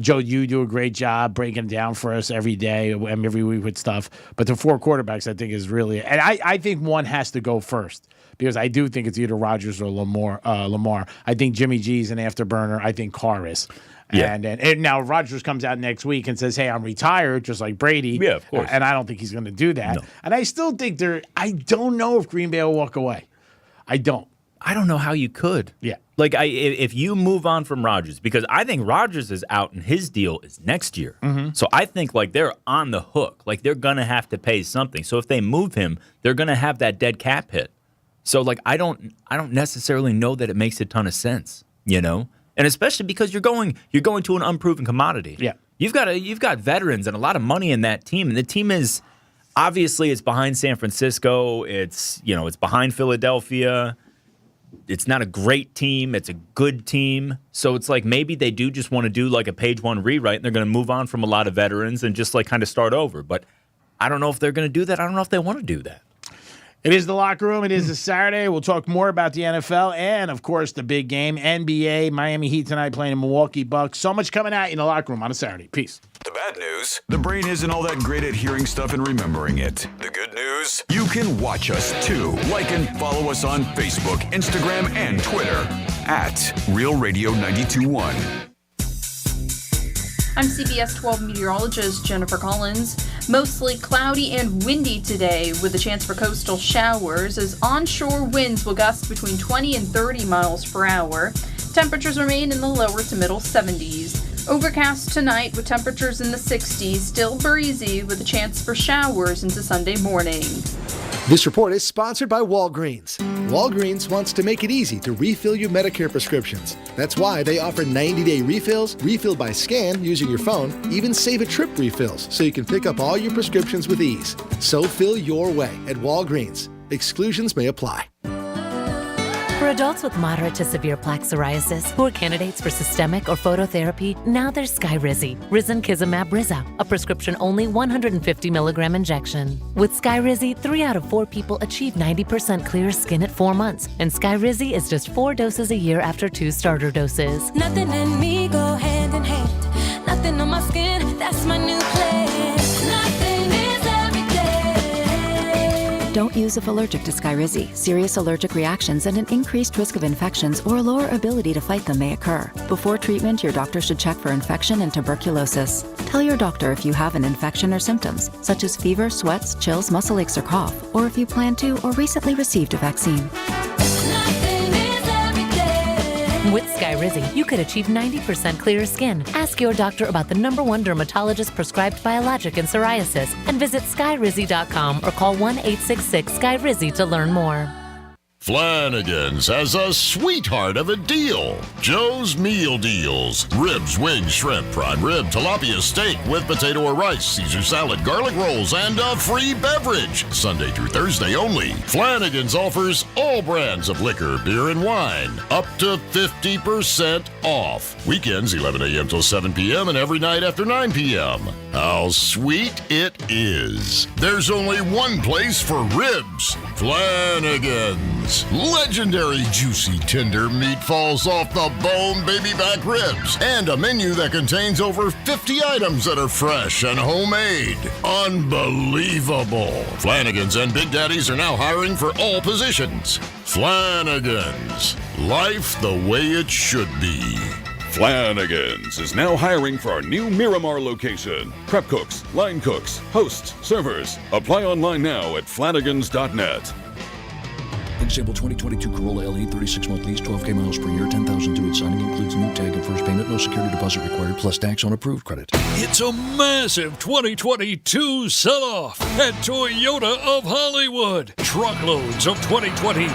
Joe, you do a great job breaking it down for us every day and every week with stuff. But the 4 quarterbacks, I think, is really – and I think one has to go first because I do think it's either Rodgers or Lamar. I think Jimmy G's an afterburner. I think Carr is. Yeah. And now Rodgers comes out next week and says, hey, I'm retired, just like Brady. Yeah, of course. And I don't think he's going to do that. No. And I still think I don't know if Green Bay will walk away. I don't. I don't know how you could. Yeah. Like, if you move on from Rodgers, because I think Rodgers is out and his deal is next year. So I think, like, they're on the hook. Like, they're going to have to pay something. So if they move him, they're going to have that dead cap hit. So, like, I don't necessarily know that it makes a ton of sense, And especially because you're going to an unproven commodity. Yeah. You've got veterans and a lot of money in that team. And the team is, obviously, it's behind San Francisco. It's behind Philadelphia. It's not a great team. It's a good team. So it's like maybe they do just want to do like a page 1 rewrite and they're going to move on from a lot of veterans and just like kind of start over. But I don't know if they're going to do that. I don't know if they want to do that. It is the locker room. It is a Saturday. We'll talk more about the NFL and, of course, the big game, NBA, Miami Heat tonight playing the Milwaukee Bucks. So much coming out in the locker room on a Saturday. Peace. The bad news, the brain isn't all that great at hearing stuff and remembering it. The good news, you can watch us too. Like and follow us on Facebook, Instagram, and Twitter at Real Radio 92.1. I'm CBS 12 meteorologist Jennifer Collins. Mostly cloudy and windy today with a chance for coastal showers as onshore winds will gust between 20 and 30 miles per hour. Temperatures remain in the lower to middle 70s. Overcast tonight with temperatures in the 60s, still breezy with a chance for showers into Sunday morning. This report is sponsored by Walgreens. Walgreens wants to make it easy to refill your Medicare prescriptions. That's why they offer 90-day refills, refill by scan using your phone, even save-a-trip refills so you can pick up all your prescriptions with ease. So fill your way at Walgreens. Exclusions may apply. For adults with moderate to severe plaque psoriasis who are candidates for systemic or phototherapy, now there's Skyrizi, risankizumab Rizza, a prescription-only 150 milligram injection. With Skyrizi, 3 out of 4 people achieve 90% clear skin at 4 months, and Skyrizi is just 4 doses a year after 2 starter doses. Nothing and me go hand in hand. Nothing on my skin, that's my new plan. Nothing is everything. Don't use if allergic to Skyrizi. Serious allergic reactions and an increased risk of infections or a lower ability to fight them may occur. Before treatment, your doctor should check for infection and tuberculosis. Tell your doctor if you have an infection or symptoms, such as fever, sweats, chills, muscle aches, or cough, or if you plan to or recently received a vaccine. With Skyrizi, you could achieve 90% clearer skin. Ask your doctor about the #1 dermatologist prescribed biologic in psoriasis and visit skyrizi.com or call 1-866-SKYRIZI to learn more. Flanagan's has a sweetheart of a deal. Joe's Meal Deals. Ribs, wings, shrimp, prime rib, tilapia steak with potato or rice, Caesar salad, garlic rolls, and a free beverage. Sunday through Thursday only. Flanagan's offers all brands of liquor, beer, and wine. Up to 50% off. Weekends 11 a.m. till 7 p.m. and every night after 9 p.m. How sweet it is. There's only one place for ribs. Flanagan's. Legendary juicy tender meat falls off the bone baby back ribs. And a menu that contains over 50 items that are fresh and homemade. Unbelievable. Flanagan's and Big Daddy's are now hiring for all positions. Flanagan's. Life the way it should be. Flanagan's is now hiring for our new Miramar location. Prep cooks, line cooks, hosts, servers. Apply online now at flanagans.net. Example 2022 Corolla LE 36-month lease, 12K miles per year, 10,000 to it. Signing includes new tag and first payment. No security deposit required, plus tax on approved credit. It's a massive 2022 sell-off at Toyota of Hollywood. Truckloads of 2023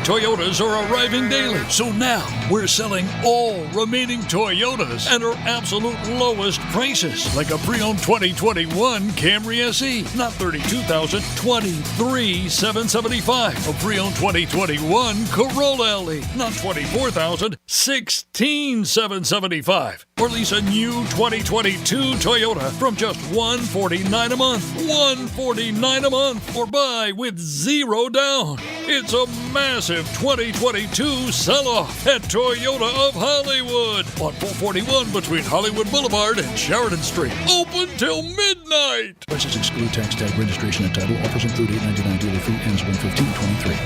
Toyotas are arriving daily. So now we're selling all remaining Toyotas at our absolute lowest prices. Like a pre-owned 2021 Camry SE, not $32,000, $23,775. A pre-owned 2021 Corolla LE, not $24,000, $16,775. Or lease a new 2022 Toyota from just $149 a month. $149 a month. Or buy with zero down. It's a massive 2022 sell-off at Toyota of Hollywood on 441 between Hollywood Boulevard and Sheridan Street. Open till midnight. Prices exclude tax tag, registration, and title. Offers include $8.99 dealer fee. Ends 1/15/23.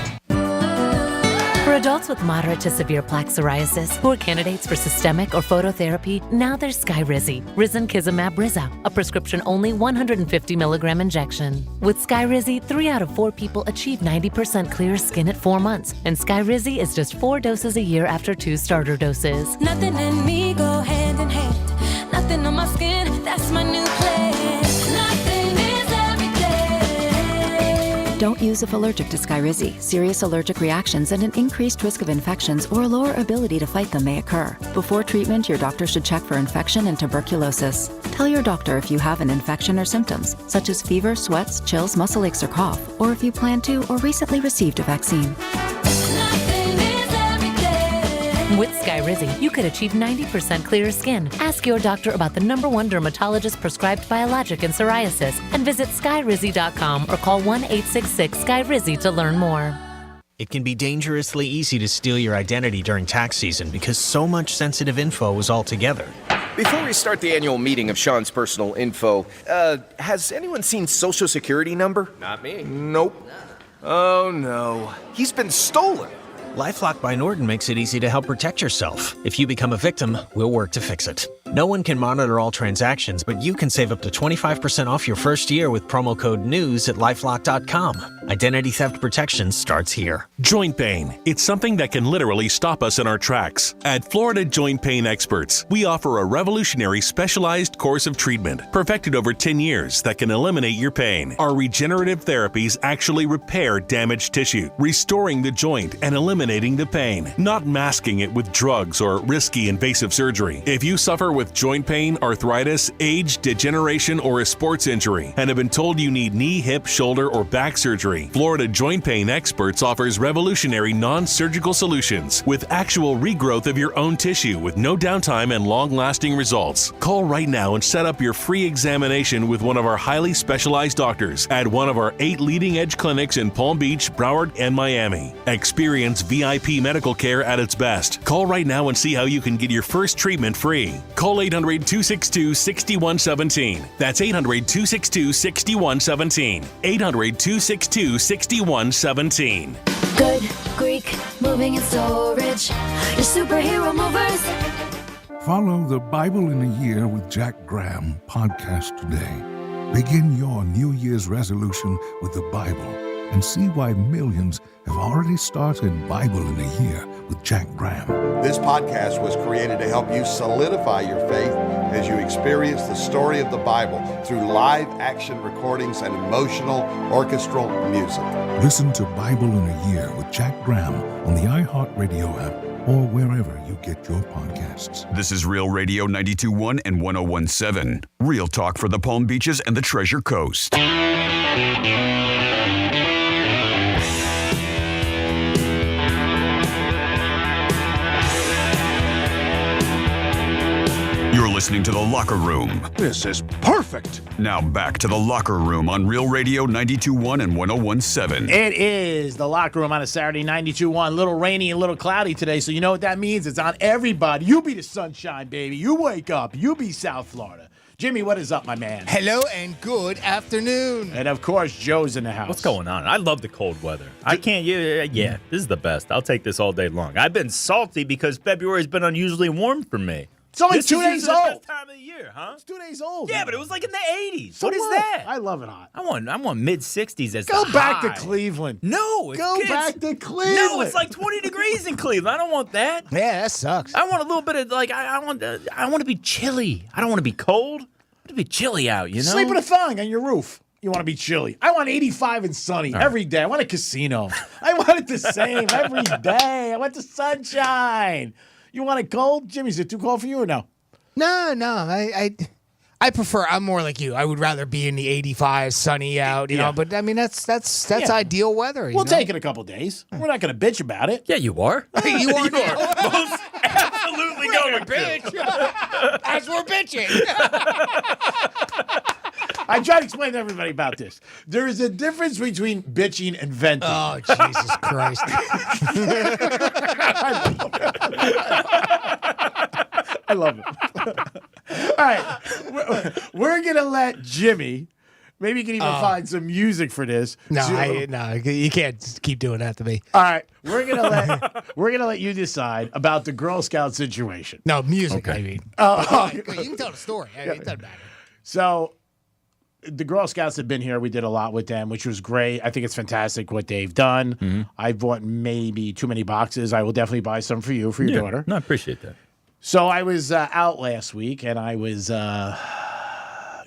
For adults with moderate to severe plaque psoriasis who are candidates for systemic or phototherapy, now there's Skyrizi, risankizumab Riza, a prescription-only 150 milligram injection. With Skyrizi, 3 out of 4 people achieve 90% clear skin at 4 months, and Skyrizi is just 4 doses a year after 2 starter doses. Nothing and me go hand in hand. Nothing on my skin, that's my new plan. Nothing is everything. Don't use if allergic to Skyrizi. Serious allergic reactions and an increased risk of infections or a lower ability to fight them may occur. Before treatment, your doctor should check for infection and tuberculosis. Tell your doctor if you have an infection or symptoms, such as fever, sweats, chills, muscle aches, or cough, or if you plan to or recently received a vaccine. With Skyrizi, you could achieve 90% clearer skin. Ask your doctor about the #1 dermatologist prescribed biologic in psoriasis and visit skyrizi.com or call 1-866-SKYRIZI to learn more. It can be dangerously easy to steal your identity during tax season because so much sensitive info is all together. Before we start the annual meeting of Sean's personal info, has anyone seen Social Security number? Not me. Nope. Oh no. He's been stolen. LifeLock by Norton makes it easy to help protect yourself. If you become a victim, we'll work to fix it. No one can monitor all transactions, but you can save up to 25% off your first year with promo code NEWS at LifeLock.com. Identity theft protection starts here. Joint pain. It's something that can literally stop us in our tracks. At Florida Joint Pain Experts, we offer a revolutionary specialized course of treatment, perfected over 10 years, that can eliminate your pain. Our regenerative therapies actually repair damaged tissue, restoring the joint and eliminating the pain, not masking it with drugs or risky invasive surgery. If you suffer with joint pain, arthritis, age, degeneration, or a sports injury, and have been told you need knee, hip, shoulder, or back surgery, Florida Joint Pain Experts offers revolutionary non-surgical solutions with actual regrowth of your own tissue with no downtime and long-lasting results. Call right now and set up your free examination with one of our highly specialized doctors at one of our 8 leading-edge clinics in Palm Beach, Broward, and Miami. Experience VIP medical care at its best. Call right now and see how you can get your first treatment free. Call 800-262-6117. That's 800-262-6117. 800-262-6117. Good Greek, moving and storage. Your superhero movers. Follow the Bible in a Year with Jack Graham podcast today. Begin your New Year's resolution with the Bible and see why millions have already started Bible in a Year with Jack Graham. This podcast was created to help you solidify your faith as you experience the story of the Bible through live action recordings and emotional orchestral music. Listen to Bible in a Year with Jack Graham on the iHeartRadio app or wherever you get your podcasts. This is Real Radio 92.1 and 101.7. Real talk for the Palm Beaches and the Treasure Coast. You're listening to The Locker Room. This is perfect. Now back to The Locker Room on Real Radio 92.1 and 101.7. It is The Locker Room on a Saturday, 92.1. A little rainy and a little cloudy today, so you know what that means. It's on everybody. You be the sunshine, baby. You wake up. You be South Florida. Jimmy, what is up, my man? Hello and good afternoon. And, of course, Joe's in the house. What's going on? I love the cold weather. I can't, yeah, this is the best. I'll take this all day long. I've been salty because February's been unusually warm for me. It's only 2 days old. The best time of the year, huh? It's 2 days old. Yeah, but it was like in the 80s. So what is that? I love it hot. I want mid-60s as Go the back high. to Cleveland. No. Go back to Cleveland. No, it's like 20 degrees in Cleveland. I don't want that. Yeah, that sucks. I want a little bit of, like, I want to be chilly. I don't want to be cold. I want to be chilly out, you know? Sleep in a thong on your roof. You want to be chilly. I want 85 and sunny every day. I want a casino. I want it the same every day. I want the sunshine. You want it cold? Jimmy, is it too cold for you or no? No. I prefer. I'm more like you. I would rather be in the 85, sunny out. You know, but I mean that's ideal weather. We'll take it a couple days. We're not going to bitch about it. Yeah, you are. You are. Most absolutely going to bitch. As we're bitching. I try to explain to everybody about this. There is a difference between bitching and venting. Oh, Jesus Christ. I love it. All right. We're going to let Jimmy, maybe you can even find some music for this. No, you can't keep doing that to me. All right. We're going to let you decide about the Girl Scout situation. No, music, I mean. You can tell the story. It doesn't matter. So the Girl Scouts have been here. We did a lot with them, which was great. I think it's fantastic what they've done. Mm-hmm. I bought maybe too many boxes. I will definitely buy some for you, for your daughter. No, I appreciate that. So I was out last week, and I was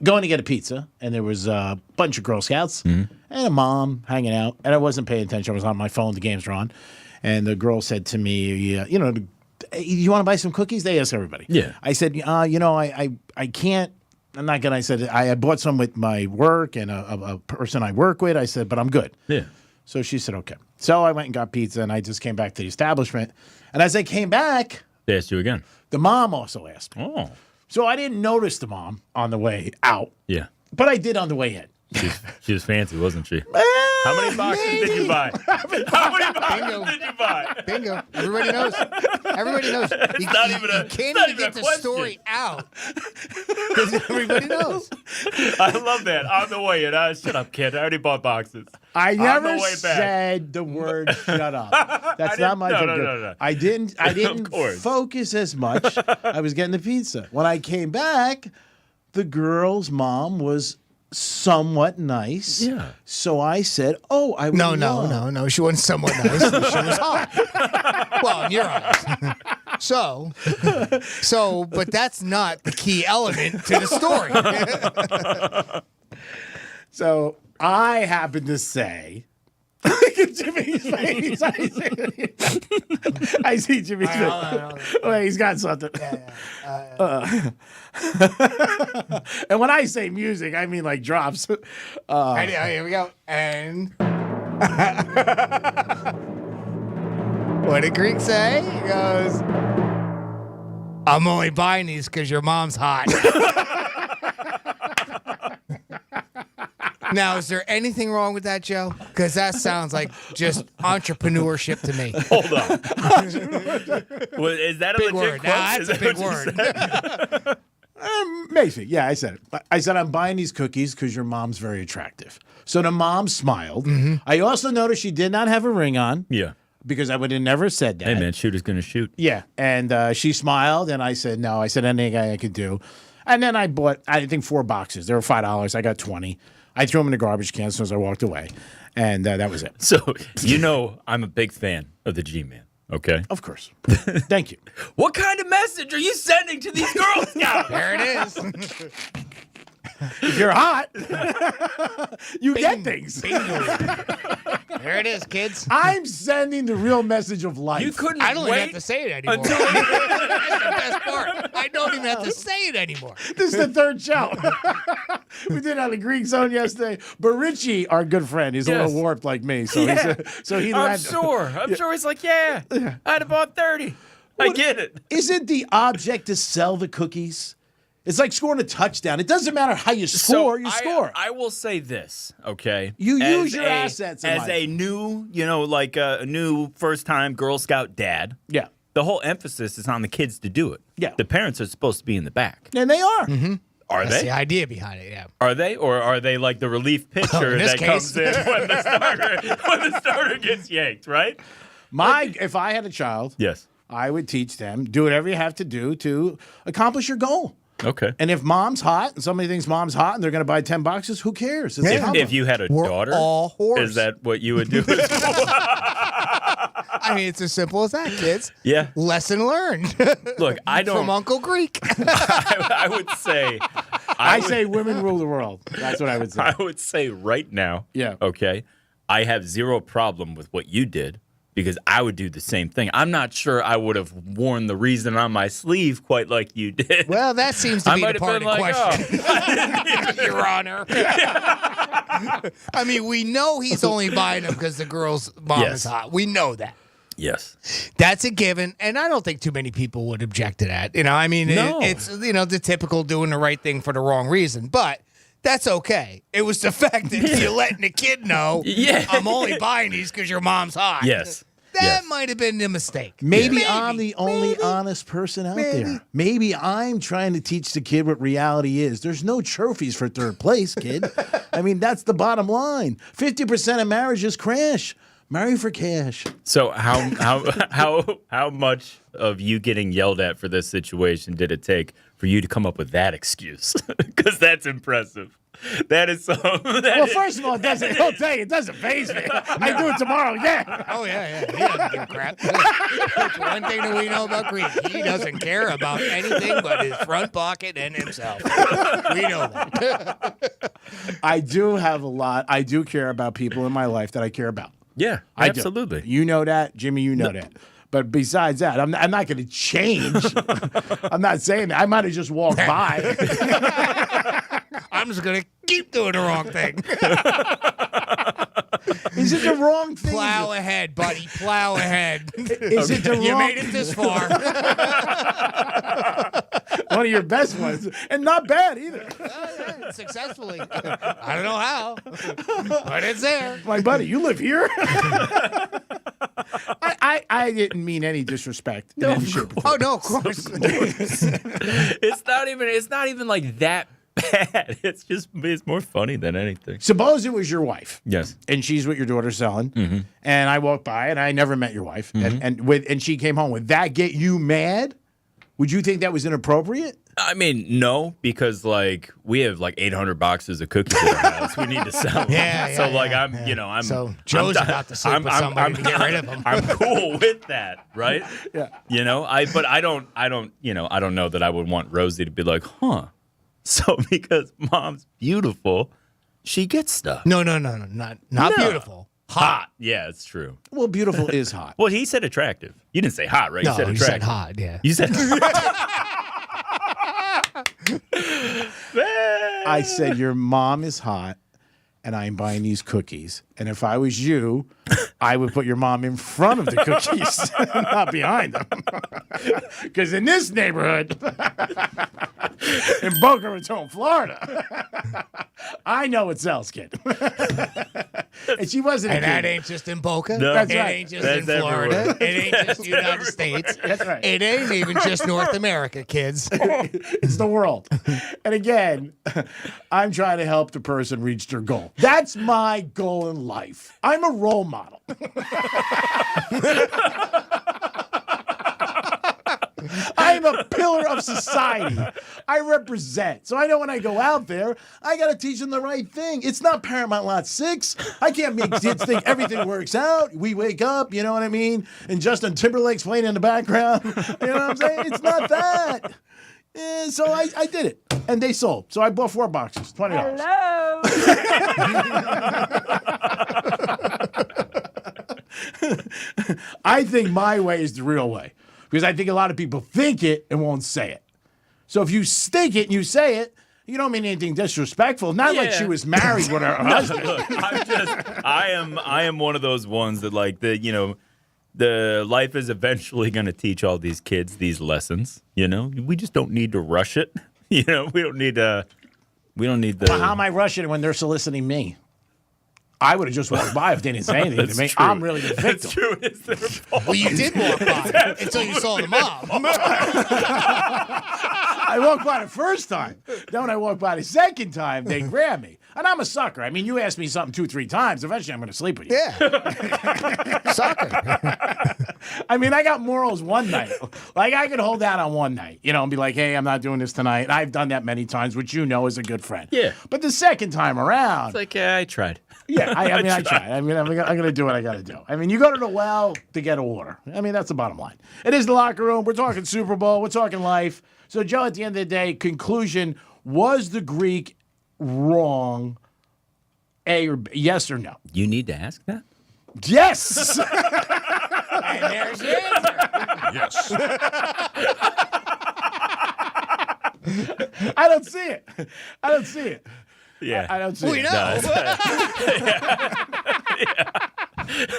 going to get a pizza, and there was a bunch of Girl Scouts and a mom hanging out, and I wasn't paying attention. I was on my phone. The games were on, and the girl said to me, you want to buy some cookies? They ask everybody. Yeah. I said, I can't. I'm not gonna. I said I bought some with my work and a person I work with. I said, but I'm good. Yeah. So she said, okay. So I went and got pizza, and I just came back to the establishment. And as I came back, they asked you again. The mom also asked me. Oh. So I didn't notice the mom on the way out. Yeah. But I did on the way in. She was fancy, wasn't she? How many boxes did you buy? How many boxes did you buy? Bingo. Everybody knows. Everybody knows. You can't even get the story out. Because everybody knows. I love that. On the way in. Shut up, kid. I already bought boxes. I never said the word shut up. That's not my joke. No. I didn't focus as much. I was getting the pizza. When I came back, the girl's mom was somewhat nice. Yeah. So I said, I would No. She wasn't somewhat nice. She was hot. Well, in your eyes. So, but that's not the key element to the story. So I happen to say, look at Jimmy's face. I see Jimmy's face. Wait, he's got something. And when I say music, I mean like drops. Here we go. And what did Greek say? He goes, I'm only buying these because your mom's hot. Now, is there anything wrong with that, Joe? Because that sounds like just entrepreneurship to me. Hold on. Well, is that a big legit word? quote? Nah, that's a big word. Maybe. Yeah, I said it. I said, I'm buying these cookies because your mom's very attractive. So the mom smiled. Mm-hmm. I also noticed she did not have a ring on. Yeah. Because I would have never said that. Hey, man, shooter's going to shoot. Yeah. And she smiled, and I said, no. I said, anything I could do. And then I bought, I think, 4 boxes. They were $5. I got 20. I threw them in the garbage can as soon as I walked away. And that was it. So, I'm a big fan of the G-Man, okay? Of course. Thank you. What kind of message are you sending to these Girl Scouts? There it is. If you're hot, you get things. There it is, kids. I'm sending the real message of life. You couldn't I don't even wait have to say it anymore. until That's the best part. I don't even have to say it anymore. This is the third show. We did it on the Greek Zone yesterday. But Richie, our good friend, he's a little warped like me. So he I'm sure he's like, I'd have bought 30. I get it. Isn't the object to sell the cookies? It's like scoring a touchdown. It doesn't matter how you score, you score. I will say this, okay? You use your assets in as life. a new, like a new first-time Girl Scout dad. Yeah. The whole emphasis is on the kids to do it. Yeah. The parents are supposed to be in the back. And they are. Mm-hmm. Are That's they? the idea behind it, yeah. Are they? Or are they like the relief pitcher that comes in when the starter gets yanked, right? If I had a child, yes, I would teach them, do whatever you have to do to accomplish your goal. Okay. And if mom's hot and somebody thinks mom's hot and they're going to buy 10 boxes, who cares? It's a combo. If you had a daughter, all whores. Is that what you would do? I mean, it's as simple as that, kids. Yeah. Lesson learned. Look, I don't. From Uncle Greek. I would say. I say women rule the world. That's what I would say. I would say right now. Yeah. Okay. I have zero problem with what you did because I would do the same thing. I'm not sure I would have worn the reason on my sleeve quite like you did. Well, that seems to be the part in question. Your Honor. I mean, we know he's only buying them because the girl's mom is hot. We know that. Yes. That's a given, and I don't think too many people would object to that. I mean, it's the typical doing the right thing for the wrong reason, but that's okay. It was the fact that you're letting the kid know, I'm only buying these because your mom's hot. Yes. That might have been the mistake. Maybe I'm the only honest person out there. Maybe I'm trying to teach the kid what reality is. There's no trophies for third place, kid. I mean, that's the bottom line. 50% of marriages crash. Marry for cash. So how much of you getting yelled at for this situation did it take for you to come up with that excuse? Because that's impressive. That is so. First of all, I'll tell you, it doesn't faze me. I do it tomorrow again. Oh, yeah. He doesn't give a crap. That's one thing that we know about Greek. He doesn't care about anything but his front pocket and himself. We know that. I do have a lot. I do care about people in my life that I care about. Yeah, I absolutely. Do. You know that, Jimmy, you know that. But besides that, I'm not going to change. I'm not saying that. I might have just walked by. I'm just going to keep doing the wrong thing. Is it the wrong thing? Plow ahead, buddy. Plow ahead. Is it the wrong? You made it this far. One of your best ones. And not bad either. Successfully. I don't know how, but it's there. My buddy, you live here? I didn't mean any disrespect. No, oh, no, of course. It's not even like that bad. It's more funny than anything. Suppose it was your wife. Yes. And she's what your daughter's selling. Mm-hmm. And I walked by and I never met your wife. Mm-hmm. And she came home. Would that get you mad? Would you think that was inappropriate? I mean, no, because we have 800 boxes of cookies in our house. We need to sell them. I'm. So Joe's about to sleep with somebody to get rid of them. I'm cool with that, right? Yeah. But I don't know that I would want Rosie to be like, huh? So because mom's beautiful, she gets stuff. No, not beautiful. Hot. Yeah, it's true. Well, beautiful is hot. Well, he said attractive. You didn't say hot, right? No, you said you attractive. said hot, yeah. You said I said your mom is hot and I'm buying these cookies. And if I was you, I would put your mom in front of the cookies, not behind them. Because in this neighborhood, in Boca Raton, Florida, I know what sells, kid. And she wasn't And a kid. that ain't just in Boca. No. That's it right. ain't just That's in Florida. everywhere. It ain't just United States. That's right. It ain't even just North America, kids. It's the world. And again, I'm trying to help the person reach their goal. That's my goal in life. I'm a role model. I'm a pillar of society. I represent. So I know when I go out there, I got to teach them the right thing. It's not Paramount Lot 6. I can't make kids think everything works out. We wake up, you know what I mean? And Justin Timberlake's playing in the background. You know what I'm saying? It's not that. And so I did it. And they sold. So I bought 4 boxes, $20. Hello. I think my way is the real way. Because I think a lot of people think it and won't say it. So if you think it and you say it, you don't mean anything disrespectful. Not like she was married with her husband. Look, I am one of those ones that the life is eventually going to teach all these kids these lessons. We just don't need to rush it. We don't need the. Well, how am I rushing it when they're soliciting me? I would have just walked by if they didn't say anything to me. True. I'm really the victim. That's true. It's their fault. Well, you did walk by until you saw the mob. I walked by the first time. Then when I walked by the second time, they grabbed me. And I'm a sucker. I mean, you ask me something 2-3 times, eventually I'm going to sleep with you. Yeah. Sucker. I mean, I got morals one night. Like, I could hold out on one night, and be like, hey, I'm not doing this tonight. And I've done that many times, which you know is a good friend. Yeah. But the second time around. It's like, yeah, I tried. Yeah, I tried. I mean, I'm going to do what I got to do. I mean, you go to the well to get water. I mean, that's the bottom line. It is the locker room. We're talking Super Bowl. We're talking life. So, Joe, at the end of the day, conclusion, was the Greek wrong? A or B, yes or no? You need to ask that? Yes! And there's the answer. Yes. I don't see it. Yeah. I don't see We it. know.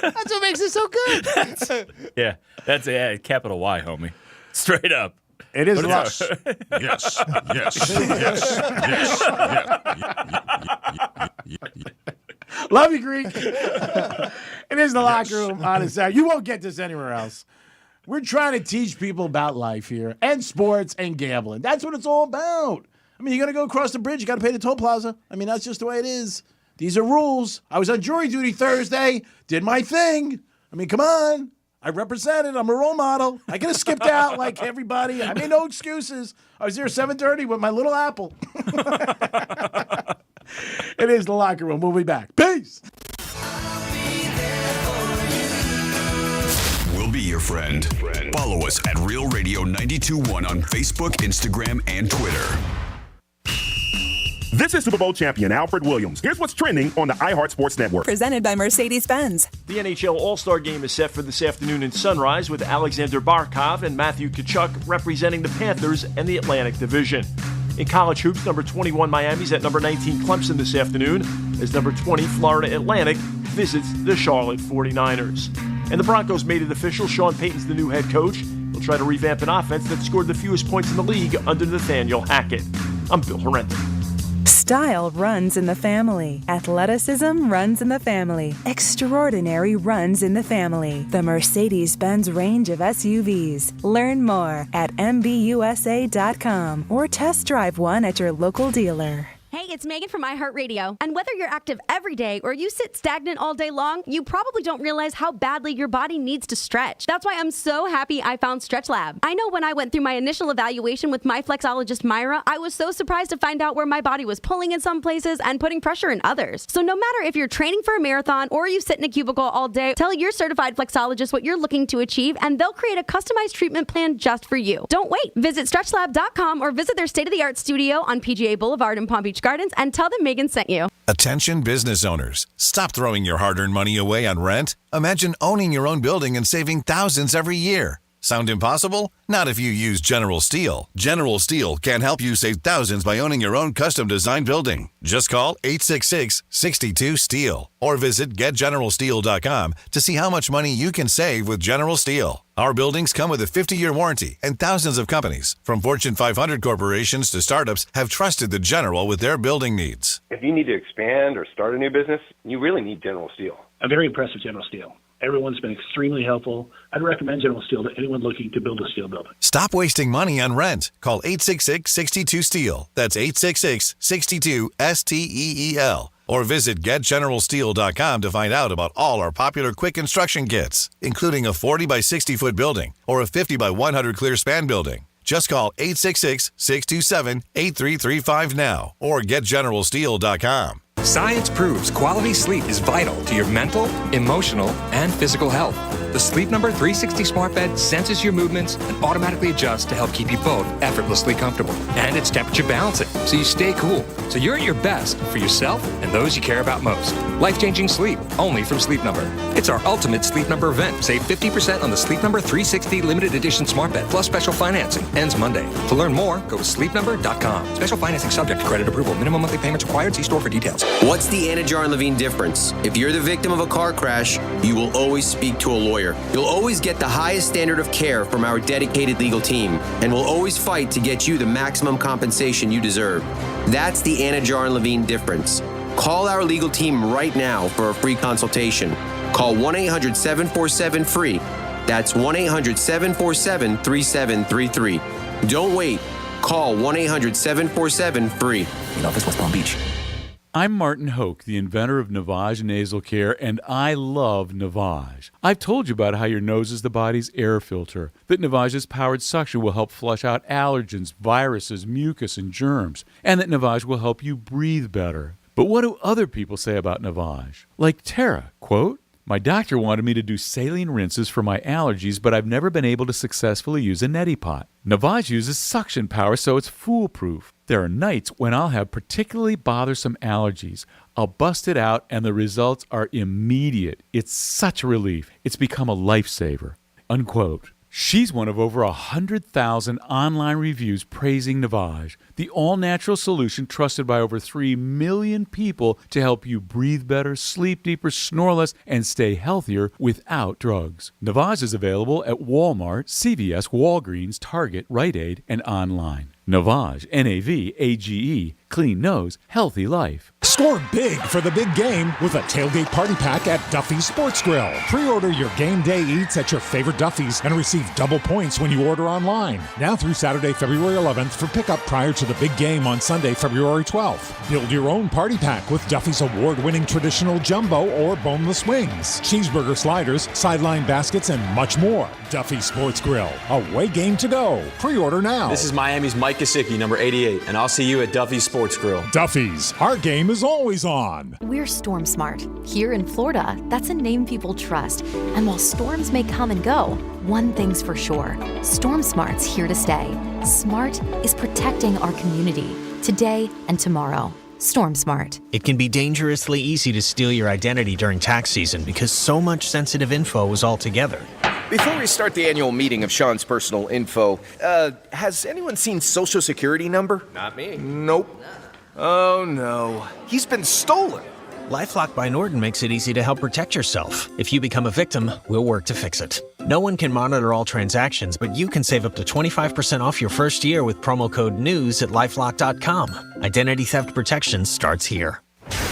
That's what makes it so good. Yeah. That's a capital Y, homie. Straight up. It is Yes. Yes. Yes. Love you, Greek. It is the locker room on a Saturday. You won't get this anywhere else. We're trying to teach people about life here and sports and gambling. That's what it's all about. I mean, you're going to go across the bridge, you got to pay the toll plaza. I mean, that's just the way it is. These are rules. I was on jury duty Thursday, did my thing. I mean, come on. I represented. I'm a role model. I could have skipped out like everybody. I made no excuses. I was there 7:30 with my little apple. It is the locker room. We'll be back. Peace. We'll be your friend. Follow us at Real Radio 92.1 on Facebook, Instagram, and Twitter. This is Super Bowl champion Alfred Williams. Here's what's trending on the iHeart Sports Network. Presented by Mercedes-Benz. The NHL All-Star Game is set for this afternoon in Sunrise with Alexander Barkov and Matthew Tkachuk representing the Panthers and the Atlantic Division. In college hoops, number 21 Miami's at number 19 Clemson this afternoon as number 20 Florida Atlantic visits the Charlotte 49ers. And the Broncos made it official. Sean Payton's the new head coach. He'll try to revamp an offense that scored the fewest points in the league under Nathaniel Hackett. I'm Bill Horrendon. Style runs in the family. Athleticism runs in the family. Extraordinary runs in the family. The Mercedes-Benz range of SUVs. Learn more at MBUSA.com or test drive one at your local dealer. Hey, it's Megan from iHeartRadio. And whether you're active every day or you sit stagnant all day long, you probably don't realize how badly your body needs to stretch. That's why I'm so happy I found StretchLab. I know when I went through my initial evaluation with my flexologist, Myra, I was so surprised to find out where my body was pulling in some places and putting pressure in others. So no matter if you're training for a marathon or you sit in a cubicle all day, tell your certified flexologist what you're looking to achieve and they'll create a customized treatment plan just for you. Don't wait. Visit StretchLab.com or visit their state-of-the-art studio on PGA Boulevard in Palm Beach Gardens and tell them Megan sent you. Attention business owners. Stop throwing your hard-earned money away on rent. Imagine owning your own building and saving thousands every year. Sound impossible? Not if you use General Steel. General Steel can help you save thousands by owning your own custom-designed building. Just call 866-62-STEEL or visit getgeneralsteel.com to see how much money you can save with General Steel. Our buildings come with a 50-year warranty, and thousands of companies, from Fortune 500 corporations to startups, have trusted the General with their building needs. If you need to expand or start a new business, you really need General Steel. I'm very impressed with General Steel. Everyone's been extremely helpful. I'd recommend General Steel to anyone looking to build a steel building. Stop wasting money on rent. Call 866-62-STEEL. That's 866-62-STEEL. Or visit getgeneralsteel.com to find out about all our popular quick construction kits, including a 40 by 60 foot building or a 50 by 100 clear span building. Just call 866-627-8335 now or getgeneralsteel.com. Science proves quality sleep is vital to your mental, emotional, and physical health. The Sleep Number 360 smart bed senses your movements and automatically adjusts to help keep you both effortlessly comfortable. And it's temperature balancing, so you stay cool. So you're at your best for yourself and those you care about most. Life-changing sleep, only from Sleep Number. It's our ultimate Sleep Number event. Save 50% on the Sleep Number 360 limited edition smart bed, plus special financing. Ends Monday. To learn more, go to sleepnumber.com. Special financing subject to credit approval. Minimum monthly payments required. See store for details. What's the Anna Jar and Levine difference? If you're the victim of a car crash, you will always speak to a lawyer. You'll always get the highest standard of care from our dedicated legal team, and we'll always fight to get you the maximum compensation you deserve. That's the Anna Jar and Levine difference. Call our legal team right now for a free consultation. Call 1-800-747-FREE. That's 1-800-747-3733. Don't wait. Call 1-800-747-FREE. In office, West Palm Beach. I'm Martin Hoke, the inventor of Navage Nasal Care, and I love Navage. I've told you about how your nose is the body's air filter, that Navage's powered suction will help flush out allergens, viruses, mucus, and germs, and that Navage will help you breathe better. But what do other people say about Navage? Like Tara, quote, "My doctor wanted me to do saline rinses for my allergies, but I've never been able to successfully use a neti pot. Navage uses suction power, so it's foolproof. There are nights when I'll have particularly bothersome allergies. I'll bust it out, and the results are immediate. It's such a relief. It's become a lifesaver." Unquote. She's one of over 100,000 online reviews praising Navage, the all-natural solution trusted by over 3 million people to help you breathe better, sleep deeper, snore less, and stay healthier without drugs. Navage is available at Walmart, CVS, Walgreens, Target, Rite Aid, and online. Navage, N-A-V-A-G-E, clean nose, healthy life. Score big for the big game with a tailgate party pack at Duffy's Sports Grill. Pre-order your game day eats at your favorite Duffy's and receive double points when you order online. Now through Saturday, February 11th for pickup prior to the big game on Sunday, February 12th. Build your own party pack with Duffy's award-winning traditional jumbo or boneless wings, cheeseburger sliders, sideline baskets, and much more. Duffy's Sports Grill. Away game to go. Pre-order now. This is Miami's Mike Gesicki, number 88, and I'll see you at Duffy's Sports Grill. Duffy's. Our game is always on. We're Storm Smart. Here in Florida, that's a name people trust. And while storms may come and go, one thing's for sure. Storm Smart's here to stay. Smart is protecting our community today and tomorrow. Storm Smart. It can be dangerously easy to steal your identity during tax season because so much sensitive info is all together. Before we start the annual meeting of Sean's personal info, has anyone seen Social Security number? Not me. Nope. Oh no. He's been stolen. LifeLock by Norton makes it easy to help protect yourself. If you become a victim, we'll work to fix it. No one can monitor all transactions, but you can save up to 25% off your first year with promo code NEWS at LifeLock.com. Identity theft protection starts here.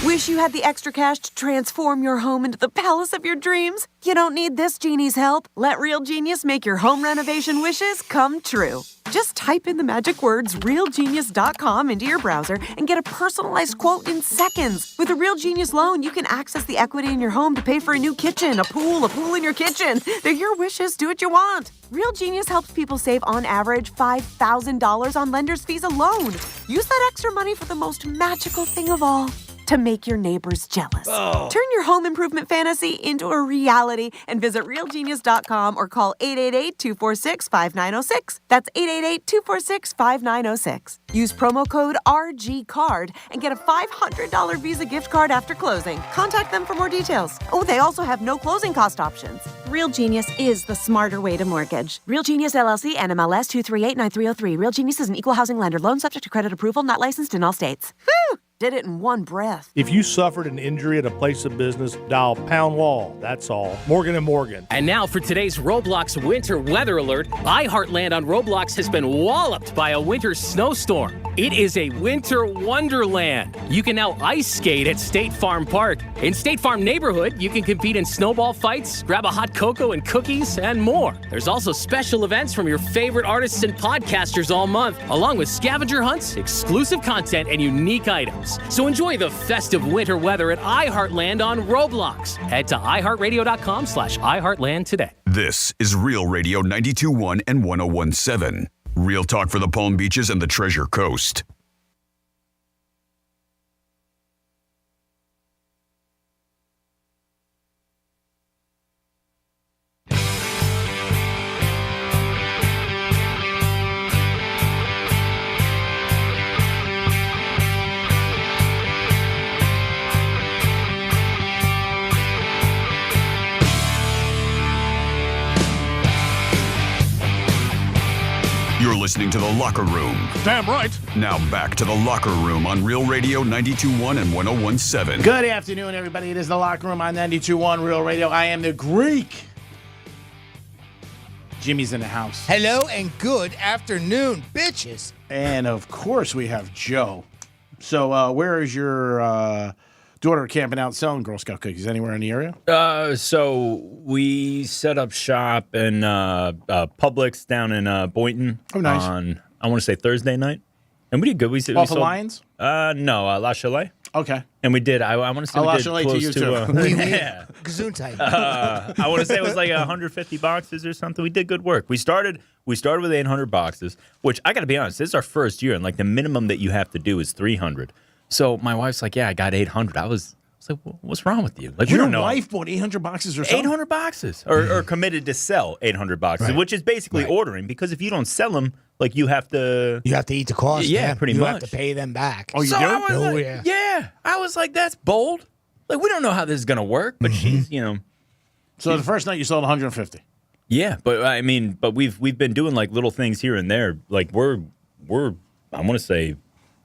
Wish you had the extra cash to transform your home into the palace of your dreams? You don't need this genie's help. Let Real Genius make your home renovation wishes come true. Just type in the magic words realgenius.com into your browser and get a personalized quote in seconds. With a Real Genius loan, you can access the equity in your home to pay for a new kitchen, a pool in your kitchen. They're your wishes. Do what you want. Real Genius helps people save on average $5,000 on lender's fees alone. Use that extra money for the most magical thing of all. To make your neighbors jealous. Oh. Turn your home improvement fantasy into a reality and visit realgenius.com or call 888-246-5906. That's 888-246-5906. Use promo code RGCARD and get a $500 Visa gift card after closing. Contact them for more details. Oh, they also have no closing cost options. Real Genius is the smarter way to mortgage. Real Genius LLC, NMLS 2389303. Real Genius is an equal housing lender. Loan subject to credit approval, not licensed in all states. Whew! Did it in one breath. If you suffered an injury at a place of business, dial Pound Law. That's all. Morgan & Morgan. And now for today's Roblox winter weather alert. iHeartland on Roblox has been walloped by a winter snowstorm. It is a winter wonderland. You can now ice skate at State Farm Park. In State Farm Neighborhood, you can compete in snowball fights, grab a hot cocoa and cookies, and more. There's also special events from your favorite artists and podcasters all month, along with scavenger hunts, exclusive content, and unique items. So enjoy the festive winter weather at iHeartland on Roblox. Head to iHeartRadio.com/iHeartland today. This is Real Radio 92.1 and 101.7. Real talk for the Palm Beaches and the Treasure Coast. You're listening to The Locker Room. Damn right. Now back to The Locker Room on Real Radio 92.1 and 101.7. Good afternoon, everybody. It is The Locker Room on 92.1 Real Radio. I am the Greek. Jimmy's in the house. Hello and good afternoon, bitches. And, of course, we have Joe. So where is your daughter camping out selling Girl Scout cookies? Anywhere in the area? So we set up shop in Publix down in Boynton. Oh, nice. On, I want to say Thursday night. And we did good. We Off of Lions? No, La Chalet. Okay. And we did, I want to say La we did Chalet close to you, to, too. yeah. Gesundheit. I want to say it was like 150 boxes or something. We did good work. We started with 800 boxes, which I got to be honest, this is our first year, and like the minimum that you have to do is 300. So my wife's like, yeah, I got 800. I was like, what's wrong with you? Like, we Your don't know. wife bought 800 boxes or something? 800 boxes, or committed to sell 800 boxes, Right. which is basically ordering, because if you don't sell them, like you have to eat the cost. Yeah, man. pretty you much. have to pay them back. Oh, you So do? I was Oh, like, yeah. yeah. I was like, that's bold. Like, we don't know how this is gonna work, but she's, So the first night you sold 150. yeah. But I mean, but we've been doing like little things here and there. Like we're I want to say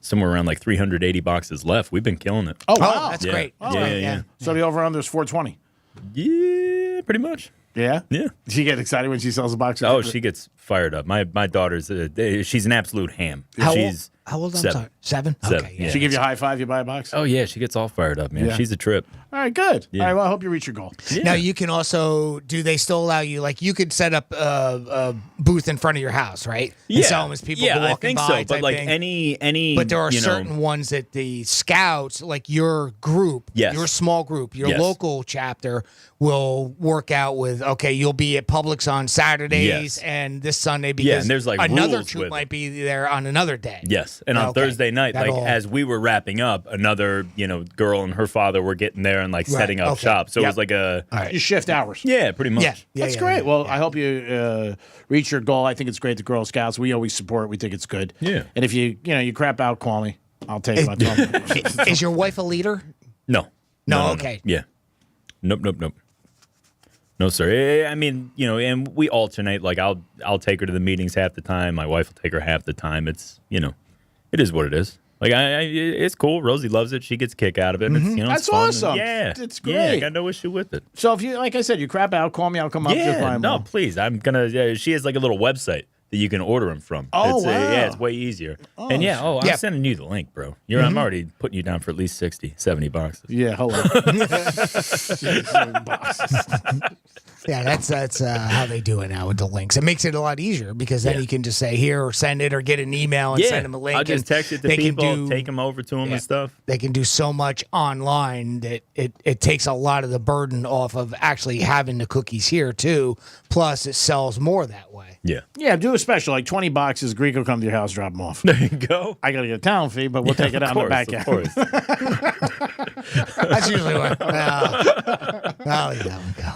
somewhere around like 380 boxes left. We've been killing it. Oh, wow. That's Yeah. great. Oh, Yeah, right. yeah. So the over-under is 420. Yeah, pretty much. Yeah? Yeah. Does she get excited when she sells a box? Oh, she gets fired up. My daughter's she's an absolute ham. How She's old? I'm 7. sorry. 7? Seven, Okay. yeah. She give you a high five, you buy a box? Oh yeah, she gets all fired up, man. Yeah. She's a trip. All right, good. Yeah. All right, well, I hope you reach your goal. Yeah. Now you can also do they still allow you like you could set up a booth in front of your house, right? And sell them as people yeah, go I walking think by. so. type But like thing. any, But there are you know, certain ones that the scouts, like your group, Yes. your small group, your Yes. local chapter, will work out with. Okay, you'll be at Publix on Saturdays Yes. and this Sunday because Yeah, and there's, like, another rules troop with might be there on another day. Yes, and on Okay. Thursday night, like That'll- as we were wrapping up, another girl and her father were getting there and like Right, setting up okay. shop. So it Yep. was like a All right. You shift hours. yeah, pretty much. Yeah, That's yeah, great. yeah. Well, I hope you reach your goal. I think it's great. The Girl Scouts, we always support. We think it's good. Yeah. And if you crap out, call me. I'll take my time. Is your wife a leader? No. No, okay. Yeah. Nope. No, sir. I mean, and we alternate. Like I'll take her to the meetings half the time. My wife will take her half the time. It's it is what it is. Like it's cool. Rosie loves it. She gets a kick out of it. It's, That's it's fun. awesome. Yeah, It's Yeah, I great. got no issue with it. So if you, like I said, you crap out, call me. I'll come up. Just buy Yeah, 'em no, all. please. I'm gonna. Yeah, she has like a little website that you can order them from. Oh, it's, wow. yeah, it's way easier. And yeah, I'm Yeah. sending you the link, bro. I'm already putting you down for at least 60, 70 boxes. Yeah, hold on. Yeah, that's how they do it now with the links. It makes it a lot easier because then you can just say here or send it or get an email and send them a link. I'll just and text it to they can people, take them over to them and stuff. They can do so much online that it takes a lot of the burden off of actually having the cookies here too. Plus, it sells more that way. Yeah. Yeah, do a special, like 20 boxes. Greek will come to your house, drop them off. There you go. I got to get a town fee, but we'll take it out in the back end. Of course. That's usually what. I'll leave that one go.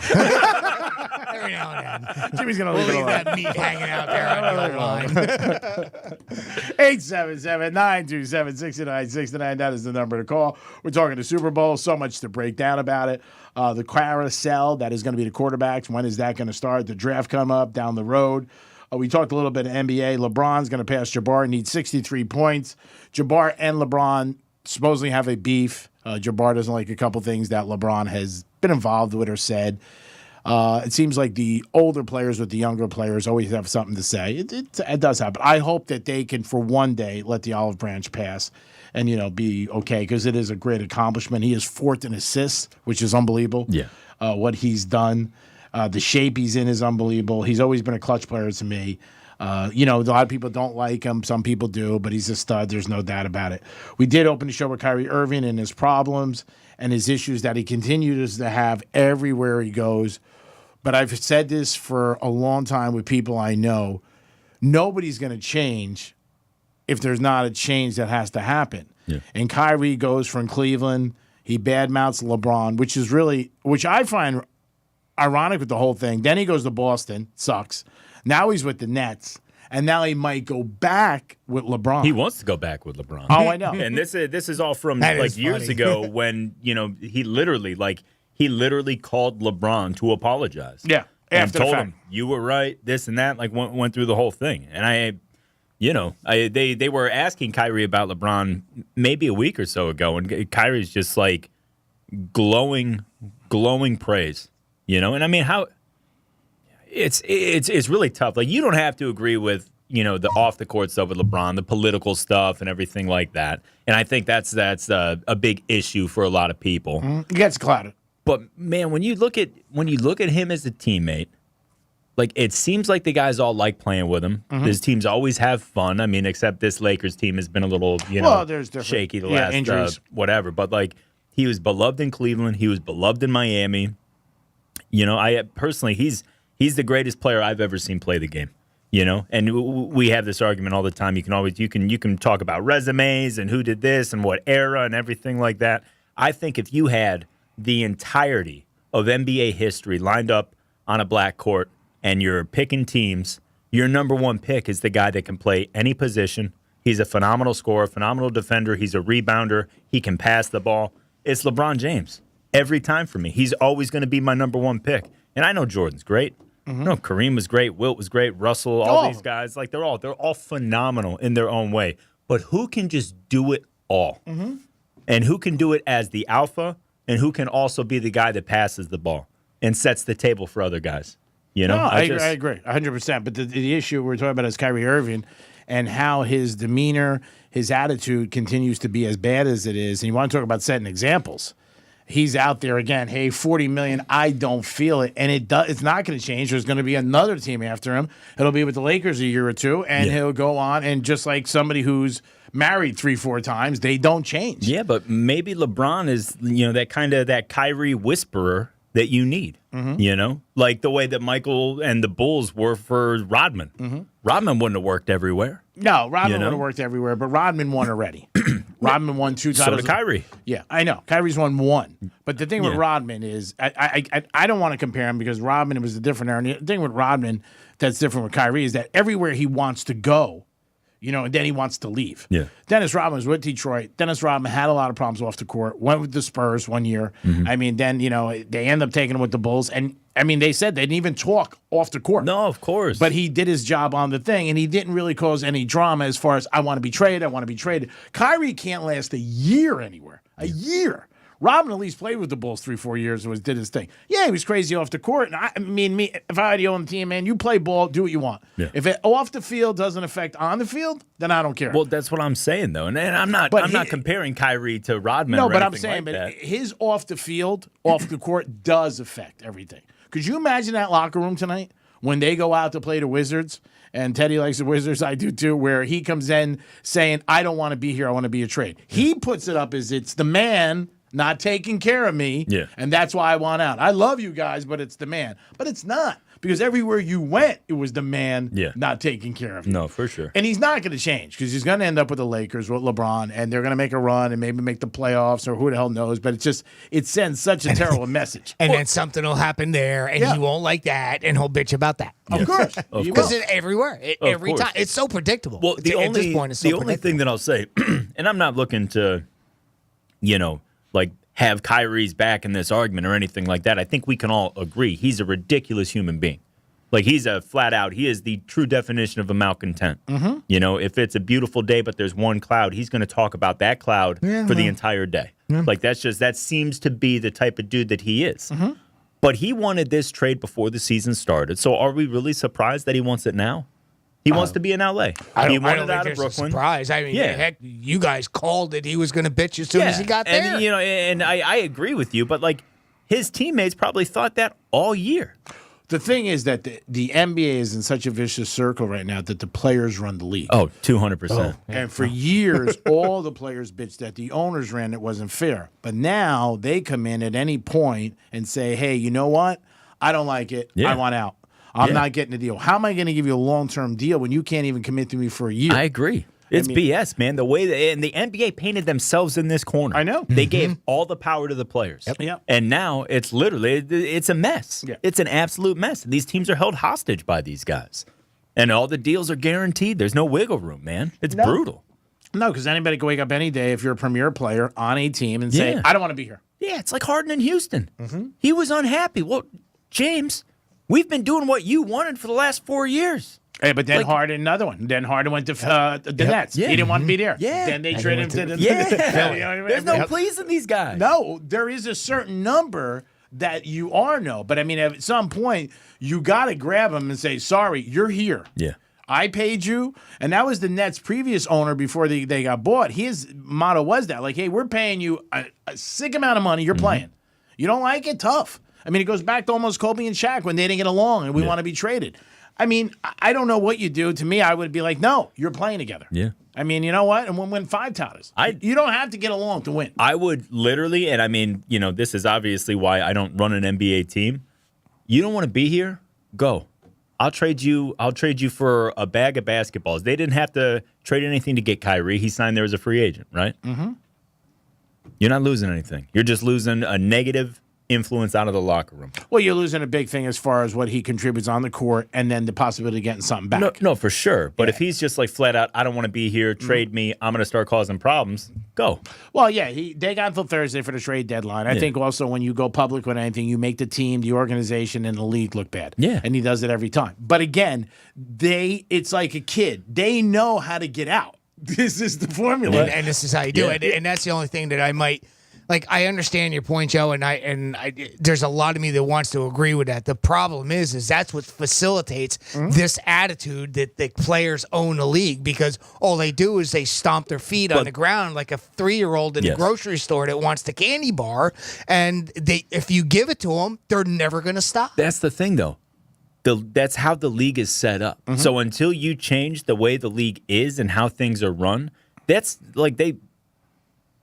Every now and then. Jimmy's going to We'll leave it leave alone. that meat hanging out there on the line. 877-927-6969. That is the number to call. We're talking the Super Bowl. So much to break down about it. The carousel that is going to be the quarterbacks. When is that going to start? The draft come up down the road. We talked a little bit of NBA. LeBron's going to pass Jabbar. Needs 63 points. Jabbar and LeBron supposedly have a beef. Jabbar doesn't like a couple things that LeBron has been involved with or said. It seems like the older players with the younger players always have something to say. It does happen. I hope that they can, for one day, let the olive branch pass and, be okay, because it is a great accomplishment. He is fourth in assists, which is unbelievable. Yeah. What he's done. The shape he's in is unbelievable. He's always been a clutch player to me. A lot of people don't like him. Some people do, but he's a stud. There's no doubt about it. We did open the show with Kyrie Irving and his problems and his issues that he continues to have everywhere he goes. But I've said this for a long time with people I know. nobody's going to change if there's not a change that has to happen. Yeah. And Kyrie goes from Cleveland. He badmouths LeBron, which I find ironic with the whole thing. Then he goes to Boston. Sucks. Now he's with the Nets. And now he might go back with LeBron. He wants to go back with LeBron. Oh, I know. And this is all from That like is years funny. ago when he literally called LeBron to apologize. Yeah, and after the told fact. him you were right, this and that. Like went through the whole thing. And they were asking Kyrie about LeBron maybe a week or so ago, and Kyrie's just like glowing praise. And I mean how. It's really tough. Like, you don't have to agree with, the off the court stuff with LeBron, the political stuff and everything like that. And I think that's a big issue for a lot of people. He gets clouded. But man, when you look at him as a teammate, like, it seems like the guys all like playing with him. His teams always have fun. I mean, except this Lakers team has been a little, there's different shaky the last injuries. whatever. But like, he was beloved in Cleveland. He was beloved in Miami. I personally, he's the greatest player I've ever seen play the game, and we have this argument all the time. You can talk about resumes and who did this and what era and everything like that. I think if you had the entirety of NBA history lined up on a black court and you're picking teams, your number one pick is the guy that can play any position. He's a phenomenal scorer, phenomenal defender. He's a rebounder. He can pass the ball. It's LeBron James every time for me. He's always going to be my number one pick. And I know Jordan's great. No, Kareem was great. Wilt was great. Russell, all these guys, like they're all phenomenal in their own way. But who can just do it all? And who can do it as the alpha, and who can also be the guy that passes the ball and sets the table for other guys? No, I agree 100%. But the issue we're talking about is Kyrie Irving and how his demeanor, his attitude continues to be as bad as it is. And you want to talk about setting examples. He's out there again. Hey, $40 million. I don't feel it, and it's not going to change. There's going to be another team after him. It'll be with the Lakers a year or two, and he'll go on. And just like somebody who's married 3-4 times, they don't change. Yeah, but maybe LeBron is that Kyrie whisperer that you need. Like the way that Michael and the Bulls were for Rodman. Rodman wouldn't have worked everywhere. No, Rodman would have worked everywhere, but Rodman won already. Rodman won 2 titles. So did Kyrie. Yeah, I know. Kyrie's won 1. But the thing with Rodman is, I don't want to compare him because Rodman was a different era. And the thing with Rodman that's different with Kyrie is that everywhere he wants to go, and then he wants to leave. Yeah. Dennis Rodman was with Detroit. Dennis Rodman had a lot of problems off the court. Went with the Spurs 1 year. I mean, then, they end up taking him with the Bulls. And, I mean, they said they didn't even talk off the court. No, of course. But he did his job on the thing, and he didn't really cause any drama as far as, I want to be traded. Kyrie can't last a year anywhere. A year. Rodman at least played with the Bulls 3-4 years and did his thing. Yeah, he was crazy off the court. And if I had you on the team, man, you play ball, do what you want. Yeah. If it off the field doesn't affect on the field, then I don't care. Well, that's what I'm saying, though. And I'm not comparing Kyrie to Rodman. No, or but I'm anything saying, like that. His off the field, off the court does affect everything. Could you imagine that locker room tonight when they go out to play the Wizards? And Teddy likes the Wizards, I do too, where he comes in saying, I don't want to be here, I want to be a trade. He puts it up as it's the man not taking care of me, and that's why I want out. I love you guys, but it's the man. But it's not, because everywhere you went, it was the man not taking care of you. No, for sure. And he's not going to change, because he's going to end up with the Lakers, with LeBron, and they're going to make a run and maybe make the playoffs, or who the hell knows. But it sends such a terrible message. And then something will happen there, and he won't like that, and he'll bitch about that. Of course. Because it's everywhere. Every time. It's so predictable. Well, At this point, it's so the only thing that I'll say, and I'm not looking to, like have Kyrie's back in this argument or anything like that. I think we can all agree he's a ridiculous human being. Like, he's a flat out, he is the true definition of a malcontent. If it's a beautiful day but there's one cloud, he's going to talk about that cloud for the entire day. Like, that seems to be the type of dude that he is. But he wanted this trade before the season started. So are we really surprised that he wants it now? He wants to be in L.A. He wanted out of Brooklyn. Surprise. I mean, heck, you guys called it. He was going to bitch as soon as he got there. And I agree with you, but like his teammates probably thought that all year. The thing is that the NBA is in such a vicious circle right now that the players run the league. Oh, 200%. And for years, all the players bitched that the owners ran it wasn't fair. But now they come in at any point and say, hey, you know what? I don't like it. I want out. I'm not getting a deal. How am I going to give you a long-term deal when you can't even commit to me for a year? I agree. It's BS, man. The way and the NBA painted themselves in this corner. I know. They gave all the power to the players. Yep. And now it's literally it's a mess. Yeah. It's an absolute mess. These teams are held hostage by these guys. And all the deals are guaranteed. There's no wiggle room, man. It's brutal. No, because anybody can wake up any day if you're a premier player on a team and say, I don't want to be here. Yeah, it's like Harden in Houston. He was unhappy. Well, James, we've been doing what you wanted for the last 4 years. Hey, but then Harden, another one. Then Harden went to the Nets. Yeah. He didn't want to be there. Yeah. Then they traded him to the Yeah. You know what I mean? There's no pleasing these guys. No, there is a certain number that you are but I mean, at some point, you got to grab them and say, sorry, you're here. Yeah. I paid you. And that was the Nets' previous owner before they got bought. His motto was that, like, hey, we're paying you a sick amount of money. You're playing. You don't like it? Tough. I mean, it goes back to almost Kobe and Shaq when they didn't get along and we want to be traded. I mean, I don't know what you do. To me, I would be like, no, you're playing together. Yeah. I mean, you know what? And we'll win 5 titles. You don't have to get along to win. I would literally, and I mean, this is obviously why I don't run an NBA team. You don't want to be here? Go. I'll trade you for a bag of basketballs. They didn't have to trade anything to get Kyrie. He signed there as a free agent, right? Mm-hmm. You're not losing anything. You're just losing a negative influence out of the locker room. Well, you're losing a big thing as far as what he contributes on the court and then the possibility of getting something back. No, for sure. But if he's just like flat out, I don't want to be here, trade me, I'm going to start causing problems, go. Well, yeah, they got until Thursday for the trade deadline. I think also when you go public with anything, you make the team, the organization, and the league look bad. Yeah. And he does it every time. But again, it's like a kid. They know how to get out. This is the formula. And this is how you do it. And that's the only thing that I might... Like, I understand your point, Joe, and I there's a lot of me that wants to agree with that. The problem is that's what facilitates this attitude that the players own the league, because all they do is they stomp their feet on the ground like a 3-year-old in a grocery store that wants the candy bar, and if you give it to them, they're never going to stop. That's the thing, though. That's how the league is set up. So until you change the way the league is and how things are run, that's like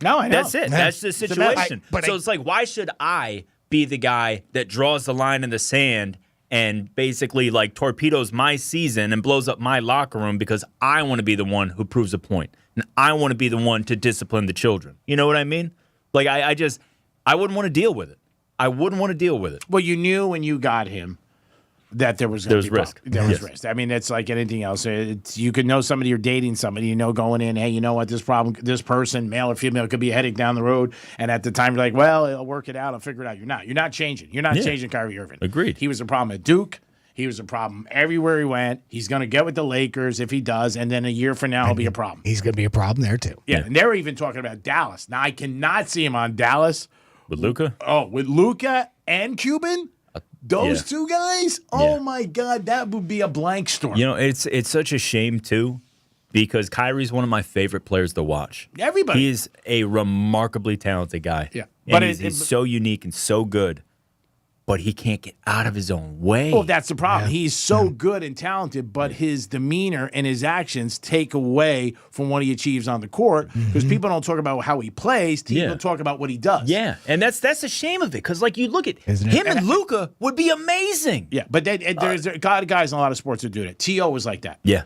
No, I know. That's it. That's the situation. It's like, why should I be the guy that draws the line in the sand and basically like torpedoes my season and blows up my locker room because I want to be the one who proves a point and I want to be the one to discipline the children? You know what I mean? Like, I wouldn't want to deal with it. I wouldn't want to deal with it. Well, you knew when you got him that there was risk. There was risk. I mean, it's like anything else. You could know somebody, you're dating somebody, going in, hey, you know what, this person, male or female, could be a headache down the road. And at the time, you're like, well, I'll work it out. I'll figure it out. You're not. You're not changing. You're not changing Kyrie Irving. Agreed. He was a problem at Duke. He was a problem everywhere he went. He's going to get with the Lakers if he does. And then a year from now, he'll be a problem. He's going to be a problem there, too. Yeah. And they're even talking about Dallas. Now, I cannot see him on Dallas. With Luka? Oh, with Luka and Cuban? Those two guys? Oh, my God, that would be a blank storm. It's such a shame, too, because Kyrie's one of my favorite players to watch. Everybody. He's a remarkably talented guy. Yeah. But he's so unique and so good. But he can't get out of his own way. Well, that's the problem. Yeah. He's so good and talented, but his demeanor and his actions take away from what he achieves on the court, because people don't talk about how he plays. People talk about what he does. Yeah, and that's the shame of it, because like you look at him and Luka would be amazing. Yeah, but there's guys in a lot of sports that do that. T.O. was like that. Yeah.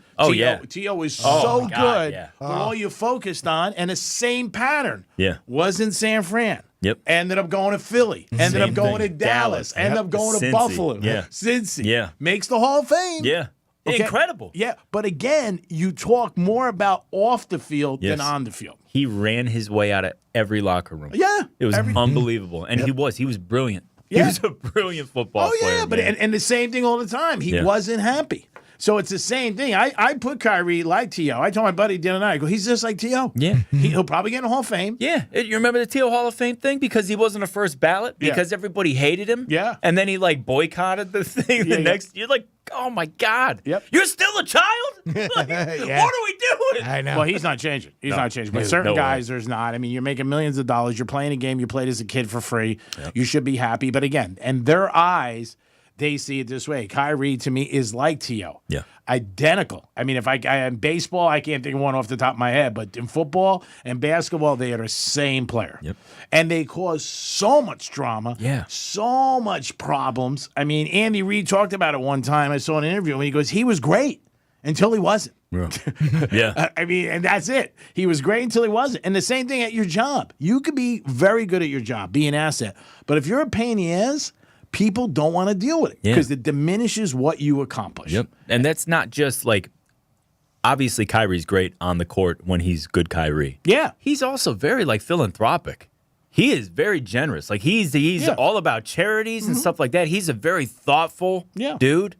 T.O. was so good. Yeah. But all you focused on, and the same pattern was in San Fran. Yep. Ended up going to Philly. Ended up going to Dallas. Ended up going to Buffalo. Yeah. Cincy. Yeah. Makes the Hall of Fame. Yeah. Okay. Incredible. Yeah. But again, you talk more about off the field than on the field. He ran his way out of every locker room. Yeah. It was unbelievable. And he was brilliant. Yeah. He was a brilliant football player. Oh, yeah. But and the same thing all the time. He wasn't happy. So it's the same thing. I put Kyrie like T.O. I told my buddy the other night, I go, he's just like T.O. Yeah. He'll probably get in the Hall of Fame. Yeah. You remember the T.O. Hall of Fame thing? Because he wasn't a first ballot? Because everybody hated him? Yeah. And then he, boycotted the thing the next year. Like, oh, my God. Yep. You're still a child? What are we doing? I know. Well, he's not changing. He's not changing. But certain guys, there's not. I mean, you're making millions of dollars. You're playing a game you played as a kid for free. Yep. You should be happy. But again, in their eyes, they see it this way. Kyrie, to me, is like T.O. Yeah. Identical. I mean, if I in baseball, I can't think of one off the top of my head, but in football and basketball, they are the same player. Yep. And they cause so much drama, so much problems. I mean, Andy Reid talked about it one time. I saw an interview, and he goes, he was great until he wasn't. Yeah. I mean, and that's it. He was great until he wasn't. And the same thing at your job. You could be very good at your job, be an asset. But if you're a pain in the ass, people don't want to deal with it because it diminishes what you accomplish. Yep. And that's not just like, obviously Kyrie's great on the court when he's good Kyrie. Yeah. He's also very like philanthropic. He is very generous. Like he's all about charities and stuff like that. He's a very thoughtful dude.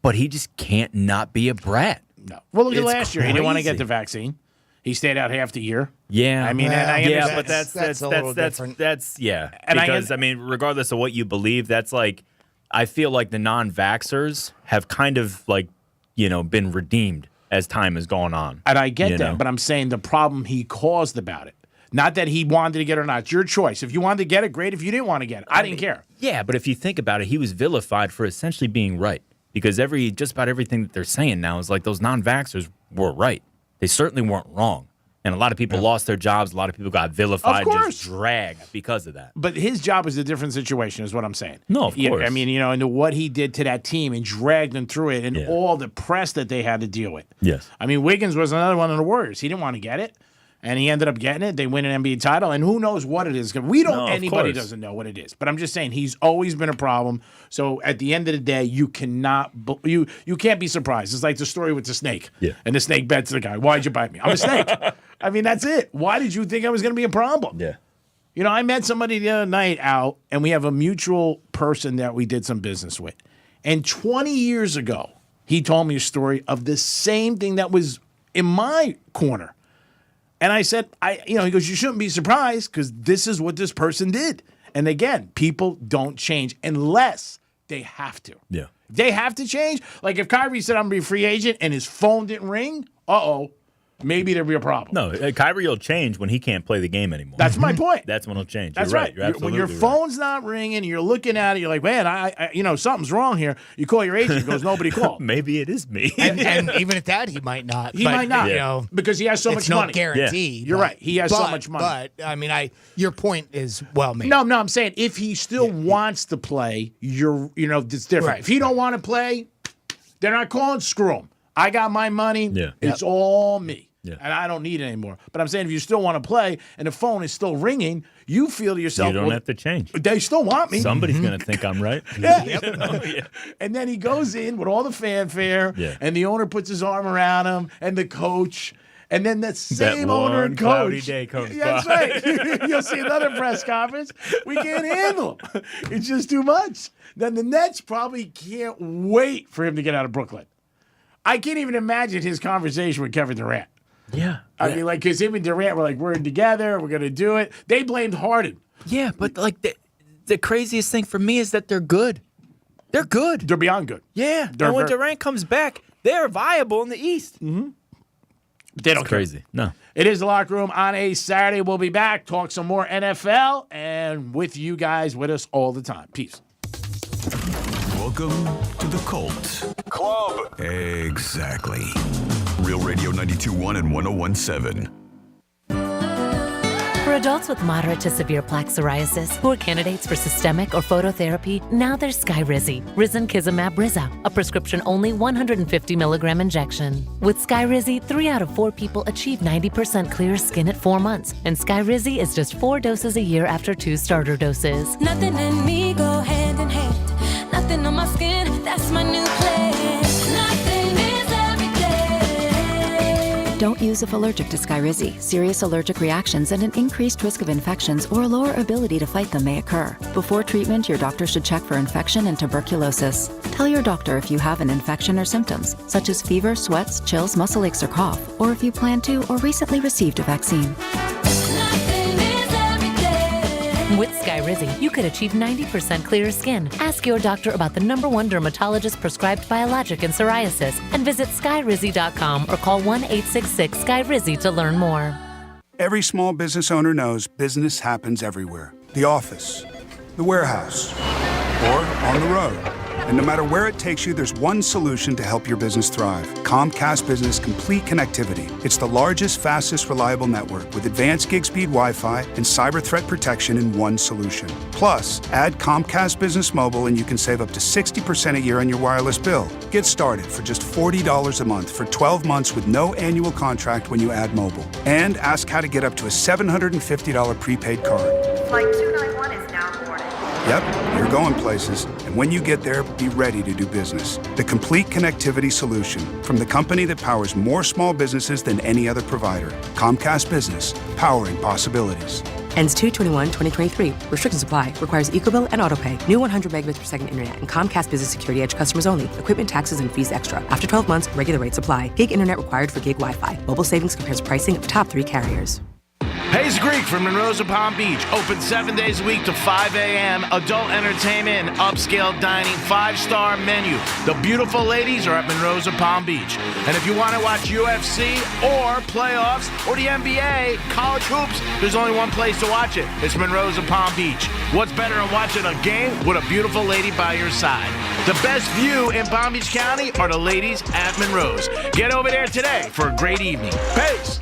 But he just can't not be a brat. No. Well, look at It's last year. He didn't want to get crazy. the vaccine. He stayed out half the year. Yeah. I mean, and I understand. but that's a little different. That's And because I mean, regardless of what you believe, that's like I feel like the non-vaxxers have kind of like, been redeemed as time has gone on. And I get that, know? but I'm saying the problem he caused about it. Not that he wanted to get it or not. It's your choice. If you wanted to get it, great. If you didn't want to get it, I didn't care. Yeah, but if you think about it, he was vilified for essentially being right. Because just about everything that they're saying now is like those non-vaxxers were right. They certainly weren't wrong. And a lot of people lost their jobs. A lot of people got vilified, just dragged because of that. But his job is a different situation, is what I'm saying. No, of course. I mean, and what he did to that team and dragged them through it and all the press that they had to deal with. Yes. I mean, Wiggins was another one of the Warriors. He didn't want to get it. And he ended up getting it. They win an NBA title, and who knows what it is? We don't. No, anybody doesn't know what it is. But I'm just saying he's always been a problem. So at the end of the day, you cannot you can't be surprised. It's like the story with the snake. Yeah. And the snake bets the guy, "Why'd you bite me? I'm a snake." I mean, that's it. Why did you think I was going to be a problem? Yeah. I met somebody the other night out, and we have a mutual person that we did some business with. And 20 years ago, he told me a story of the same thing that was in my corner. And I said, he goes, you shouldn't be surprised because this is what this person did. And again, people don't change unless they have to. Yeah. If they have to change, like if Kyrie said, I'm going to be a free agent and his phone didn't ring, maybe there'll be a problem. No, Kyrie will change when he can't play the game anymore. That's my point. That's when he'll change. That's You're right. You're absolutely when your right. phone's not ringing and you're looking at it, you're like, man, I something's wrong here. You call your agent, he goes, nobody called. Maybe it is me. And even at that, he might not. He might not, because he has so it's much money. It's no guarantee. You're right. He has so much money. But I mean, your point is well made. No, I'm saying if he still wants to play, it's different. Right. If he don't want to play, they're not calling. Screw him. I got my money. Yeah. It's all me. Yeah. And I don't need it anymore. But I'm saying if you still want to play and the phone is still ringing, you feel to yourself, You don't have to change. They still want me. Somebody's going to think I'm right. Yeah. And then he goes in with all the fanfare, and the owner puts his arm around him, and the coach, and then that same owner and coach. cloudy day comes That's by. right. You'll see another press conference. We can't handle him. It's just too much. Then the Nets probably can't wait for him to get out of Brooklyn. I can't even imagine his conversation with Kevin Durant. Yeah. I mean, like, because him and Durant were like, we're together, we're going to do it. They blamed Harden. Yeah, but like the craziest thing for me is that they're good. They're good. They're beyond good. Yeah. They're and when Durant comes back, they're viable in the East. Mm-hmm. They don't care. Crazy. No. It is the Locker Room on a Saturday. We'll be back, talk some more NFL, and with you guys with us all the time. Peace. Welcome to the Cult Club. Exactly. Real Radio 92.1 and 101.7. For adults with moderate to severe plaque psoriasis who are candidates for systemic or phototherapy, now there's Skyrizi, Risankizumab Riza, a prescription-only 150 milligram injection. With Skyrizi, 3 out of 4 people achieve 90% clear skin at 4 months, and Skyrizi is just 4 doses a year after 2 starter doses. Nothing and me go hand in hand. Nothing on my skin, that's my new plan. Nothing is everything. Don't use if allergic to Skyrizi. Serious allergic reactions and an increased risk of infections or a lower ability to fight them may occur. Before treatment, your doctor should check for infection and tuberculosis. Tell your doctor if you have an infection or symptoms, such as fever, sweats, chills, muscle aches, or cough, or if you plan to or recently received a vaccine. With Skyrizi, you could achieve 90% clearer skin. Ask your doctor about the #1 dermatologist prescribed biologic in psoriasis and visit skyrizi.com or call 1-866-SKYRIZI to learn more. Every small business owner knows business happens everywhere. The office, the warehouse, or on the road. And no matter where it takes you, there's one solution to help your business thrive. Comcast Business Complete Connectivity. It's the largest, fastest, reliable network with advanced gig speed Wi-Fi and cyber threat protection in one solution. Plus, add Comcast Business Mobile and you can save up to 60% a year on your wireless bill. Get started for just $40 a month for 12 months with no annual contract when you add mobile. And ask how to get up to a $750 prepaid card. Flight 291 is now boarding. Yep, you're going places. And when you get there, be ready to do business. The complete connectivity solution from the company that powers more small businesses than any other provider. Comcast Business, powering possibilities. Ends 2/21/2023. Restrictions apply. Requires EcoBill and AutoPay. New 100 megabits per second internet and Comcast Business Security Edge customers only. Equipment, taxes, and fees extra. After 12 months, regular rates apply. Gig internet required for gig Wi-Fi. Mobile savings compares pricing of top 3 carriers. Hayes Greek from Monroe's of Palm Beach. Open 7 days a week to 5 a.m. Adult entertainment and upscale dining. 5-star menu. The beautiful ladies are at Monroe's of Palm Beach. And if you want to watch UFC or playoffs or the NBA, college hoops, there's only one place to watch it. It's Monroe's of Palm Beach. What's better than watching a game with a beautiful lady by your side? The best view in Palm Beach County are the ladies at Monroe's. Get over there today for a great evening. Peace.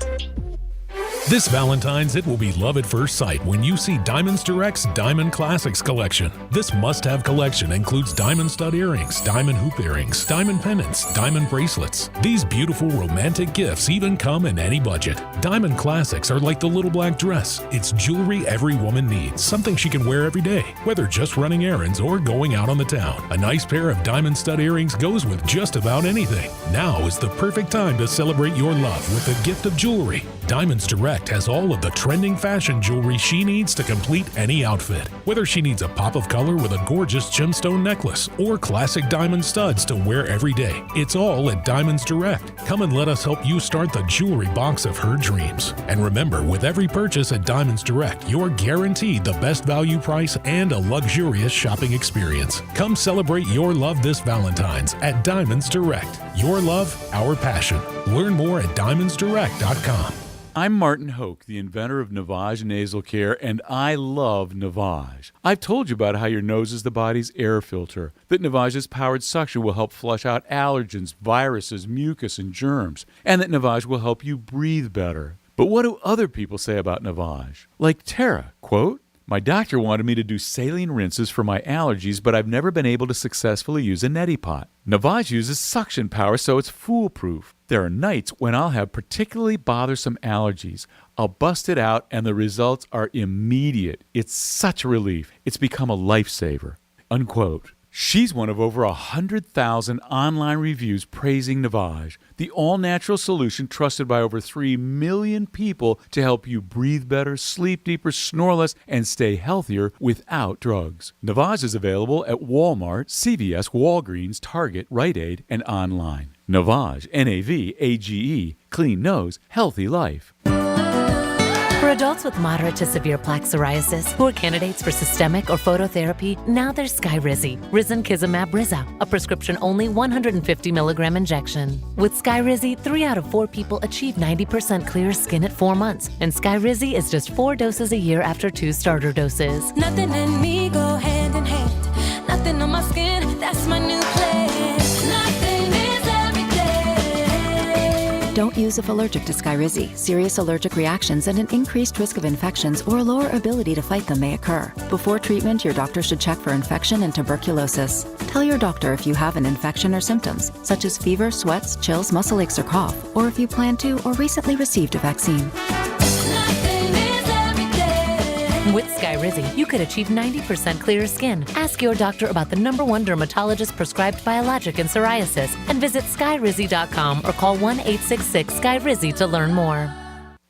This Valentine's, it will be love at first sight when you see Diamonds Direct's Diamond Classics collection. This must-have collection includes diamond stud earrings, diamond hoop earrings, diamond pendants, diamond bracelets. These beautiful romantic gifts even come in any budget. Diamond Classics are like the little black dress. It's jewelry every woman needs, something she can wear every day, whether just running errands or going out on the town. A nice pair of diamond stud earrings goes with just about anything. Now is the perfect time to celebrate your love with the gift of jewelry. Diamonds Direct has all of the trending fashion jewelry she needs to complete any outfit. Whether she needs a pop of color with a gorgeous gemstone necklace or classic diamond studs to wear every day, it's all at Diamonds Direct. Come and let us help you start the jewelry box of her dreams. And remember, with every purchase at Diamonds Direct, you're guaranteed the best value price and a luxurious shopping experience. Come celebrate your love this Valentine's at Diamonds Direct. Your love, our passion. Learn more at diamondsdirect.com. I'm Martin Hoke, the inventor of Navage Nasal Care, and I love Navage. I've told you about how your nose is the body's air filter, that Navage's powered suction will help flush out allergens, viruses, mucus, and germs, and that Navage will help you breathe better. But what do other people say about Navage? Like Tara, quote, "My doctor wanted me to do saline rinses for my allergies, but I've never been able to successfully use a neti pot. Navage uses suction power, so it's foolproof. There are nights when I'll have particularly bothersome allergies. I'll bust it out, and the results are immediate. It's such a relief. It's become a lifesaver." Unquote. She's one of over 100,000 online reviews praising Navage, the all-natural solution trusted by over 3 million people to help you breathe better, sleep deeper, snore less, and stay healthier without drugs. Navage is available at Walmart, CVS, Walgreens, Target, Rite Aid, and online. Navage, Navage, clean nose, healthy life. For adults with moderate to severe plaque psoriasis who are candidates for systemic or phototherapy, now there's Skyrizi, Risankizumab Riza, a prescription-only 150 milligram injection. With Skyrizi, 3 out of 4 people achieve 90% clear skin at 4 months, and Skyrizi is just 4 doses a year after 2 starter doses. Nothing and me go hand in hand. Nothing on my skin, that's my new plan. Nothing is every day. Don't use if allergic to Skyrizi. Serious allergic reactions and an increased risk of infections or a lower ability to fight them may occur. Before treatment, your doctor should check for infection and tuberculosis. Tell your doctor if you have an infection or symptoms, such as fever, sweats, chills, muscle aches, or cough, or if you plan to or recently received a vaccine. With Skyrizi, you could achieve 90% clearer skin. Ask your doctor about the #1 dermatologist-prescribed biologic in psoriasis and visit skyrizi.com or call 1-866-SKYRIZI to learn more.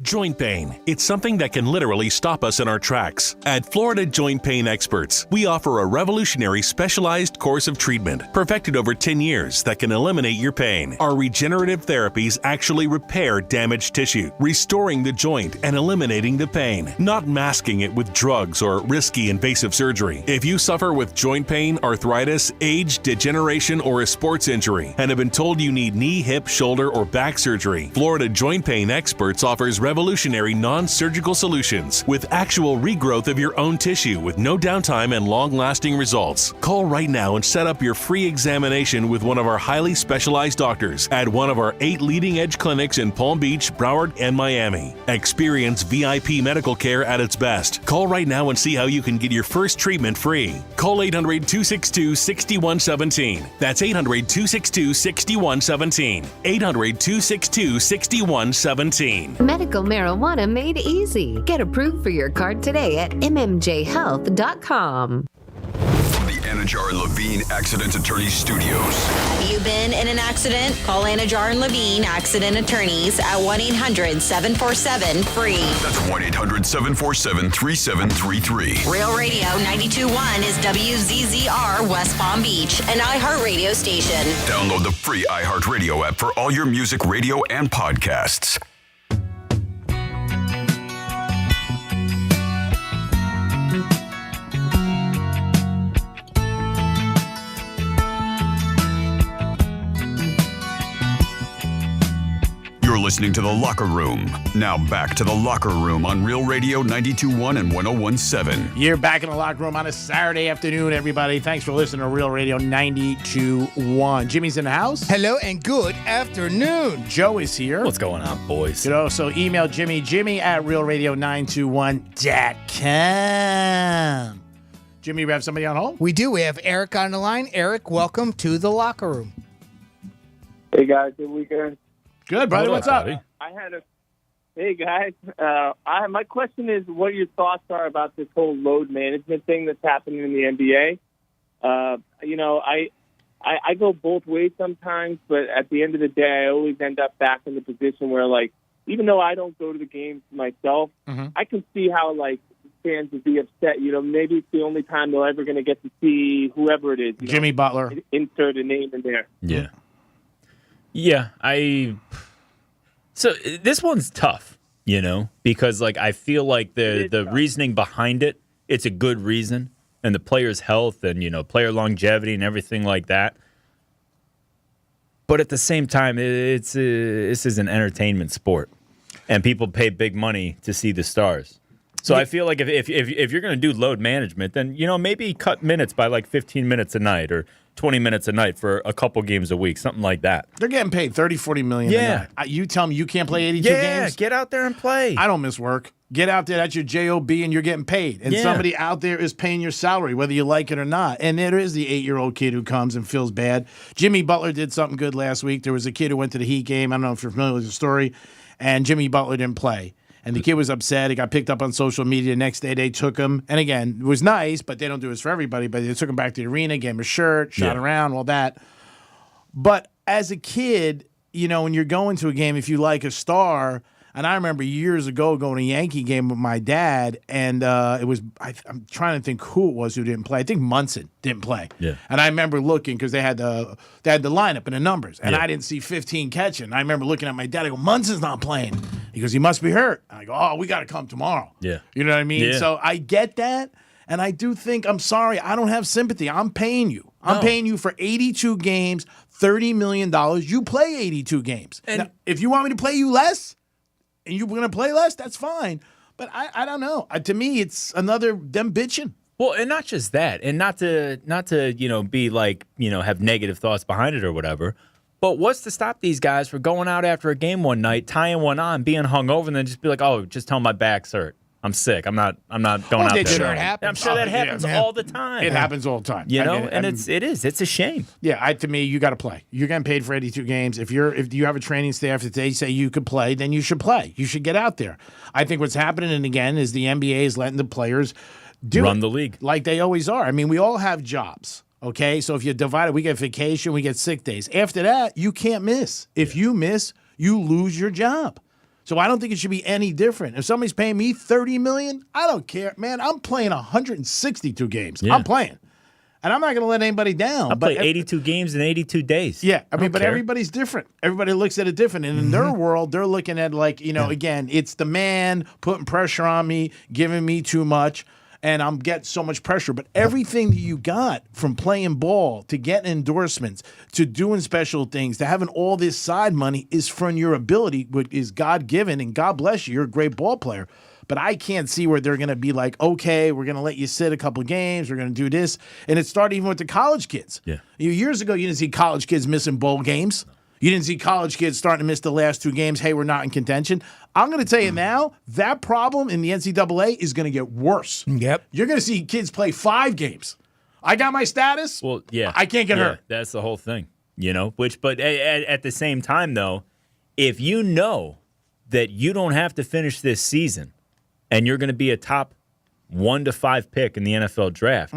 Joint pain. It's something that can literally stop us in our tracks. At Florida Joint Pain Experts, we offer a revolutionary specialized course of treatment, perfected over 10 years, that can eliminate your pain. Our regenerative therapies actually repair damaged tissue, restoring the joint and eliminating the pain, not masking it with drugs or risky invasive surgery. If you suffer with joint pain, arthritis, age, degeneration, or a sports injury, and have been told you need knee, hip, shoulder, or back surgery, Florida Joint Pain Experts offers revolutionary non-surgical solutions with actual regrowth of your own tissue with no downtime and long-lasting results. Call right now and set up your free examination with one of our highly specialized doctors at one of our 8 leading-edge clinics in Palm Beach, Broward, and Miami. Experience VIP medical care at its best. Call right now and see how you can get your first treatment free. Call 800-262-6117. That's 800-262-6117. 800-262-6117. Medical marijuana made easy. Get approved for your card today at mmjhealth.com. From the Anajar and Levine Accident Attorney Studios. Have you been in an accident? Call Anajar and Levine Accident Attorneys at 1-800-747-FREE. That's 1-800-747-3733. Real Radio 92.1 is WZZR West Palm Beach, an iHeartRadio station. Download the free iHeartRadio app for all your music, radio, and podcasts. You're listening to The Locker Room. Now back to The Locker Room on Real Radio 92.1 and 101.7. You're back in The Locker Room on a Saturday afternoon, everybody. Thanks for listening to Real Radio 92.1. Jimmy's in the house. Hello and good afternoon. Joe is here. What's going on, boys? You can also email Jimmy at realradio921.com. Jimmy, we have somebody on hold? We do. We have Eric on the line. Eric, welcome to The Locker Room. Hey, guys. Good weekend. Good, brother. What's up? Hey, guys. My question is what your thoughts are about this whole load management thing that's happening in the NBA. I go both ways sometimes, but at the end of the day, I always end up back in the position where, like, even though I don't go to the games myself, I can see how, like, fans would be upset. Maybe it's the only time they're ever going to get to see whoever it is. Jimmy Butler. Insert a name in there. Yeah. Yeah, So this one's tough, because like I feel like the reasoning behind it, it's a good reason, and the player's health and player longevity and everything like that. But at the same time, this is an entertainment sport, and people pay big money to see the stars. So I feel like if you're going to do load management, then maybe cut minutes by like 15 minutes a night or 20 minutes a night for a couple games a week, something like that. They're getting paid $30-40 million a night. You tell me you can't play 82 games? Yeah, get out there and play. I don't miss work. Get out there. That's your JOB, and you're getting paid. And somebody out there is paying your salary, whether you like it or not. And there is the 8-year-old kid who comes and feels bad. Jimmy Butler did something good last week. There was a kid who went to the Heat game. I don't know if you're familiar with the story. And Jimmy Butler didn't play. And the kid was upset. He got picked up on social media. The next day, they took him. And again, it was nice, but they don't do this for everybody. But they took him back to the arena, gave him a shirt, shot around, all that. But as a kid, when you're going to a game, if you like a star, and I remember years ago going to a Yankee game with my dad, and it was, I'm trying to think who it was who didn't play. I think Munson didn't play. Yeah. And I remember looking because they had the lineup and the numbers, and I didn't see 15 catching. I remember looking at my dad. I go, Munson's not playing. He goes, he must be hurt. And I go, oh, we got to come tomorrow. Yeah. You know what I mean? Yeah. So I get that, and I do think, I'm sorry, I don't have sympathy. I'm paying you. I'm paying you for 82 games, $30 million. You play 82 games. And now, if you want me to play you less, and you're going to play less, that's fine. But I don't know. To me, it's another them bitching. Well, and not just that, and not to be like, have negative thoughts behind it or whatever. But what's to stop these guys from going out after a game one night, tying one on, being hungover, and then just be like, oh, just tell my back's hurt. I'm sick. I'm not going out there. Sure it happens. I'm sure that happens all the time. It happens all the time. It's a shame. Yeah, to me, you got to play. You're getting paid for 82 games. If you have a training staff that they say you could play, then you should play. You should get out there. I think what's happening, and again, is the NBA is letting the players run the league like they always are. I mean, we all have jobs. Okay, so if you divide it, we get vacation, we get sick days. After that, you can't miss. If you miss, you lose your job. So I don't think it should be any different. If somebody's paying me $30 million, I don't care, man. I'm playing 162 games. Yeah. I'm playing, and I'm not going to let anybody down. I play 82 games in 82 days. Yeah, but everybody's different. Everybody looks at it different, and in their world, they're looking at again, it's the man putting pressure on me, giving me too much. and I'm getting so much pressure. But everything that you got from playing ball to getting endorsements to doing special things to having all this side money is from your ability, which is God-given, and God bless you. You're a great ball player. But I can't see where they're going to be like, okay, we're going to let you sit a couple of games. We're going to do this. And it started even with the college kids. Yeah. Years ago, you didn't see college kids missing bowl games. You didn't see college kids starting to miss the last 2 games. Hey, we're not in contention. I'm going to tell you now, that problem in the NCAA is going to get worse. Yep. You're going to see kids play 5 games. I got my status. Well, yeah. I can't get hurt. That's the whole thing, But at the same time, though, if you know that you don't have to finish this season and you're going to be a top 1 to 5 pick in the NFL draft,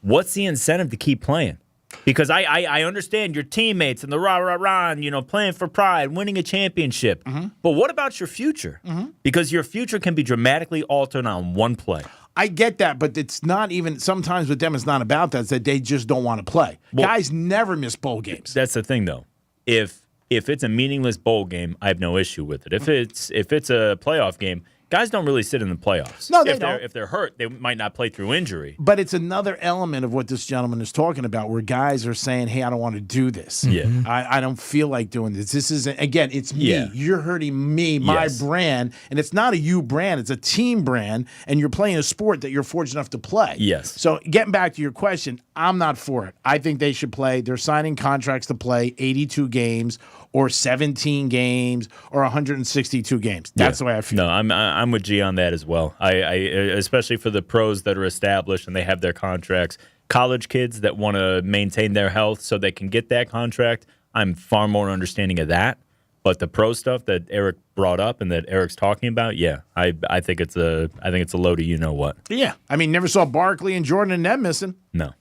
what's the incentive to keep playing? Because I understand your teammates and the rah-rah-rah and, playing for pride, winning a championship. But what about your future? Because your future can be dramatically altered on one play. I get that, but it's not even – sometimes with them it's not about that. It's that they just don't want to play. Well, guys never miss bowl games. That's the thing, though. If it's a meaningless bowl game, I have no issue with it. If it's a playoff game – guys don't really sit in the playoffs. No, they don't. If they're hurt, they might not play through injury. But it's another element of what this gentleman is talking about where guys are saying, hey, I don't want to do this. Yeah. I don't feel like doing this. This isn't, again, it's me. Yeah. You're hurting me, my brand. And it's not a you brand. It's a team brand. And you're playing a sport that you're fortunate enough to play. Yes. So getting back to your question, I'm not for it. I think they should play. They're signing contracts to play 82 games or 17 games or 162 games. That's the way I feel. No, I'm with G on that as well. I especially for the pros that are established and they have their contracts. College kids that want to maintain their health so they can get that contract, I'm far more understanding of that. But the pro stuff that Eric brought up and that Eric's talking about, I think it's a load of you know what. Yeah, I mean, never saw Barkley and Jordan and them missing. No,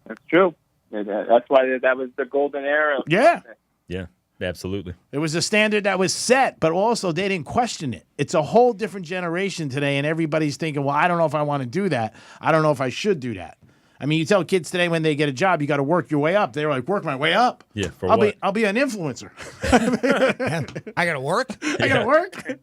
that's true. That's why that was the golden era. Yeah. Yeah, absolutely. It was a standard that was set, but also they didn't question it. It's a whole different generation today, and everybody's thinking, well, I don't know if I want to do that. I don't know if I should do that. I mean, you tell kids today when they get a job, you got to work your way up. They're like, work my way up. Yeah, for I'll what? I'll be an influencer. I got to work? I got to work?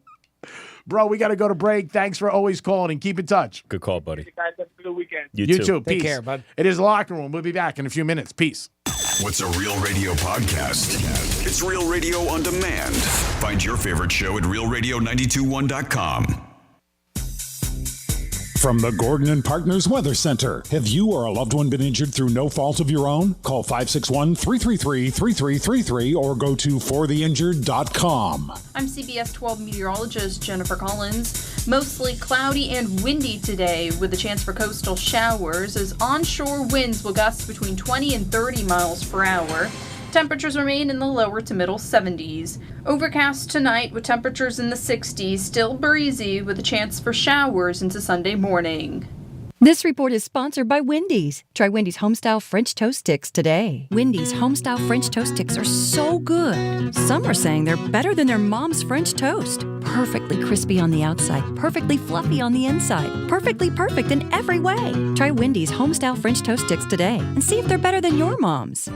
Bro, we got to go to break. Thanks for always calling and keep in touch. Good call, buddy. You guys have a good weekend. You too. Take Peace. care, bud. It is the Locker Room. We'll be back in a few minutes. Peace. What's a Real Radio podcast? It's Real Radio on demand. Find your favorite show at realradio921.com. From the Gordon and Partners Weather Center. Have you or a loved one been injured through no fault of your own? Call 561-333-3333 or go to fortheinjured.com. I'm CBS 12 meteorologist Jennifer Collins. Mostly cloudy and windy today with a chance for coastal showers as onshore winds will gust between 20 and 30 miles per hour. Temperatures remain in the lower to middle 70s. Overcast tonight with temperatures in the 60s, still breezy with a chance for showers into Sunday morning. This report is sponsored by Wendy's. Try Wendy's Homestyle French Toast Sticks today. Wendy's Homestyle French Toast Sticks are so good. Some are saying they're better than their mom's French toast. Perfectly crispy on the outside, perfectly fluffy on the inside, perfectly perfect in every way. Try Wendy's Homestyle French Toast Sticks today and see if they're better than your mom's.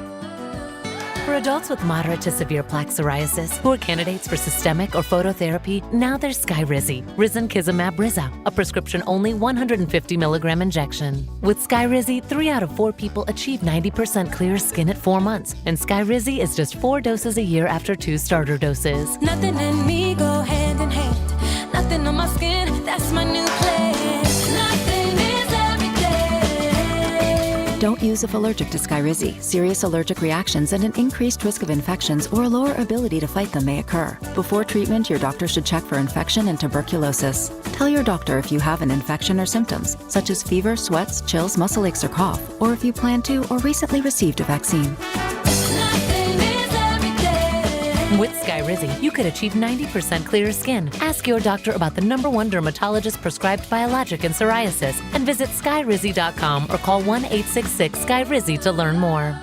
For adults with moderate to severe plaque psoriasis who are candidates for systemic or phototherapy, now there's Skyrizi, Risankizumab Riza, a prescription-only 150 milligram injection. With Skyrizi, 3 out of 4 people achieve 90% clear skin at 4 months, and Skyrizi is just 4 doses a year after 2 starter doses. Nothing and me go hand in hand. Nothing on my skin, that's my new plan. Nothing is every day. Don't use if allergic to Skyrizi. Serious allergic reactions and an increased risk of infections or a lower ability to fight them may occur. Before treatment, your doctor should check for infection and tuberculosis. Tell your doctor if you have an infection or symptoms, such as fever, sweats, chills, muscle aches, or cough, or if you plan to or recently received a vaccine. With Skyrizi, you could achieve 90% clearer skin. Ask your doctor about the #1 dermatologist-prescribed biologic in psoriasis and visit skyrizi.com or call 1-866-SKYRIZI to learn more.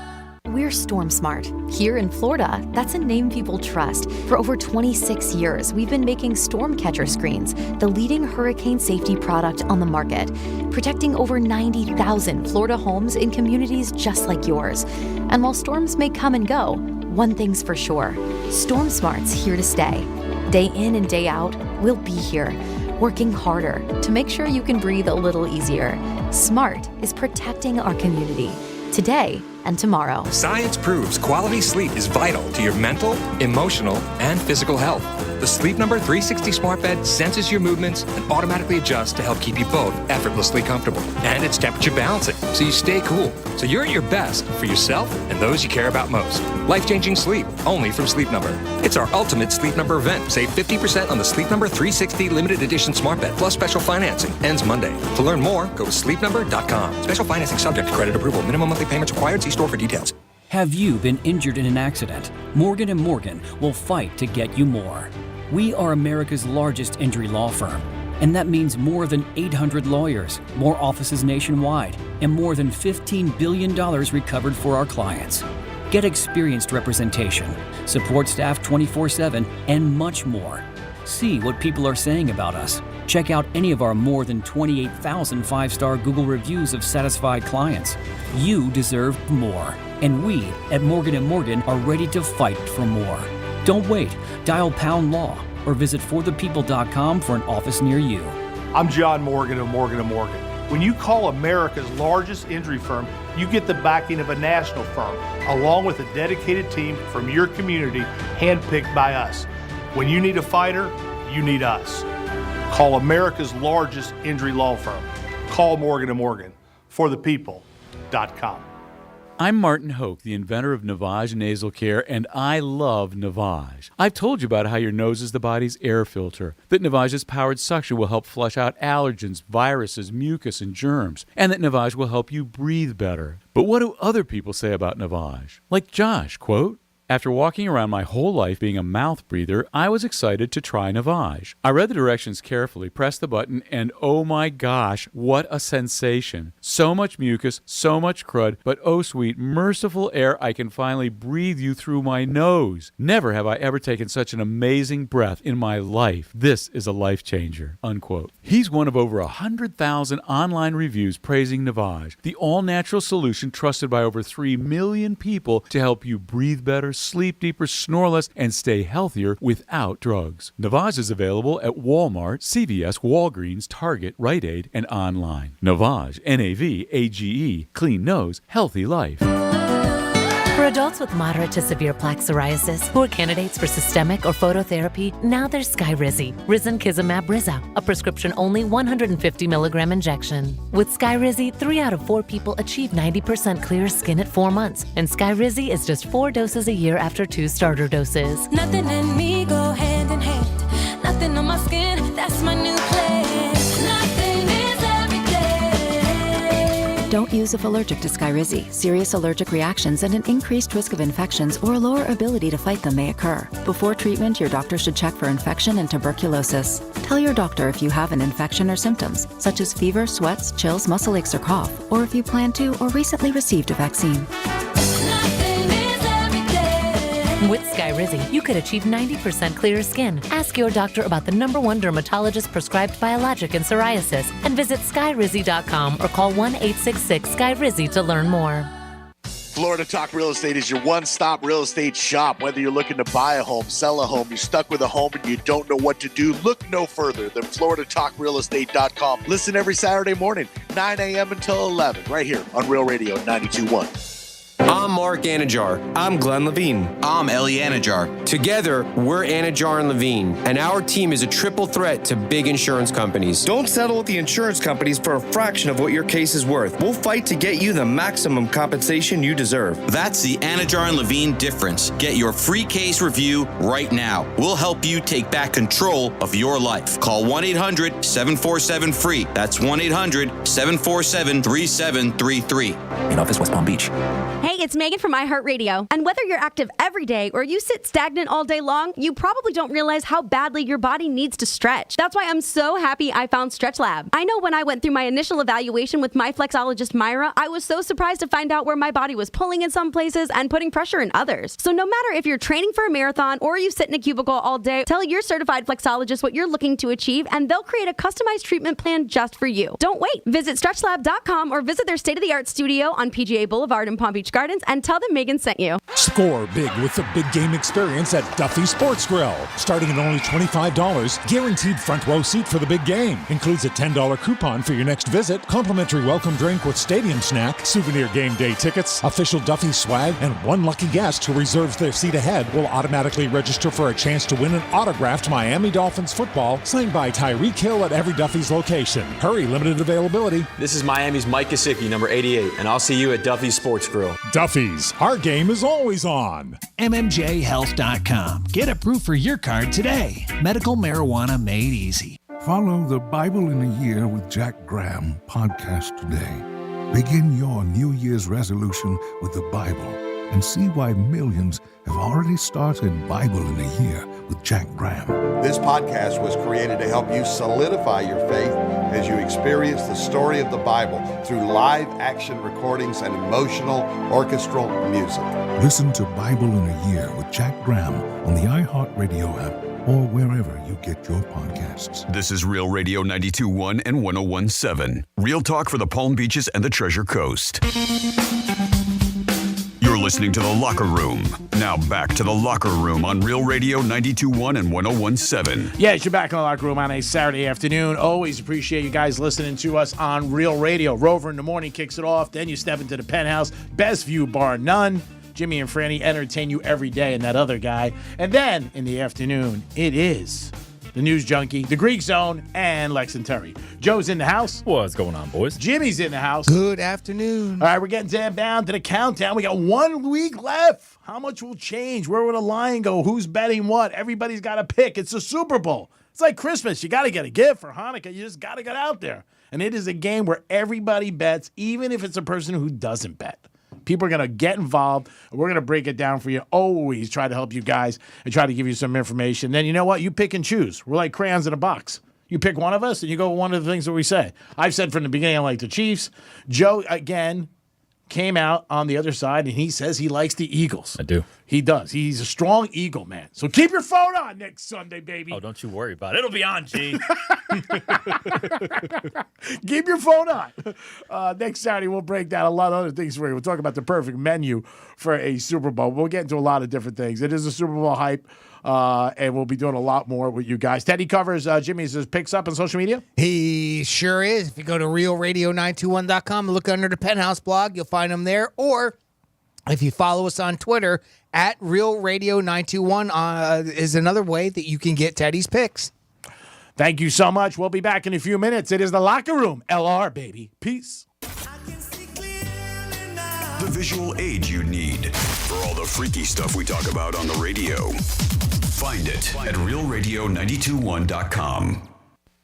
We're Storm Smart. Here in Florida, that's a name people trust. For over 26 years, we've been making storm catcher screens, the leading hurricane safety product on the market, protecting over 90,000 Florida homes in communities just like yours. And while storms may come and go, one thing's for sure, Storm Smart's here to stay. Day in and day out, we'll be here, working harder to make sure you can breathe a little easier. SMART is protecting our community today and tomorrow. Science proves quality sleep is vital to your mental, emotional, and physical health. The Sleep Number 360 smart bed senses your movements and automatically adjusts to help keep you both effortlessly comfortable. And it's temperature balancing, so you stay cool. So you're at your best for yourself and those you care about most. Life-changing sleep, only from Sleep Number. It's our ultimate Sleep Number event. Save 50% on the Sleep Number 360 limited edition smart bed, plus special financing. Ends Monday. To learn more, go to sleepnumber.com. Special financing subject to credit approval. Minimum monthly payments required. See store for details. Have you been injured in an accident? Morgan & Morgan will fight to get you more. We are America's largest injury law firm, and that means more than 800 lawyers, more offices nationwide, and more than $15 billion recovered for our clients. Get experienced representation, support staff 24/7, and much more. See what people are saying about us. Check out any of our more than 28,000 five-star Google reviews of satisfied clients. You deserve more, and we at Morgan & Morgan are ready to fight for more. Don't wait. Dial Pound Law or visit forthepeople.com for an office near you. I'm John Morgan of Morgan & Morgan. When you call America's largest injury firm, you get the backing of a national firm, along with a dedicated team from your community, handpicked by us. When you need a fighter, you need us. Call America's largest injury law firm. Call Morgan & Morgan. forthepeople.com. I'm Martin Hoke, the inventor of Navage Nasal Care, and I love Navage. I've told you about how your nose is the body's air filter, that Navage's powered suction will help flush out allergens, viruses, mucus, and germs, and that Navage will help you breathe better. But what do other people say about Navage? Like Josh, quote, "After walking around my whole life being a mouth breather, I was excited to try Navage. I read the directions carefully, pressed the button, and oh my gosh, what a sensation. So much mucus, so much crud, but oh sweet, merciful air I can finally breathe you through my nose. Never have I ever taken such an amazing breath in my life. This is a life changer," unquote. He's one of over 100,000 online reviews praising Navage, the all-natural solution trusted by over 3 million people to help you breathe better, sleep deeper, snore less, and stay healthier without drugs. Navage is available at Walmart, CVS, Walgreens, Target, Rite Aid, and online. Navage, Navage, clean nose, healthy life. For adults with moderate to severe plaque psoriasis who are candidates for systemic or phototherapy, now there's Skyrizi, Risankizumab Rizza, a prescription-only 150 milligram injection. With Skyrizi, 3 out of 4 people achieve 90% clear skin at 4 months, and Skyrizi is just 4 doses a year after 2 starter doses. Nothing and me go hand in hand. Nothing on my skin, that's my new plan. Nothing is every day. Don't use if allergic to Skyrizi. Serious allergic reactions and an increased risk of infections or a lower ability to fight them may occur. Before treatment, your doctor should check for infection and tuberculosis. Tell your doctor if you have an infection or symptoms, such as fever, sweats, chills, muscle aches, or cough, or if you plan to or recently received a vaccine. With Skyrizi, you could achieve 90% clearer skin. Ask your doctor about the #1 dermatologist prescribed biologic in psoriasis and visit skyrizi.com or call 1-866-SKYRIZI to learn more. Florida Talk Real Estate is your one-stop real estate shop. Whether you're looking to buy a home, sell a home, you're stuck with a home and you don't know what to do, look no further than FloridaTalkRealEstate.com. Listen every Saturday morning, 9 a.m. until 11, right here on Real Radio 92.1. I'm Mark Anajar. I'm Glenn Levine. I'm Ellie Anajar. Together, we're Anajar and Levine, and our team is a triple threat to big insurance companies. Don't settle with the insurance companies for a fraction of what your case is worth. We'll fight to get you the maximum compensation you deserve. That's the Anajar and Levine difference. Get your free case review right now. We'll help you take back control of your life. Call 1-800-747-FREE. That's 1-800-747-3733. In office, West Palm Beach. Hey, it's Megan from iHeartRadio. And whether you're active every day or you sit stagnant all day long, you probably don't realize how badly your body needs to stretch. That's why I'm so happy I found StretchLab. I know when I went through my initial evaluation with my flexologist, Myra, I was so surprised to find out where my body was pulling in some places and putting pressure in others. So no matter if you're training for a marathon or you sit in a cubicle all day, tell your certified flexologist what you're looking to achieve and they'll create a customized treatment plan just for you. Don't wait. Visit StretchLab.com or visit their state-of-the-art studio on PGA Boulevard in Palm Beach Gardens and tell them Megan sent you. Score big with the big game experience at Duffy Sports Grill. Starting at only $25, guaranteed front row seat for the big game. Includes a $10 coupon for your next visit, complimentary welcome drink with stadium snack, souvenir game day tickets, official Duffy swag, and one lucky guest who reserves their seat ahead will automatically register for a chance to win an autographed Miami Dolphins football signed by Tyreek Hill at every Duffy's location. Hurry, limited availability. This is Miami's Mike Gesicki, number 88, and I'll see you at Duffy's Sports Grill. Duffy's, our game is always on. MMJHealth.com. Get approved for your card today. Medical marijuana made easy. Follow the Bible in a Year with Jack Graham podcast today. Begin your New Year's resolution with the Bible and see why millions have already started Bible in a Year with Jack Graham. This podcast was created to help you solidify your faith as you experience the story of the Bible through live action recordings and emotional orchestral music. Listen to Bible in a Year with Jack Graham on the iHeartRadio app or wherever you get your podcasts. This is Real Radio 92.1 and 101.7. Real talk for the Palm Beaches and the Treasure Coast. You're listening to The Locker Room. Now back to The Locker Room on Real Radio 92.1 and 101.7. Yes, you're back in The Locker Room on a Saturday afternoon. Always appreciate you guys listening to us on Real Radio. Rover in the morning kicks it off. Then you step into the Penthouse. Best view bar none. Jimmy and Franny entertain you every day, and that other guy. And then in the afternoon, it is the News Junkie, the Greek Zone, and Lex and Terry. Joe's in the house. What's going on, boys? Jimmy's in the house. Good afternoon. All right, we're getting down to the countdown. We got 1 week left. How much will change? Where will the line go? Who's betting what? Everybody's got to pick. It's the Super Bowl. It's like Christmas. You got to get a gift for Hanukkah. You just got to get out there. And it is a game where everybody bets, even if it's a person who doesn't bet. People are going to get involved. We're going to break it down for you. Always try to help you guys and try to give you some information. Then you know what? You pick and choose. We're like crayons in a box. You pick one of us and you go with one of the things that we say. I've said from the beginning I like the Chiefs. Joe, again, came out on the other side and he says he likes the Eagles. I do. He does. He's a strong Eagle man. So keep your phone on next Sunday, baby. Oh, don't you worry about it. It'll be on, G. Keep your phone on. Next Saturday, we'll break down a lot of other things for you. We'll talk about the perfect menu for a Super Bowl. We'll get into a lot of different things. It is a Super Bowl hype, and we'll be doing a lot more with you guys. Teddy covers Jimmy's picks up on social media. He sure is. If you go to realradio921.com and look under the Penthouse blog, you'll find him there. Or if you follow us on Twitter, at realradio921 is another way that you can get Teddy's picks. Thank you so much. We'll be back in a few minutes. It is the Locker Room. LR, baby. Peace. The visual aid you need for all the freaky stuff we talk about on the radio. Find it at realradio921.com.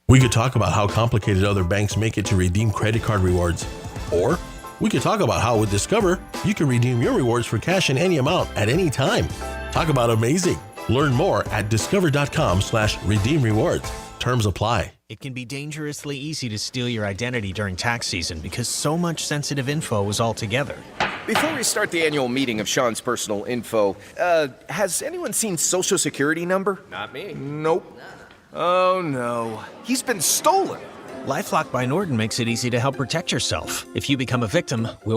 We could talk about how complicated other banks make it to redeem credit card rewards. Or we could talk about how with Discover, you can redeem your rewards for cash in any amount at any time. Talk about amazing. Learn more at discover.com/redeem rewards. Terms apply. It can be dangerously easy to steal your identity during tax season because so much sensitive info is all together. Before we start the annual meeting of Sean's personal info, has anyone seen Social Security number? Not me. Nope. Oh no. He's been stolen. LifeLock by Norton makes it easy to help protect yourself. If you become a victim, we'll